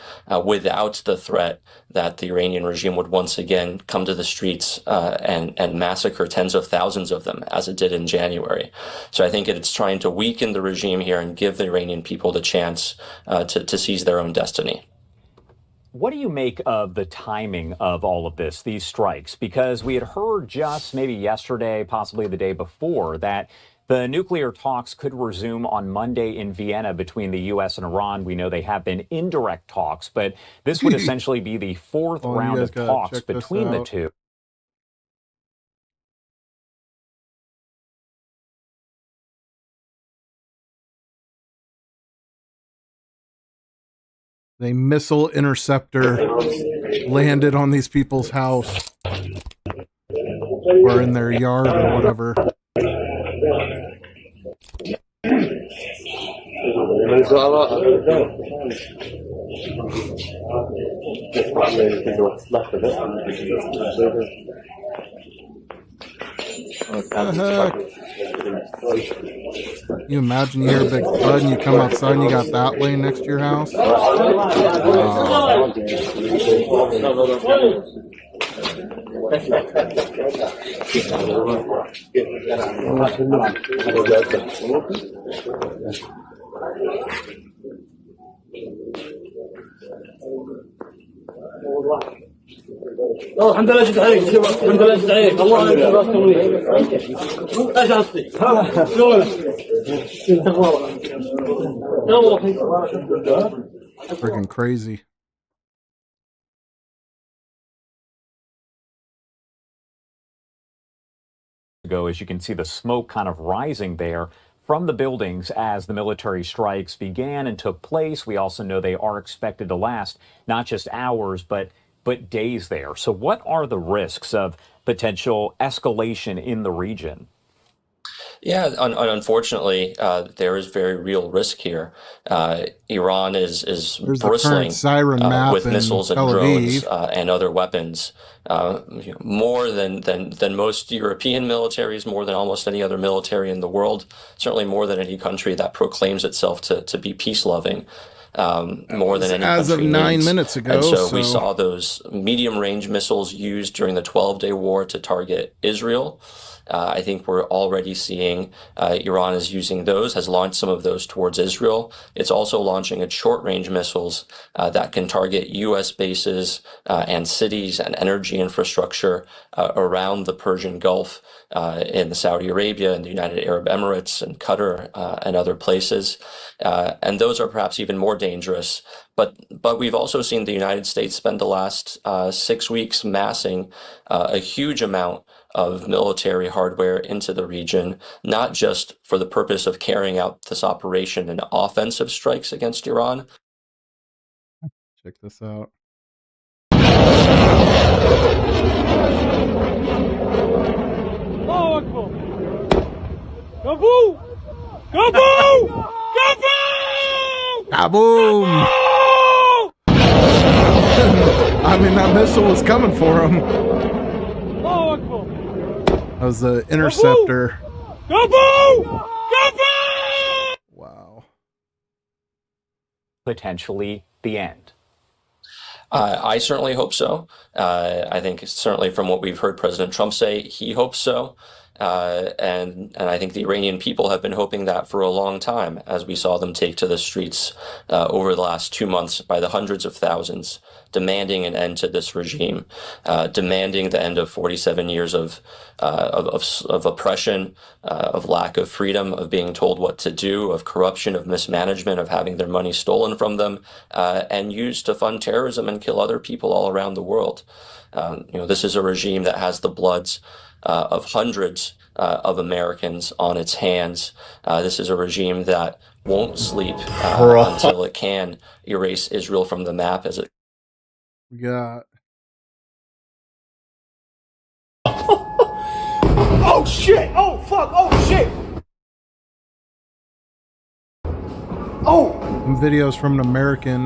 F: without the threat that the Iranian regime would once again come to the streets and massacre tens of thousands of them, as it did in January. So I think it's trying to weaken the regime here and give the Iranian people the chance to seize their own destiny.
T: What do you make of the timing of all of this, these strikes? Because we had heard just maybe yesterday, possibly the day before, that the nuclear talks could resume on Monday in Vienna between the U.S. and Iran. We know they have been indirect talks, but this would essentially be the fourth round of talks between the two.
A: A missile interceptor landed on these people's house or in their yard or whatever. What the heck? You imagine you hear a big thud and you come outside and you got that laying next to your house?
L: الحمد لله جد عليك الحمد لله جد عليك الله يجزاك ايش قصدي
A: Freaking crazy.
T: As you can see the smoke kind of rising there from the buildings as the military strikes began and took place. We also know they are expected to last not just hours, but days there. So what are the risks of potential escalation in the region?
F: Yeah, unfortunately, there is very real risk here. Iran is
A: There's
F: bristling
A: siren map
F: with
A: in
F: missiles and
A: Tel
F: drones
A: Aviv.
F: and other weapons, more than most European militaries, more than almost any other military in the world, certainly more than any country that proclaims itself to be peace-loving. More than any
A: as
F: country
A: of 9
F: needs.
A: minutes ago.
F: And so we saw those medium-range missiles used during the 12-day war to target Israel. I think we're already seeing Iran is using those, has launched some of those towards Israel. It's also launching its short-range missiles that can target U.S. bases and cities and energy infrastructure around the Persian Gulf, in Saudi Arabia and the United Arab Emirates and Qatar and other places. And those are perhaps even more dangerous. But we've also seen the United States spend the last 6 weeks massing a huge amount of military hardware into the region, not just for the purpose of carrying out this operation and offensive strikes against Iran.
A: Check this out.
L: الله أكبر كفو كفو كفو
A: Kaboom! I mean, that missile was coming for him.
L: الله أكبر
A: That was the interceptor.
L: كفو كفو
A: Wow.
T: Potentially the end.
F: I certainly hope so. I think certainly from what we've heard President Trump say, he hopes so. And I think the Iranian people have been hoping that for a long time, as we saw them take to the streets over the last 2 months by the hundreds of thousands, demanding an end to this regime, demanding the end of 47 years of oppression, of lack of freedom, of being told what to do, of corruption, of mismanagement, of having their money stolen from them, and used to fund terrorism and kill other people all around the world. This is a regime that has the bloods of hundreds of Americans on its hands. This is a regime that won't sleep until it can erase Israel from the map. As it
A: We got.
L: Oh shit! Oh fuck! Oh shit! Oh!
A: Some videos from an American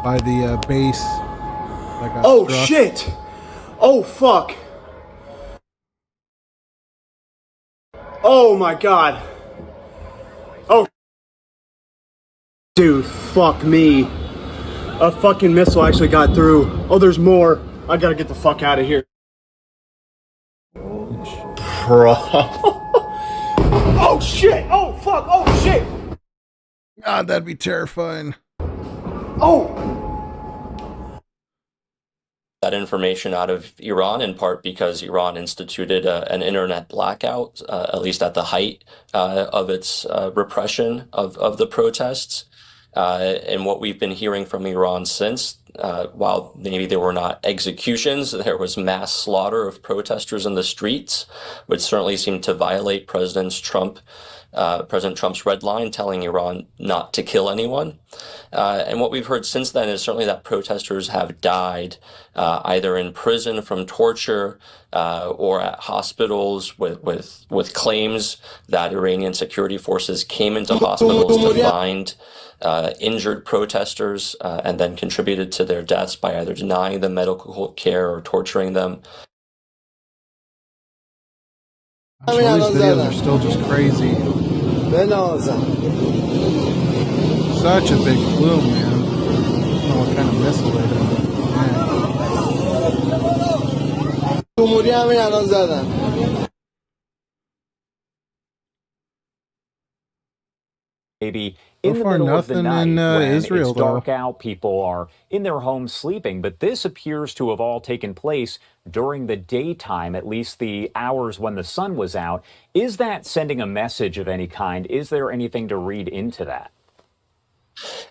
A: by the base that got
W: Oh
A: struck.
W: shit! Oh fuck! Oh my god! Oh, dude, fuck me! A fucking missile actually got through. Oh, there's more. I gotta get the fuck out of here. Bro.
L: Oh shit! Oh fuck! Oh shit!
A: God, that'd be terrifying.
L: Oh!
F: that information out of Iran, in part because Iran instituted an internet blackout, at least at the height of its repression of the protests. And what we've been hearing from Iran since, while maybe there were not executions, there was mass slaughter of protesters in the streets, which certainly seemed to violate President Trump's red line, telling Iran not to kill anyone. And what we've heard since then is certainly that protesters have died either in prison from torture or at hospitals with claims that Iranian security forces came into hospitals to find injured protesters and then contributed to their deaths by either denying them medical care or torturing them.
A: I'm sure these videos are still just crazy. Such a big plume, man. I don't know what kind of missile they hit.
T: Maybe in the middle of the night when Israel, it's dark out, people are in their homes sleeping. But this appears to have all taken place during the daytime, at least the hours when the sun was out. Is that sending a message of any kind? Is there anything to read into that?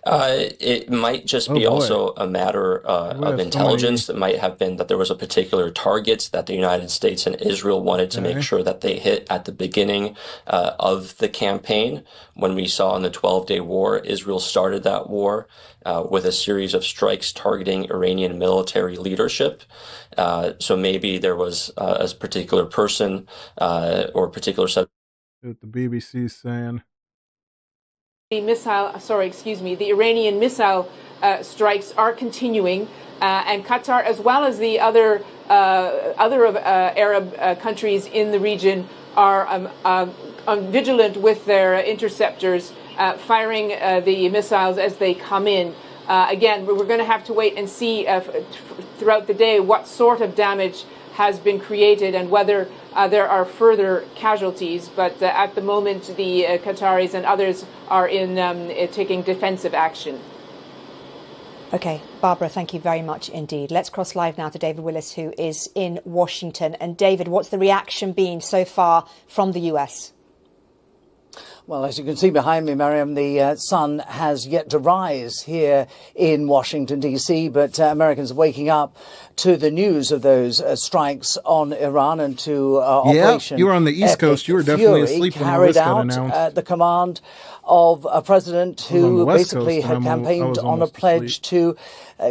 F: It might just be also a matter of intelligence. It might have been that there was a particular target that the United States and Israel wanted to make sure that they hit at the beginning of the campaign. When we saw in the 12-day war, Israel started that war with a series of strikes targeting Iranian military leadership. So maybe there was a particular person or a particular set.
A: What the BBC's saying.
G: The Iranian missile strikes are continuing, and Qatar, as well as the other Arab countries in the region, are vigilant with their interceptors, firing the missiles as they come in. Again, we're going to have to wait and see throughout the day what sort of damage has been created and whether there are further casualties. But at the moment, the Qataris and others are taking defensive action.
H: Okay, Barbara, thank you very much indeed. Let's cross live now to David Willis, who is in Washington. And David, what's the reaction been so far from the US?
C: Well, as you can see behind me, Mariam, the sun has yet to rise here in Washington, D.C., but Americans are waking up to the news of those strikes on Iran and to Operation
A: you were on the East Coast. You were definitely asleep when this got announced.
C: Carried out at the command of a president who basically had campaigned on a pledge to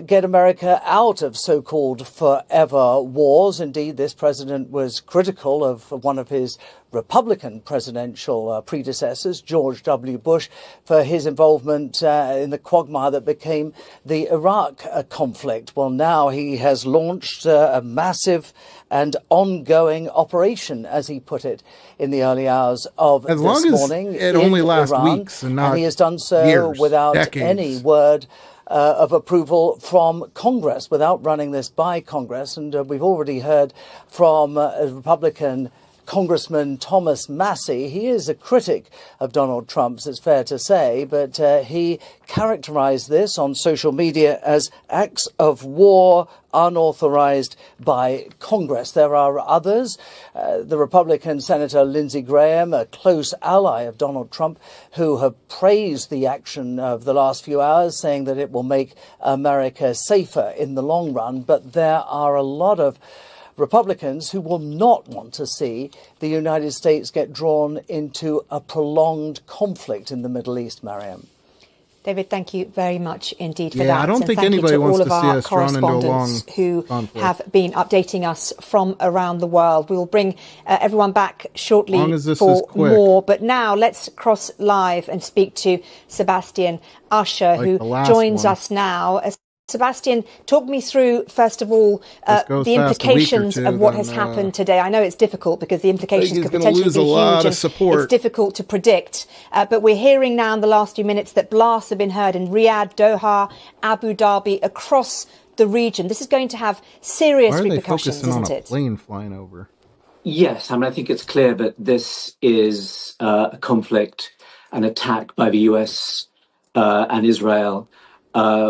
C: get America out of so-called forever wars. Indeed, this president was critical of one of his Republican presidential predecessors, George W. Bush, for his involvement in the quagmire that became the Iraq conflict. Well, now he has launched a massive and ongoing operation, as he put it, in the early hours of this morning.
A: It only lasts weeks and not
C: he has done so
A: years,
C: without
A: decades.
C: any word of approval from Congress, without running this by Congress. And we've already heard from Republican Congressman Thomas Massey. He is a critic of Donald Trump's, it's fair to say, but he characterized this on social media as acts of war unauthorized by Congress. There are others. The Republican Senator Lindsey Graham, a close ally of Donald Trump, who have praised the action of the last few hours, saying that it will make America safer in the long run. But there are a lot of Republicans who will not want to see the United States get drawn into a prolonged conflict in the Middle East, Mariam.
H: David, thank you very much indeed for that.
A: Yeah, I don't think anybody wants to see us drawn into a long
H: who
A: conflict.
H: have been updating us from around the world. We will bring everyone back shortly for more. But now let's cross live and speak to Sebastian Usher, who joins us now. Sebastian, talk me through, first of all, the implications of what has happened today. I know it's difficult because the implications could potentially be huge and it's difficult to predict. But we're hearing now in the last few minutes that blasts have been heard in Riyadh, Doha, Abu Dhabi, across the region. This is going to have serious repercussions, isn't it?
A: Plane flying over.
I: Yes, I mean, I think it's clear that this is a conflict, an attack by the US and Israel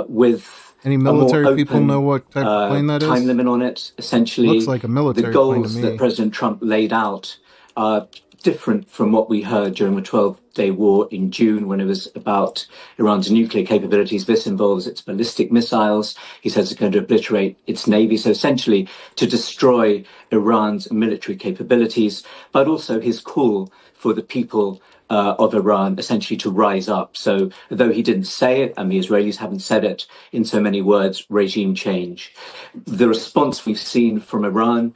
I: with
A: any military people know what type of plane that is?
I: Time limit on it. Essentially,
A: looks like a military plane to me.
I: The goals that President Trump laid out are different from what we heard during the 12-day war in June, when it was about Iran's nuclear capabilities. This involves its ballistic missiles. He says it's going to obliterate its navy. So essentially to destroy Iran's military capabilities, but also his call for the people of Iran essentially to rise up. So though he didn't say it, and the Israelis haven't said it in so many words, regime change. The response we've seen from Iran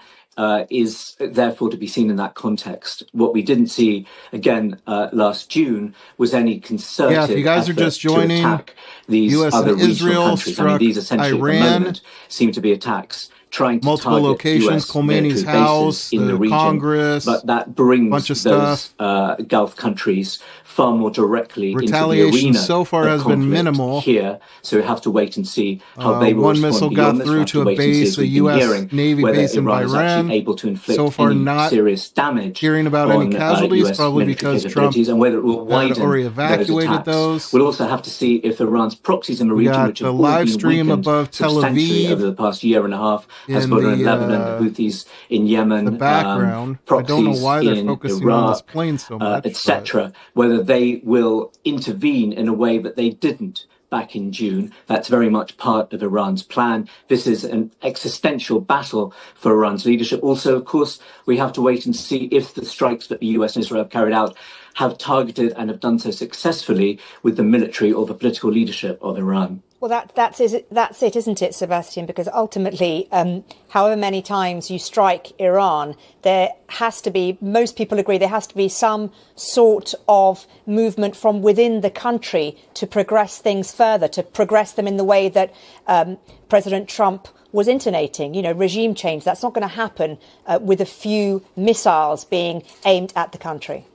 I: is therefore to be seen in that context. What we didn't see, again, last June was any concerted
A: if you guys are just joining,
I: to attack these
A: US
I: other
A: and Israel
I: regional countries. I mean, these essentially
A: Iran
I: at the moment seem to be attacks trying to
A: multiple
I: target
A: locations,
I: US
A: Khomeini's
I: military
A: house,
I: bases in the region,
A: Congress,
I: but that brings
A: bunch of
I: those Gulf countries far more directly into the
A: retaliation
I: arena
A: so far
I: of
A: has been
I: conflict
A: minimal.
I: Here, so we have to wait and see how they will
A: One
I: respond
A: missile
I: beyond
A: got
I: this.
A: through
I: We have
A: to a
I: wait and see,
A: base,
I: as
A: a
I: we've been
A: U.S.
I: hearing,
A: Navy
I: whether
A: base in
I: Iran is actually
A: Bahrain.
I: able to inflict
A: So far,
I: any
A: not
I: serious damage
A: hearing about
I: on
A: any casualties,
I: US
A: probably
I: military
A: because Trump
I: capabilities, and whether it will
A: had
I: widen
A: already
I: those
A: evacuated
I: attacks.
A: those.
I: We'll also have to see if Iran's proxies in the
A: We
I: region,
A: got
I: which
A: the
I: have all
A: live
I: been
A: stream
I: weakened
A: above Tel
I: substantially
A: Aviv
I: over the past year and a half,
A: in
I: Hezbollah in
A: the
I: Lebanon, the Houthis in Yemen,
A: the background. I don't know
I: proxies
A: why they're
I: in
A: focusing on this
I: Iraq,
A: plane so much,
I: etc., whether they will intervene in a way that they didn't back in June. That's very much part of Iran's plan. This is an existential battle for Iran's leadership. Also, of course, we have to wait and see if the strikes that the US and Israel have carried out have targeted and have done so successfully with the military or the political leadership of Iran.
H: Well, that's it, isn't it, Sebastian? Because ultimately, however many times you strike Iran, there has to be, most people agree, there has to be some sort of movement from within the country to progress things further, to progress them in the way that President Trump was intonating, regime change. That's not going to happen with a few missiles being aimed at the country.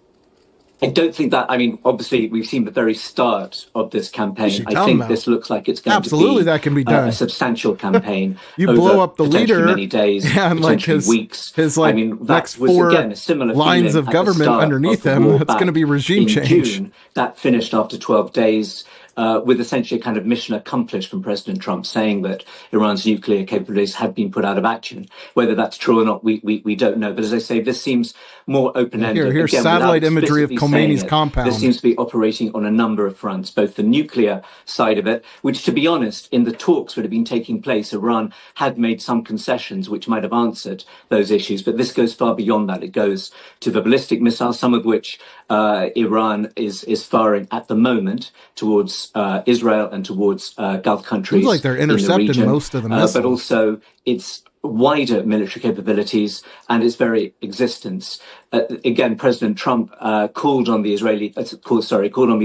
I: I don't think that, obviously we've seen the very start of this campaign. I think this looks like it's going to be
A: that can be done.
I: A substantial campaign.
A: You
I: over
A: blow up the leader,
I: many days,
A: and like
I: weeks.
A: His
I: that
A: next
I: was,
A: 4
I: again, a similar
A: lines of government underneath him. It's going to be regime change.
I: June, that finished after 12 days. With essentially a kind of mission accomplished from President Trump, saying that Iran's nuclear capabilities had been put out of action. Whether that's true or not, we don't know. But as I say, this seems more open-ended.
A: Here's
I: Again,
A: satellite imagery of Khomeini's compound.
I: This seems to be operating on a number of fronts, both the nuclear side of it, which, to be honest, in the talks that have been taking place, Iran had made some concessions which might have answered those issues. But this goes far beyond that. It goes to the ballistic missiles, some of which Iran is firing at the moment towards Israel and towards Gulf countries.
A: Seems like they're intercepting
I: in the region,
A: most of the missiles.
I: but also its wider military capabilities and its very existence. Again, President Trump called on the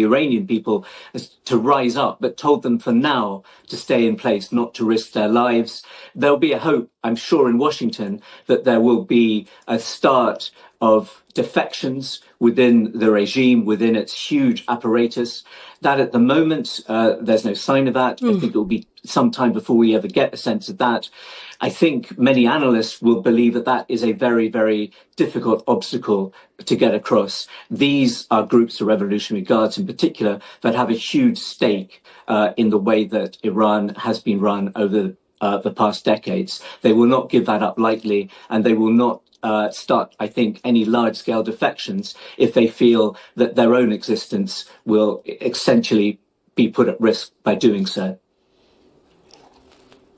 I: Iranian people to rise up, but told them for now to stay in place, not to risk their lives. There'll be a hope, I'm sure, in Washington that there will be a start of defections within the regime, within its huge apparatus. That at the moment, there's no sign of that. I think it will be some time before we ever get a sense of that. I think many analysts will believe that that is a very, very difficult obstacle to get across. These are groups of Revolutionary Guards in particular that have a huge stake in the way that Iran has been run over the past decades. They will not give that up lightly, and they will not start, I think, any large-scale defections if they feel that their own existence will essentially be put at risk by doing so.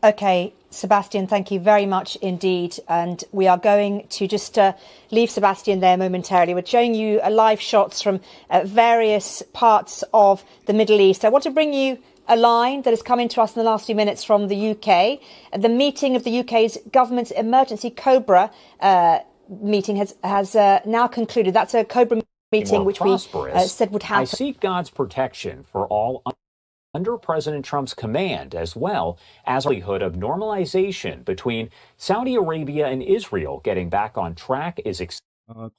H: Okay, Sebastian, thank you very much indeed. And we are going to just leave Sebastian there momentarily. We're showing you live shots from various parts of the Middle East. I want to bring you a line that has come into us in the last few minutes from the UK. The meeting of the UK's government's emergency COBRA meeting has now concluded. That's a COBRA meeting which we said would happen.
T: I seek God's protection for all under President Trump's command, as well as the likelihood of normalization between Saudi Arabia and Israel getting back on track is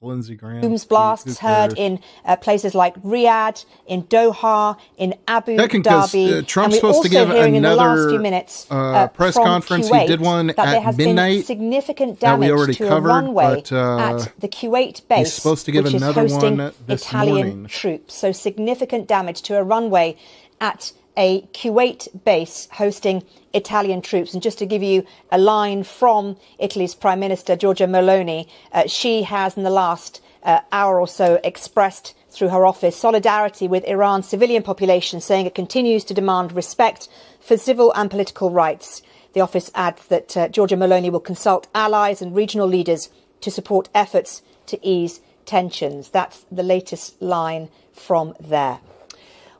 A: Lindsey Graham.
H: Booms blasts heard in places like Riyadh, in Doha, in Abu Dhabi.
A: Trump's supposed to give another press conference.
H: Kuwait,
A: he did one
H: that there
A: at
H: has
A: midnight.
H: Been significant damage to a runway at the Kuwait base,
A: he's supposed to give
H: which
A: another
H: is hosting
A: one this
H: Italian
A: morning.
H: troops. So significant damage to a runway at a Kuwait base hosting Italian troops. And just to give you a line from Italy's Prime Minister, Giorgia Meloni, she has in the last hour or so expressed through her office solidarity with Iran's civilian population, saying it continues to demand respect for civil and political rights. The office adds that Giorgia Meloni will consult allies and regional leaders to support efforts to ease tensions. That's the latest line from there.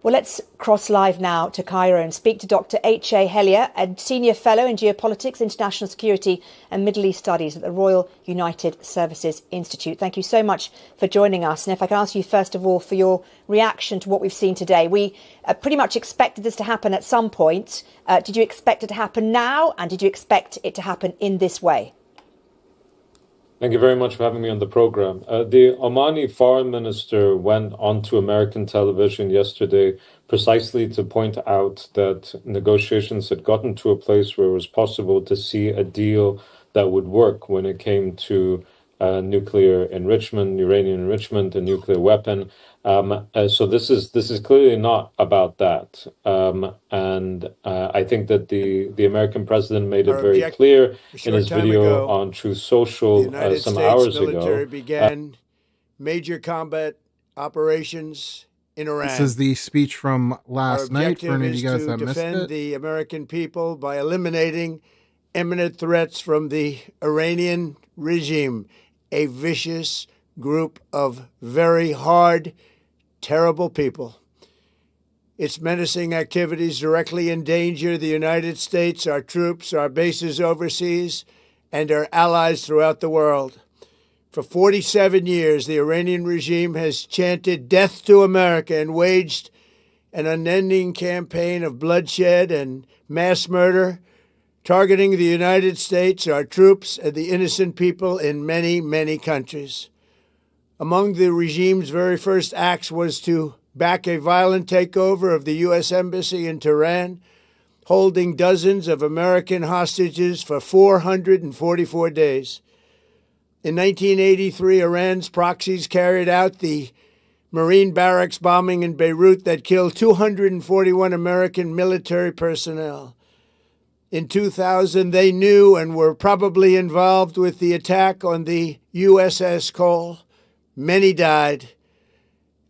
H: Well, let's cross live now to Cairo and speak to Dr. H.A. Hellier, a senior fellow in geopolitics, international security and Middle East studies at the Royal United Services Institute. Thank you so much for joining us. And if I can ask you, first of all, for your reaction to what we've seen today. We pretty much expected this to happen at some point. Did you expect it to happen now? And did you expect it to happen in this way?
D: Thank you very much for having me on the program. The Omani foreign minister went onto American television yesterday precisely to point out that negotiations had gotten to a place where it was possible to see a deal that would work when it came to nuclear enrichment, uranium enrichment, a nuclear weapon. So this is clearly not about that. I think that the American president made it very clear in his video on Truth Social some hours ago. The
B: military began major combat operations in Iran.
A: This is the speech from last night for any of you guys that missed it.
B: To defend the American people by eliminating imminent threats from the Iranian regime, a vicious group of very hard, terrible people. Its menacing activities directly endanger the United States, our troops, our bases overseas, and our allies throughout the world. For 47 years, the Iranian regime has chanted death to America and waged an unending campaign of bloodshed and mass murder, targeting the United States, our troops, and the innocent people in many, many countries. Among the regime's very first acts was to back a violent takeover of the U.S. Embassy in Tehran, holding dozens of American hostages for 444 days. In 1983, Iran's proxies carried out the Marine barracks bombing in Beirut that killed 241 American military personnel. In 2000, they knew and were probably involved with the attack on the USS Cole. Many died.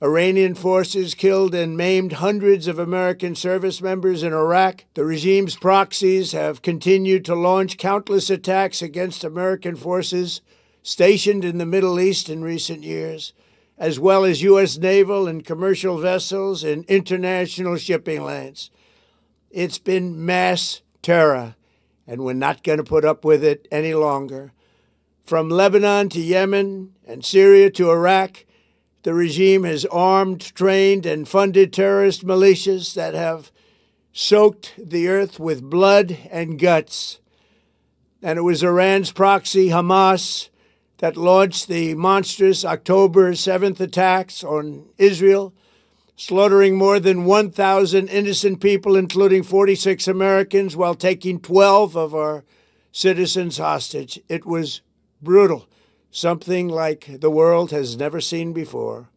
B: Iranian forces killed and maimed hundreds of American service members in Iraq. The regime's proxies have continued to launch countless attacks against American forces stationed in the Middle East in recent years, as well as U.S. naval and commercial vessels in international shipping lanes. It's been mass terror, and we're not going to put up with it any longer. From Lebanon to Yemen and Syria to Iraq, the regime has armed, trained, and funded terrorist militias that have soaked the earth with blood and guts. And it was Iran's proxy, Hamas, that launched the monstrous October 7th attacks on Israel, slaughtering more than 1,000 innocent people, including 46 Americans, while taking 12 of our citizens hostage. It was brutal, something like the world has never seen before.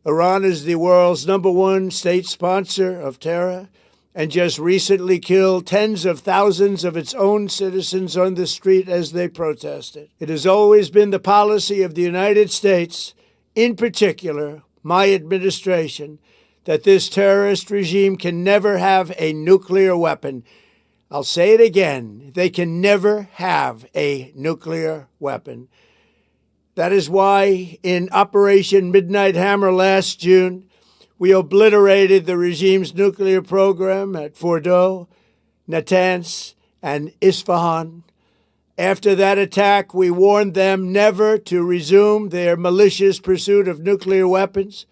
B: Iran is the world's #1 state sponsor of terror and just recently killed tens of thousands of its own citizens on the street as they protested. It has always been the policy of the United States, in particular, my administration, that this terrorist regime can never have a nuclear weapon. I'll say it again. They can never have a nuclear weapon. That is why in Operation Midnight Hammer last June, we obliterated the regime's nuclear program at Fordow, Natanz, and Isfahan. After that attack, we warned them never to resume their malicious pursuit of nuclear weapons,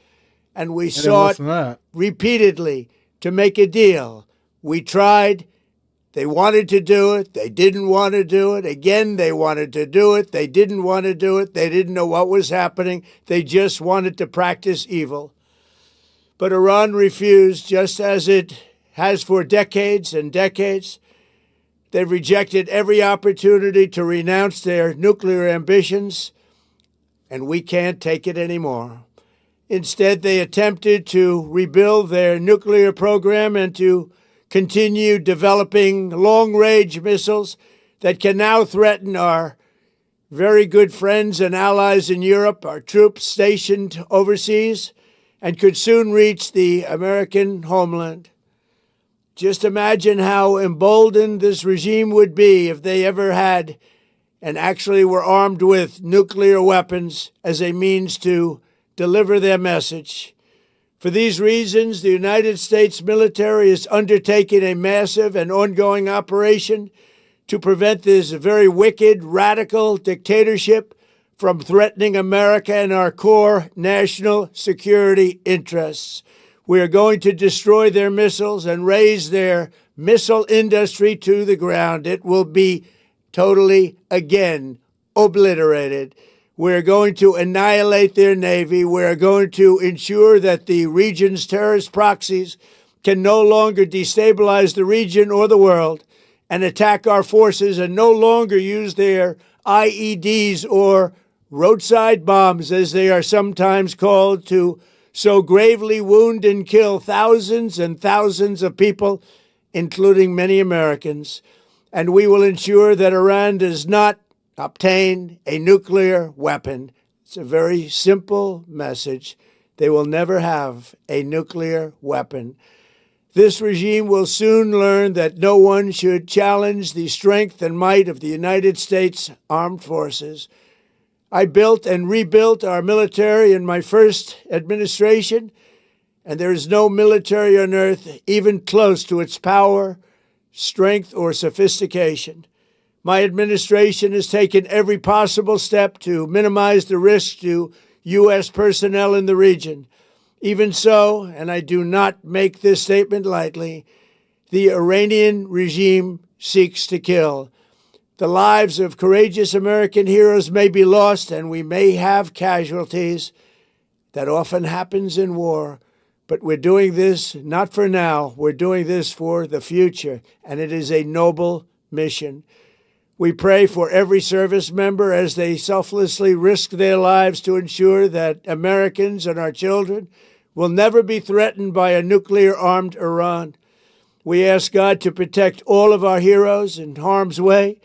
B: and we sought repeatedly to make a deal. We tried. They wanted to do it. They didn't want to do it. Again, they wanted to do it. They didn't want to do it. They didn't know what was happening. They just wanted to practice evil. But Iran refused, just as it has for decades and decades. They've rejected every opportunity to renounce their nuclear ambitions, and we can't take it anymore. Instead, they attempted to rebuild their nuclear program and to continue developing long-range missiles that can now threaten our very good friends and allies in Europe, our troops stationed overseas, and could soon reach the American homeland. Just imagine how emboldened this regime would be if they ever had and actually were armed with nuclear weapons as a means to deliver their message. For these reasons, the United States military is undertaking a massive and ongoing operation to prevent this very wicked, radical dictatorship from threatening America and our core national security interests. We are going to destroy their missiles and raise their missile industry to the ground. It will be totally, again, obliterated. We're going to annihilate their Navy. We're going to ensure that the region's terrorist proxies can no longer destabilize the region or the world and attack our forces and no longer use their IEDs or roadside bombs, as they are sometimes called, to so gravely wound and kill thousands and thousands of people, including many Americans. And we will ensure that Iran does not obtain a nuclear weapon. It's a very simple message. They will never have a nuclear weapon. This regime will soon learn that no one should challenge the strength and might of the United States Armed Forces. I built and rebuilt our military in my first administration, and there is no military on earth even close to its power, strength, or sophistication. My administration has taken every possible step to minimize the risk to U.S. personnel in the region. Even so, and I do not make this statement lightly, the Iranian regime seeks to kill. The lives of courageous American heroes may be lost, and we may have casualties. That often happens in war. But we're doing this not for now. We're doing this for the future, and it is a noble mission. We pray for every service member as they selflessly risk their lives to ensure that Americans and our children will never be threatened by a nuclear-armed Iran. We ask God to protect all of our heroes in harm's way,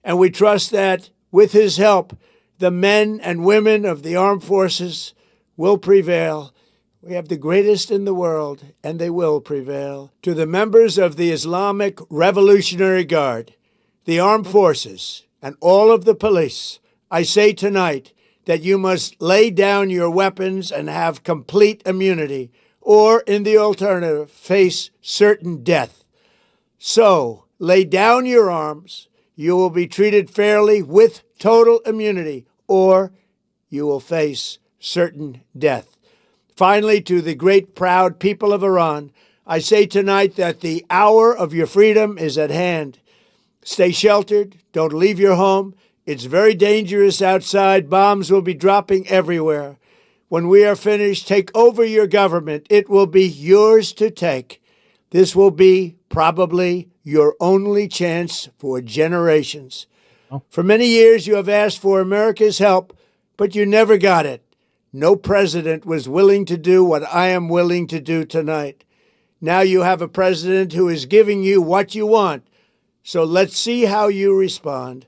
B: and we trust that, with his help, the men and women of the armed forces will prevail. We have the greatest in the world, and they will prevail. To the members of the Islamic Revolutionary Guard, the armed forces, and all of the police, I say tonight that you must lay down your weapons and have complete immunity, or, in the alternative, face certain death. So, lay down your arms. You will be treated fairly with total immunity, or you will face certain death. Finally, to the great proud people of Iran, I say tonight that the hour of your freedom is at hand. Stay sheltered. Don't leave your home. It's very dangerous outside. Bombs will be dropping everywhere. When we are finished, take over your government. It will be yours to take. This will be probably your only chance for generations. For many years, you have asked for America's help, but you never got it. No president was willing to do what I am willing to do tonight. Now you have a president who is giving you what you want. So let's see how you respond.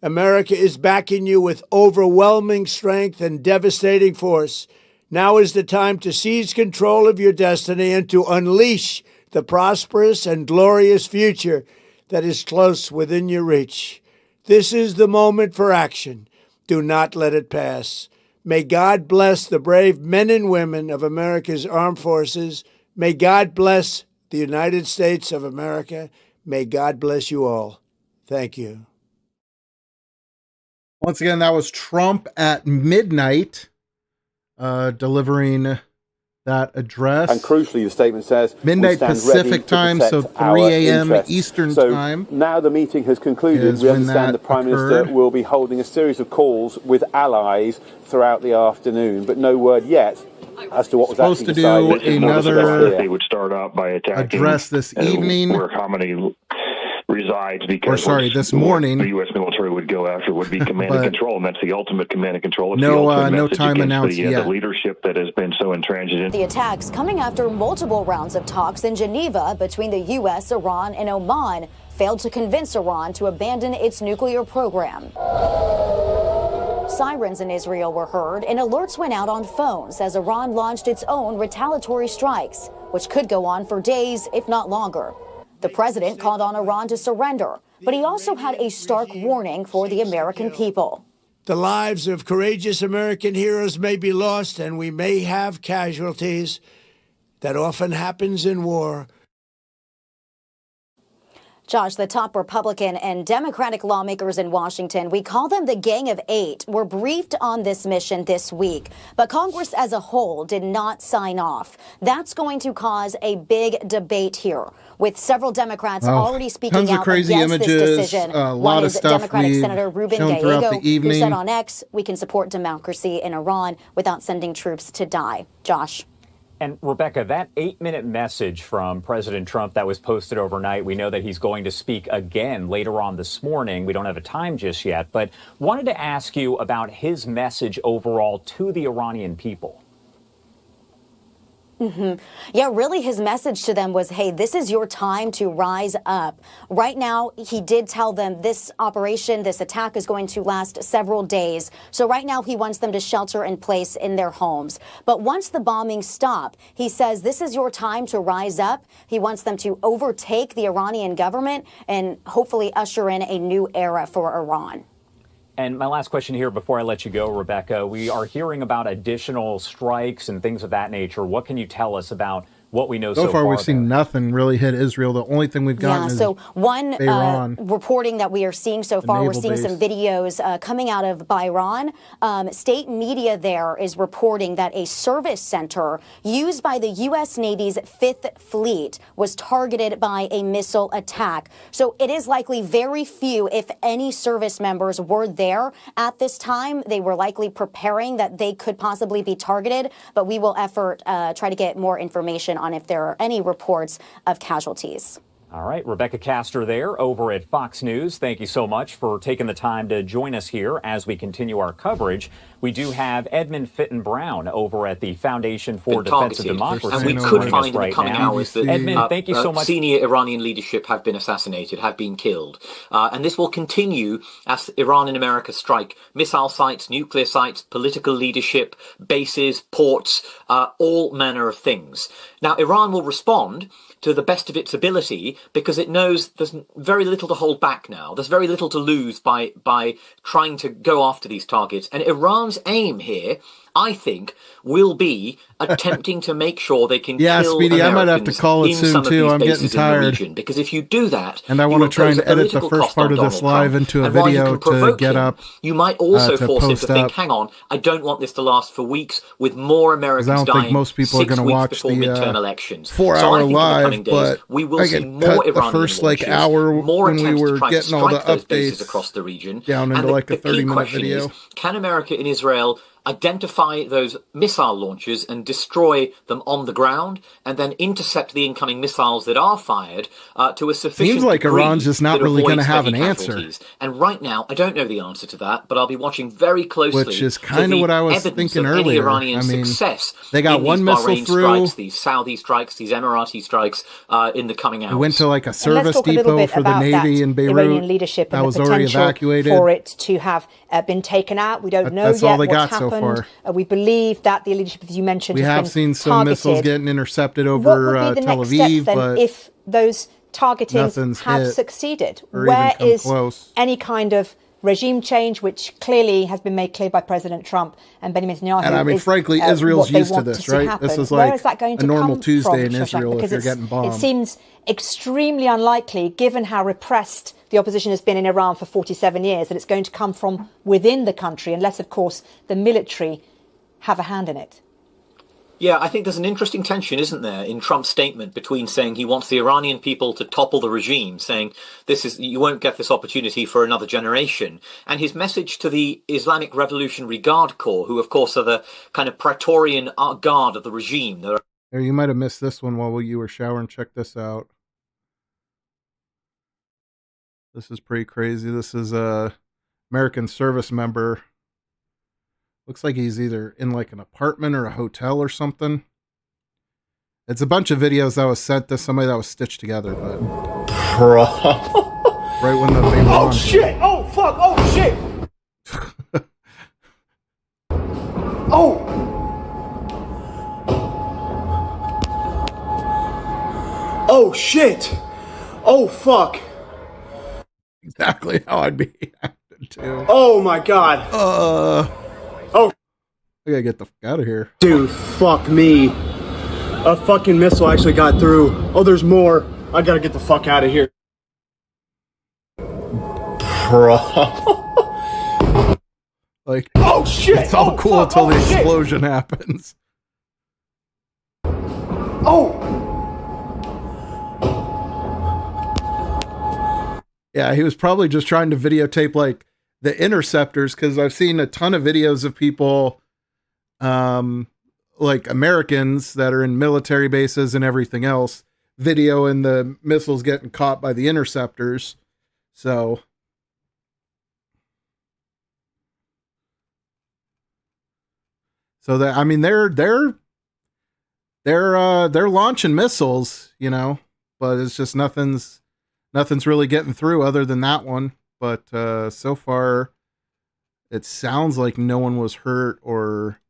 B: America is backing you with overwhelming strength and devastating force. Now is the time to seize control of your destiny and to unleash the prosperous and glorious future that is close within your reach. This is the moment for action. Do not let it pass. May God bless the brave men and women of America's armed forces. May God bless the United States of America. May God bless you all. Thank you.
A: Once again, that was Trump at midnight, delivering that address.
E: And crucially, the statement says,
A: midnight Pacific time, so 3 a.m. Eastern time.
E: Now the meeting has concluded. We understand the Prime Minister will be holding a series of calls with allies throughout the afternoon, but no word yet as to what was actually decided.
A: Supposed to do another
N: they would start out by attacking
A: address this evening,
N: where Khamenei resides, because
A: this morning
N: the U.S. military would go after would be command and control, and that's the ultimate command and control. It's
A: no time announced
N: yet.
A: The
N: leadership that has been so intransigent.
O: The attacks coming after multiple rounds of talks in Geneva between the U.S., Iran, and Oman failed to convince Iran to abandon its nuclear program. Sirens in Israel were heard and alerts went out on phones as Iran launched its own retaliatory strikes, which could go on for days, if not longer. The president called on Iran to surrender, but he also had a stark warning for the American people.
B: The lives of courageous American heroes may be lost, and we may have casualties. that often happens in war.
O: Josh, the top Republican and Democratic lawmakers in Washington, we call them the Gang of Eight, were briefed on this mission this week. But Congress as a whole did not sign off. That's going to cause a big debate here, with several Democrats already speaking out against this decision. One is Democratic Senator Ruben Gallego, who said on X, we can support democracy in Iran without sending troops to die. Josh.
T: And Rebecca, that 8-minute message from President Trump that was posted overnight, we know that he's going to speak again later on this morning. We don't have a time just yet, but wanted to ask you about his message overall to the Iranian people.
O: Yeah, really his message to them was, hey, this is your time to rise up. Right now, he did tell them this operation, this attack is going to last several days. So right now he wants them to shelter in place in their homes. But once the bombings stop, he says this is your time to rise up. He wants them to overtake the Iranian government and hopefully usher in a new era for Iran.
T: And my last question here before I let you go, Rebecca, we are hearing about additional strikes and things of that nature. What can you tell us about what we know so far?
A: We've seen nothing really hit Israel. The only thing we've gotten is
O: one reporting that we are seeing so far, we're seeing some videos coming out of Bahrain. State media there is reporting that a service center used by the U.S. Navy's 5th Fleet was targeted by a missile attack. So it is likely very few, if any, service members were there at this time. They were likely preparing that they could possibly be targeted, but we will try to get more information on if there are any reports of casualties.
T: All right, Rebecca Castor there over at Fox News. Thank you so much for taking the time to join us here as we continue our coverage. We do have Edmund Fitton Brown over at the Foundation for Defense of Democracy.
K: And we could find in the coming hours that
T: Edmund, thank you so much.
K: Senior Iranian leadership have been assassinated, have been killed. And this will continue as Iran and America strike missile sites, nuclear sites, political leadership, bases, ports, all manner of things. Now, Iran will respond to the best of its ability because it knows there's very little to hold back now. There's very little to lose by trying to go after these targets. And Iran's aim here, I think, will be attempting to make sure they can kill
A: Speedy,
K: Americans
A: I might have to call it
K: in
A: soon
K: some of
A: too.
K: these
A: I'm getting
K: bases
A: tired.
K: in the region. Because if you do that,
A: and I want to try and edit the first part of this live into a video to get up.
K: You might also force him to think,
A: up.
K: hang on, I don't want this to last for weeks with more Americans
A: I don't
K: dying
A: think most people are going to watch the
K: midterm elections.
A: 4-hour live, but
K: we will
A: I
K: see
A: get
K: more
A: cut the
K: Iranian
A: first
K: launches,
A: hour
K: more
A: when we
K: attempts
A: were
K: to try
A: getting
K: to
A: all the
K: strike those bases
A: updates
K: across the region.
A: down into like a 30-minute video.
K: Is, can America and Israel identify those missile launches and destroy them on the ground, and then intercept the incoming missiles that are fired to a sufficient
A: Seems like
K: degree
A: Iran's just not
K: that
A: really going to
K: avoids
A: have
K: heavy
A: an answer.
K: casualties. And right now, I don't know the answer to that, but I'll be watching very closely.
A: Which is kind of what I was thinking earlier.
K: Iranian
A: I mean,
K: success
A: they got one missile
K: Bahrain
A: through.
K: Strikes, these Saudi strikes, these Emirati strikes in the coming hours.
A: We went to like a service depot for the Navy in Beirut.
H: Iranian leadership and
A: that was
H: the
A: already
H: potential
A: evacuated.
H: for it to have been taken out. We don't know
A: That's
H: yet
A: all they
H: what's
A: got so
H: happened.
A: far.
H: We believe that the leadership, as you mentioned,
A: We
H: has
A: have
H: been
A: seen some
H: targeted.
A: missiles getting intercepted
H: What
A: over
H: would be the
A: Tel
H: next
A: Aviv,
H: steps, then,
A: but
H: if those targetings
A: nothing's
H: have
A: hit
H: succeeded?
A: or
H: Where
A: even come
H: is
A: close.
H: any kind of regime change, which clearly has been made clear by President Trump and Benjamin Netanyahu?
A: And I mean, frankly, Israel's used to this, right? This is
H: Where
A: like
H: is that going
A: a
H: to
A: normal
H: come
A: Tuesday in
H: from,
A: Israel
H: because
A: if you're getting bombed.
H: It seems extremely unlikely, given how repressed the opposition has been in Iran for 47 years, that it's going to come from within the country, unless, of course, the military have a hand in it.
K: Yeah, I think there's an interesting tension, isn't there, in Trump's statement between saying he wants the Iranian people to topple the regime, saying you won't get this opportunity for another generation, and his message to the Islamic Revolutionary Guard Corps, who of course are the kind of Praetorian guard of the regime.
A: Here, you might have missed this one while you were showering. Check this out. This is pretty crazy. This is a American service member. Looks like he's either in like an apartment or a hotel or something. It's a bunch of videos that was sent to somebody that was stitched together, but
W: Bro.
A: right when the baby
W: Oh shit! Oh fuck! Oh shit! Oh! Oh shit! Oh fuck!
A: Exactly how I'd be acting too.
W: Oh my god! Oh!
A: I gotta get the fuck out of here.
W: Dude, fuck me! A fucking missile actually got through. Oh, there's more. I gotta get the fuck out of here. Bro.
A: Like,
W: oh shit!
A: It's all cool until the explosion happens.
W: Oh!
A: Yeah, he was probably just trying to videotape like the interceptors, because I've seen a ton of videos of people, like Americans that are in military bases and everything else, videoing the missiles getting caught by the interceptors. So that, I mean, they're launching missiles, you know, but it's just nothing's really getting through other than that one. But so far, it sounds like no one was hurt or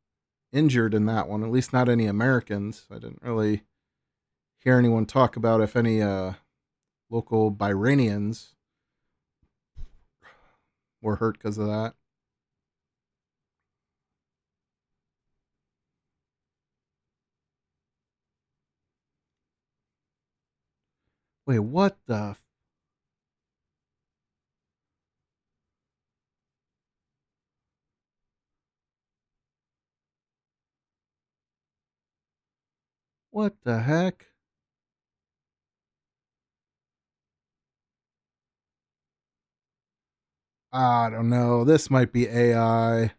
A: injured in that one, at least not any Americans. I didn't really hear anyone talk about if any local Bahrainians were hurt because of that. Wait, what the? What the heck? I don't know. This might be AI.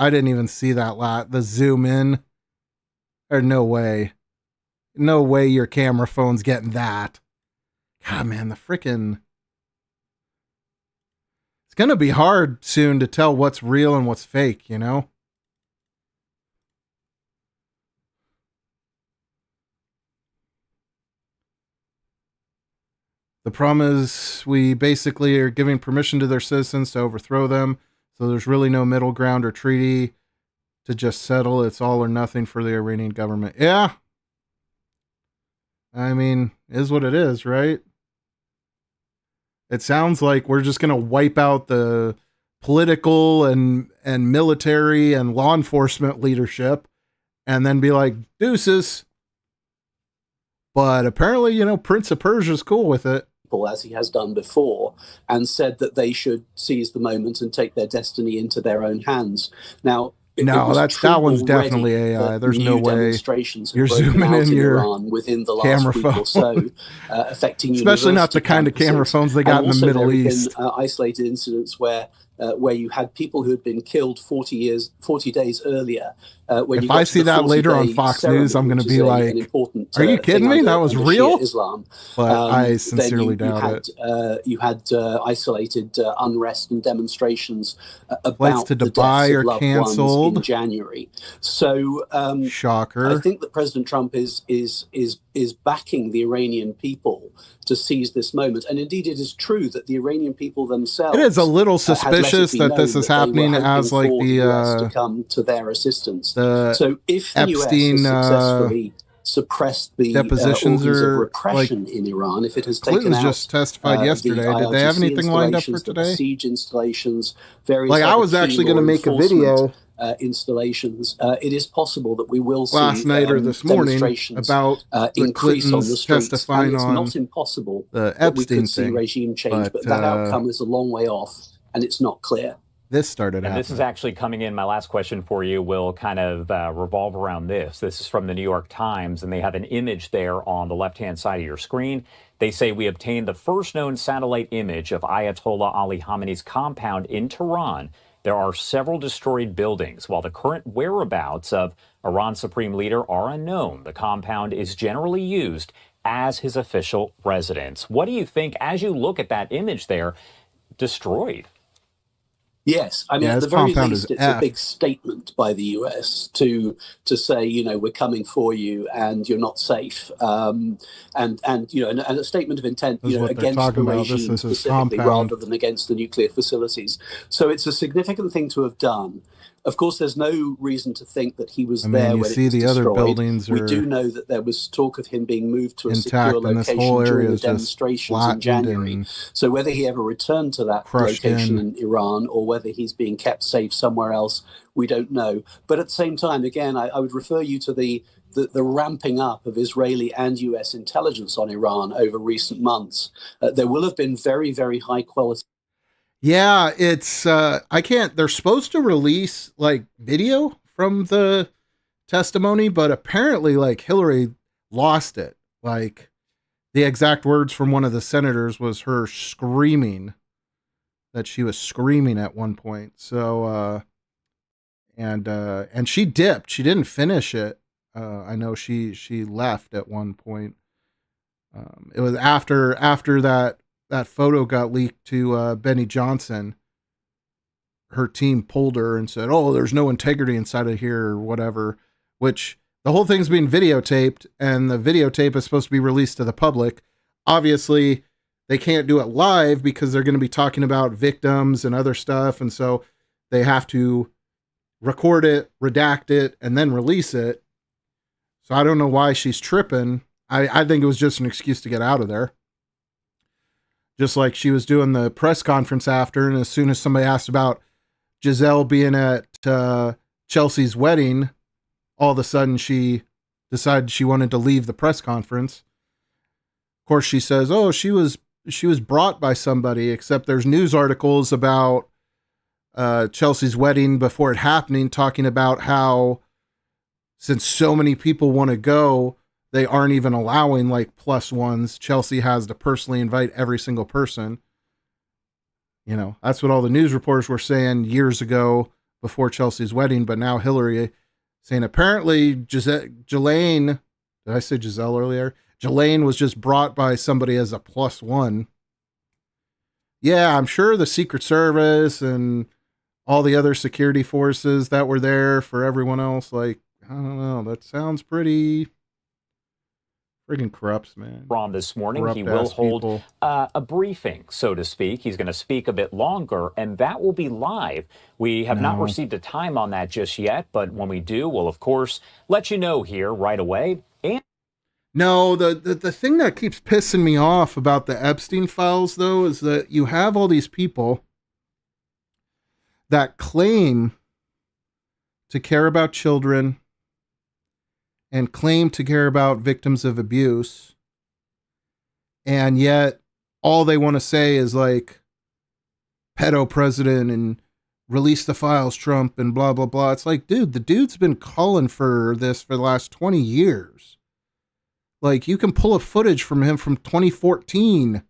A: I didn't even see that lot. The zoom in. Or no way. No way your camera phone's getting that. God, man, the frickin'... It's going to be hard soon to tell what's real and what's fake, you know? The problem is we basically are giving permission to their citizens to overthrow them. So there's really no middle ground or treaty to just settle. It's all or nothing for the Iranian government. Yeah. I mean, is what it is, right? It sounds like we're just going to wipe out the political and military and law enforcement leadership and then be like, deuces. But apparently, you know, Prince of Persia's cool with it.
M: As he has done before, and said that they should seize the moment and take their destiny into their own hands. Now,
A: no, that one's definitely AI. There's no way you're zooming in your Iran
M: within the last
A: camera
M: week
A: phone.
M: Or so, affecting
A: especially not the kind of camera phones they got in the Middle East.
M: Been, isolated incidents where you had people who had been killed 40 days earlier.
A: If I see that later on Fox News, I'm going to be like, are you kidding me? That was real?
M: Islam.
A: But I sincerely doubt it.
M: You had isolated unrest and demonstrations about
A: flights to Dubai are canceled
M: in January. So
A: shocker.
M: I think that President Trump is backing the Iranian people to seize this moment. And indeed, it is true that the Iranian people themselves...
A: It is a little suspicious that this is happening as like the
M: to come to their assistance.
A: So
M: if the
A: Epstein,
M: US has successfully suppressed the
A: depositions
M: organs
A: are
M: of repression
A: like,
M: in Iran, if it has taken
A: Clinton's
M: out
A: just testified yesterday. Did they have anything lined up for today?
M: Siege installations, various
A: like I was actually going to make a video
M: installations. It is possible that we will see
A: last night or this morning about the Clintons testifying
M: it's
A: on
M: not impossible
A: the
M: that we
A: Epstein
M: could see
A: thing,
M: regime change, but that outcome is a long way off, and it's not clear.
A: This started
T: and
A: happening.
T: This is actually coming in. My last question for you will kind of revolve around this. This is from the New York Times, and they have an image there on the left-hand side of your screen. They say we obtained the first known satellite image of Ayatollah Ali Khamenei's compound in Tehran there are several destroyed buildings. While the current whereabouts of Iran's supreme leader are unknown, the compound is generally used as his official residence. What do you think as you look at that image there, destroyed?
M: Yes, I mean, at the very least, it's a big statement by the US to say, you know, we're coming for you and you're not safe, and you know, and a statement of intent, you know, against the regime specifically, rather than against the nuclear facilities. So it's a significant thing to have done. Of course, there's no reason to think that he was there when it was destroyed. Other buildings we do know that there was talk of him being moved to a secure location during the demonstrations in January. So whether he ever returned to that location in Iran or whether he's being kept safe somewhere else, we don't know. But at the same time, again, I would refer you to the ramping up of Israeli and US intelligence on Iran over recent months. There will have been very, very high quality.
A: Yeah, it's, they're supposed to release like video from the testimony, but apparently like Hillary lost it. Like the exact words from one of the senators was her screaming, that she was screaming at one point. So, and she dipped, she didn't finish it. I know she left at one point. It was after that photo got leaked to Benny Johnson. Her team pulled her and said, "Oh, there's no integrity inside of here," or whatever, which the whole thing's being videotaped, and the videotape is supposed to be released to the public. Obviously, they can't do it live because they're going to be talking about victims and other stuff, and so they have to record it, redact it, and then release it. So I don't know why she's tripping. I think it was just an excuse to get out of there. Just like she was doing the press conference after, and as soon as somebody asked about Giselle being at Chelsea's wedding, all of a sudden she decided she wanted to leave the press conference. Of course, she says, "Oh, she was brought by somebody," except there's news articles about Chelsea's wedding before it happening, talking about how since so many people want to go, they aren't even allowing like plus ones. Chelsea has to personally invite every single person. You know, that's what all the news reporters were saying years ago before Chelsea's wedding. But now Hillary saying apparently Ghislaine, did I say Giselle earlier? Ghislaine was just brought by somebody as a plus one. Yeah, I'm sure the Secret Service and all the other security forces that were there for everyone else, like, I don't know, that sounds pretty friggin' corrupt, man.
T: From this morning, he will hold a briefing, so to speak. He's going to speak a bit longer, and that will be live. We have not received a time on that just yet, but when we do, we'll, of course, let you know here right away. And
A: no, the thing that keeps pissing me off about the Epstein files, though, is that you have all these people that claim to care about children and claim to care about victims of abuse, and yet all they want to say is like pedo president and release the files, Trump, and blah blah blah. It's like, dude, the dude's been calling for this for the last 20 years. Like, you can pull a footage from him from 2014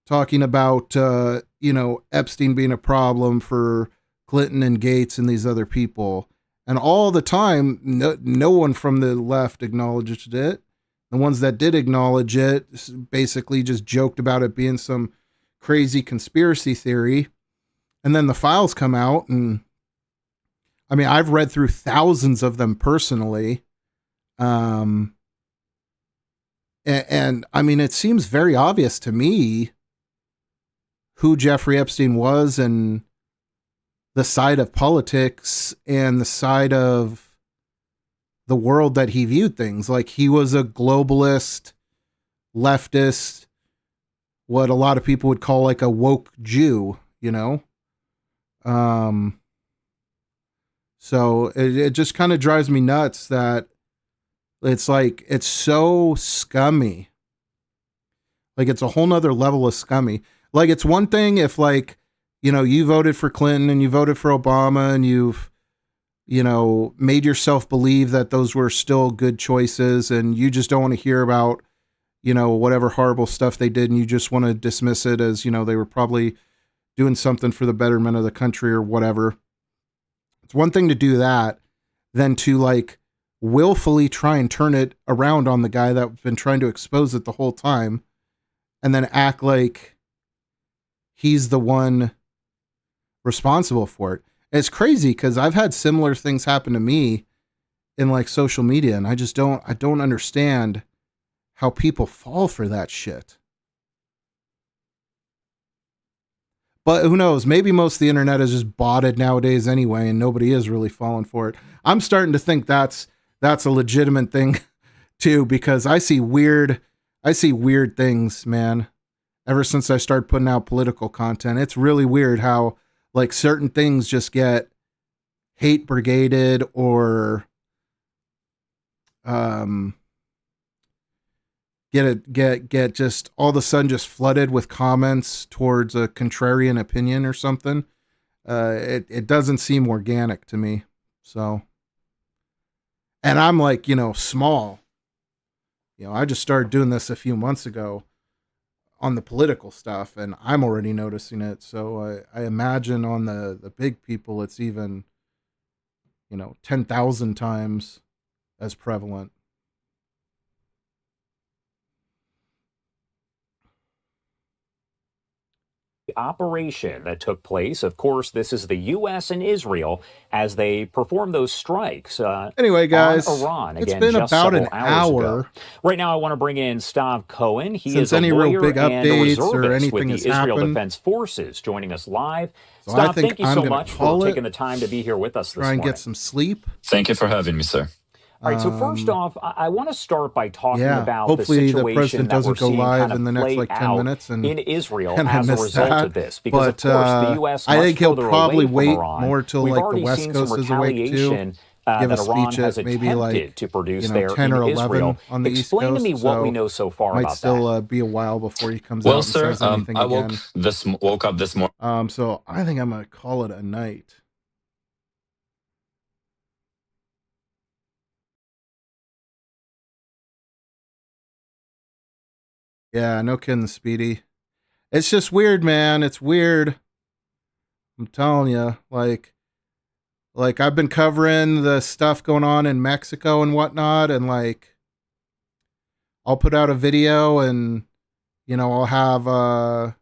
A: talking about Epstein being a problem for Clinton and Gates and these other people. And all the time, no one from the left acknowledged it. The ones that did acknowledge it basically just joked about it being some crazy conspiracy theory. And then the files come out, and I mean, I've read through thousands of them personally. And I mean, it seems very obvious to me who Jeffrey Epstein was and the side of politics and the side of the world that he viewed things. Like, he was a globalist, leftist, what a lot of people would call like a woke Jew, you know? So it just kind of drives me nuts that it's like, it's so scummy. Like, it's a whole nother level of scummy. Like, it's one thing if, like, you voted for Clinton and you voted for Obama and you've, made yourself believe that those were still good choices and you just don't want to hear about, whatever horrible stuff they did, and you just want to dismiss it as, they were probably doing something for the betterment of the country or whatever. It's one thing to do that than to like willfully try and turn it around on the guy that's been trying to expose it the whole time and then act like he's the one responsible for it. And it's crazy because I've had similar things happen to me in like social media, and I don't understand how people fall for that shit. But who knows? Maybe most of the internet is just botted nowadays anyway, and nobody is really falling for it. I'm starting to think that's a legitimate thing too, because I see weird things, man. Ever since I started putting out political content, it's really weird how like certain things just get hate brigaded or get just all of a sudden just flooded with comments towards a contrarian opinion or something. It doesn't seem organic to me. So, and I'm like, small. I just started doing this a few months ago on the political stuff, and I'm already noticing it. So I imagine on the big people, it's even, 10,000 times as prevalent.
T: Operation that took place. Of course, this is the U.S. and Israel as they perform those strikes.
A: Anyway, guys,
T: on Iran.
A: it's
T: Again,
A: been
T: just
A: about an
T: hour.
A: hour.
T: Right now, I want to bring in Stav Cohen. He
A: Since
T: is a
A: any
T: lawyer
A: real big
T: and a
A: updates
T: reservist
A: or anything
T: with the
A: has
T: Israel
A: happened.
T: Defense Forces, joining us live.
A: So I
T: Stav,
A: think
T: thank you
A: I'm
T: so
A: gonna
T: much
A: call
T: for
A: it.
T: taking the time to be here with us this
A: Try and
T: morning.
A: get some sleep.
P: Thank you for having me, sir.
T: All right, so first off, I want to start by talking about
A: hopefully
T: the situation
A: president
T: that we're
A: doesn't go
T: seeing
A: live
T: kind of
A: in the next
T: play
A: like 10
T: out
A: minutes and
T: in Israel
A: and
T: as a
A: miss
T: result
A: that.
T: of this. Because,
A: but,
T: of course, the U.S.
A: I
T: much
A: think he'll
T: further
A: probably
T: away
A: wait
T: from Iran.
A: more till
T: We've
A: like the
T: already
A: West
T: seen some
A: Coast is awake too.
T: retaliation
A: Give a
T: that Iran
A: speech
T: has
A: at maybe
T: attempted
A: like
T: to produce there
A: 10 or
T: in
A: 11
T: Israel.
A: on the
T: Explain
A: East Coast.
T: to me what we know so far
A: might
T: about
A: still
T: that.
A: Be a while before he comes
P: Well,
A: out and
P: sir,
A: says anything
P: I
A: again.
P: woke up this morning.
A: So I think I'm gonna call it a night. Yeah, no kidding, Speedy. It's just weird, man. It's weird. I'm telling you, like I've been covering the stuff going on in Mexico and whatnot, and like I'll put out a video and I'll have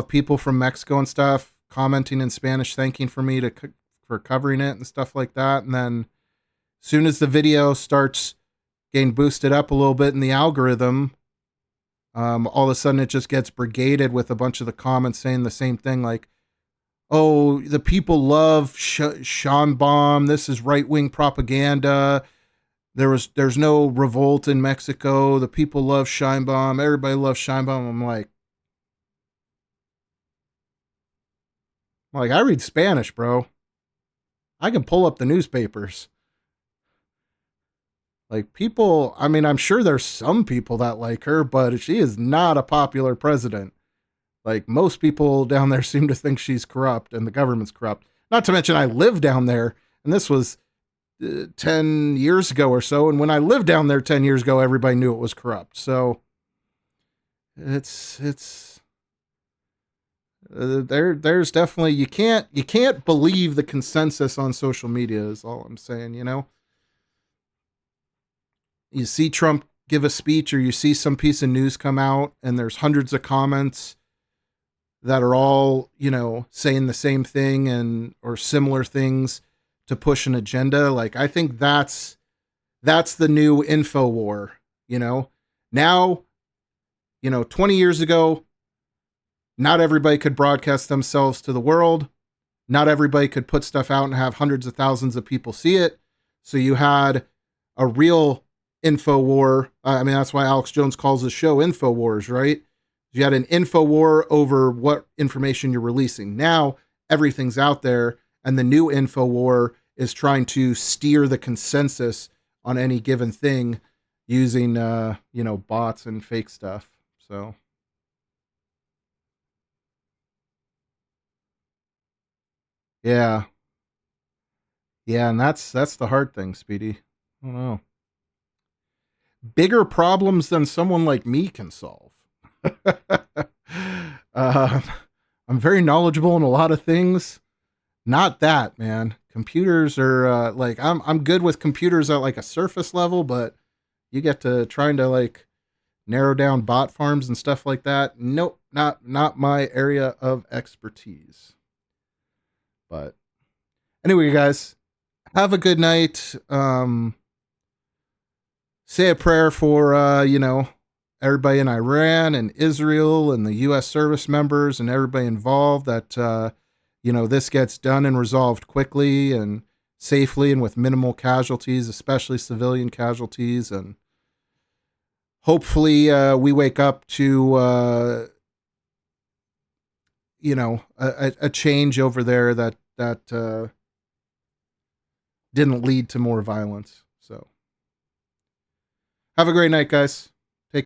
A: people from Mexico and stuff commenting in Spanish, thanking for me for covering it and stuff like that. And then as soon as the video starts getting boosted up a little bit in the algorithm, all of a sudden it just gets brigaded with a bunch of the comments saying the same thing, like, oh, the people love Sean Baum. This is right-wing propaganda. There's no revolt in Mexico. The people love Scheinbaum. Everybody loves Scheinbaum. I'm like, I read Spanish, bro. I can pull up the newspapers. Like people, I mean, I'm sure there's some people that like her, but she is not a popular president. Like most people down there seem to think she's corrupt and the government's corrupt. Not to mention I live down there, and this was 10 years ago or so. And when I lived down there 10 years ago, everybody knew it was corrupt. So there's definitely, you can't believe the consensus on social media is all I'm saying, You see Trump give a speech or you see some piece of news come out and there's hundreds of comments that are all, saying the same thing or similar things to push an agenda. Like, I think that's the new info war, Now, 20 years ago, not everybody could broadcast themselves to the world. Not everybody could put stuff out and have hundreds of thousands of people see it. So you had a real info war. I mean, that's why Alex Jones calls the show Info Wars, right? You had an info war over what information you're releasing. Now everything's out there, and the new info war is trying to steer the consensus on any given thing using, bots and fake stuff. So. Yeah. Yeah, and that's the hard thing, Speedy. I don't know. Bigger problems than someone like me can solve. I'm very knowledgeable in a lot of things. Not that, man. Computers are like I'm good with computers at like a surface level, but you get to trying to like narrow down bot farms and stuff like that. Nope, not my area of expertise. But anyway, guys, have a good night. Say a prayer for everybody in Iran and Israel and the U.S. service members and everybody involved that this gets done and resolved quickly and safely and with minimal casualties, especially civilian casualties. And hopefully we wake up to a change over there that didn't lead to more violence. So have a great night, guys.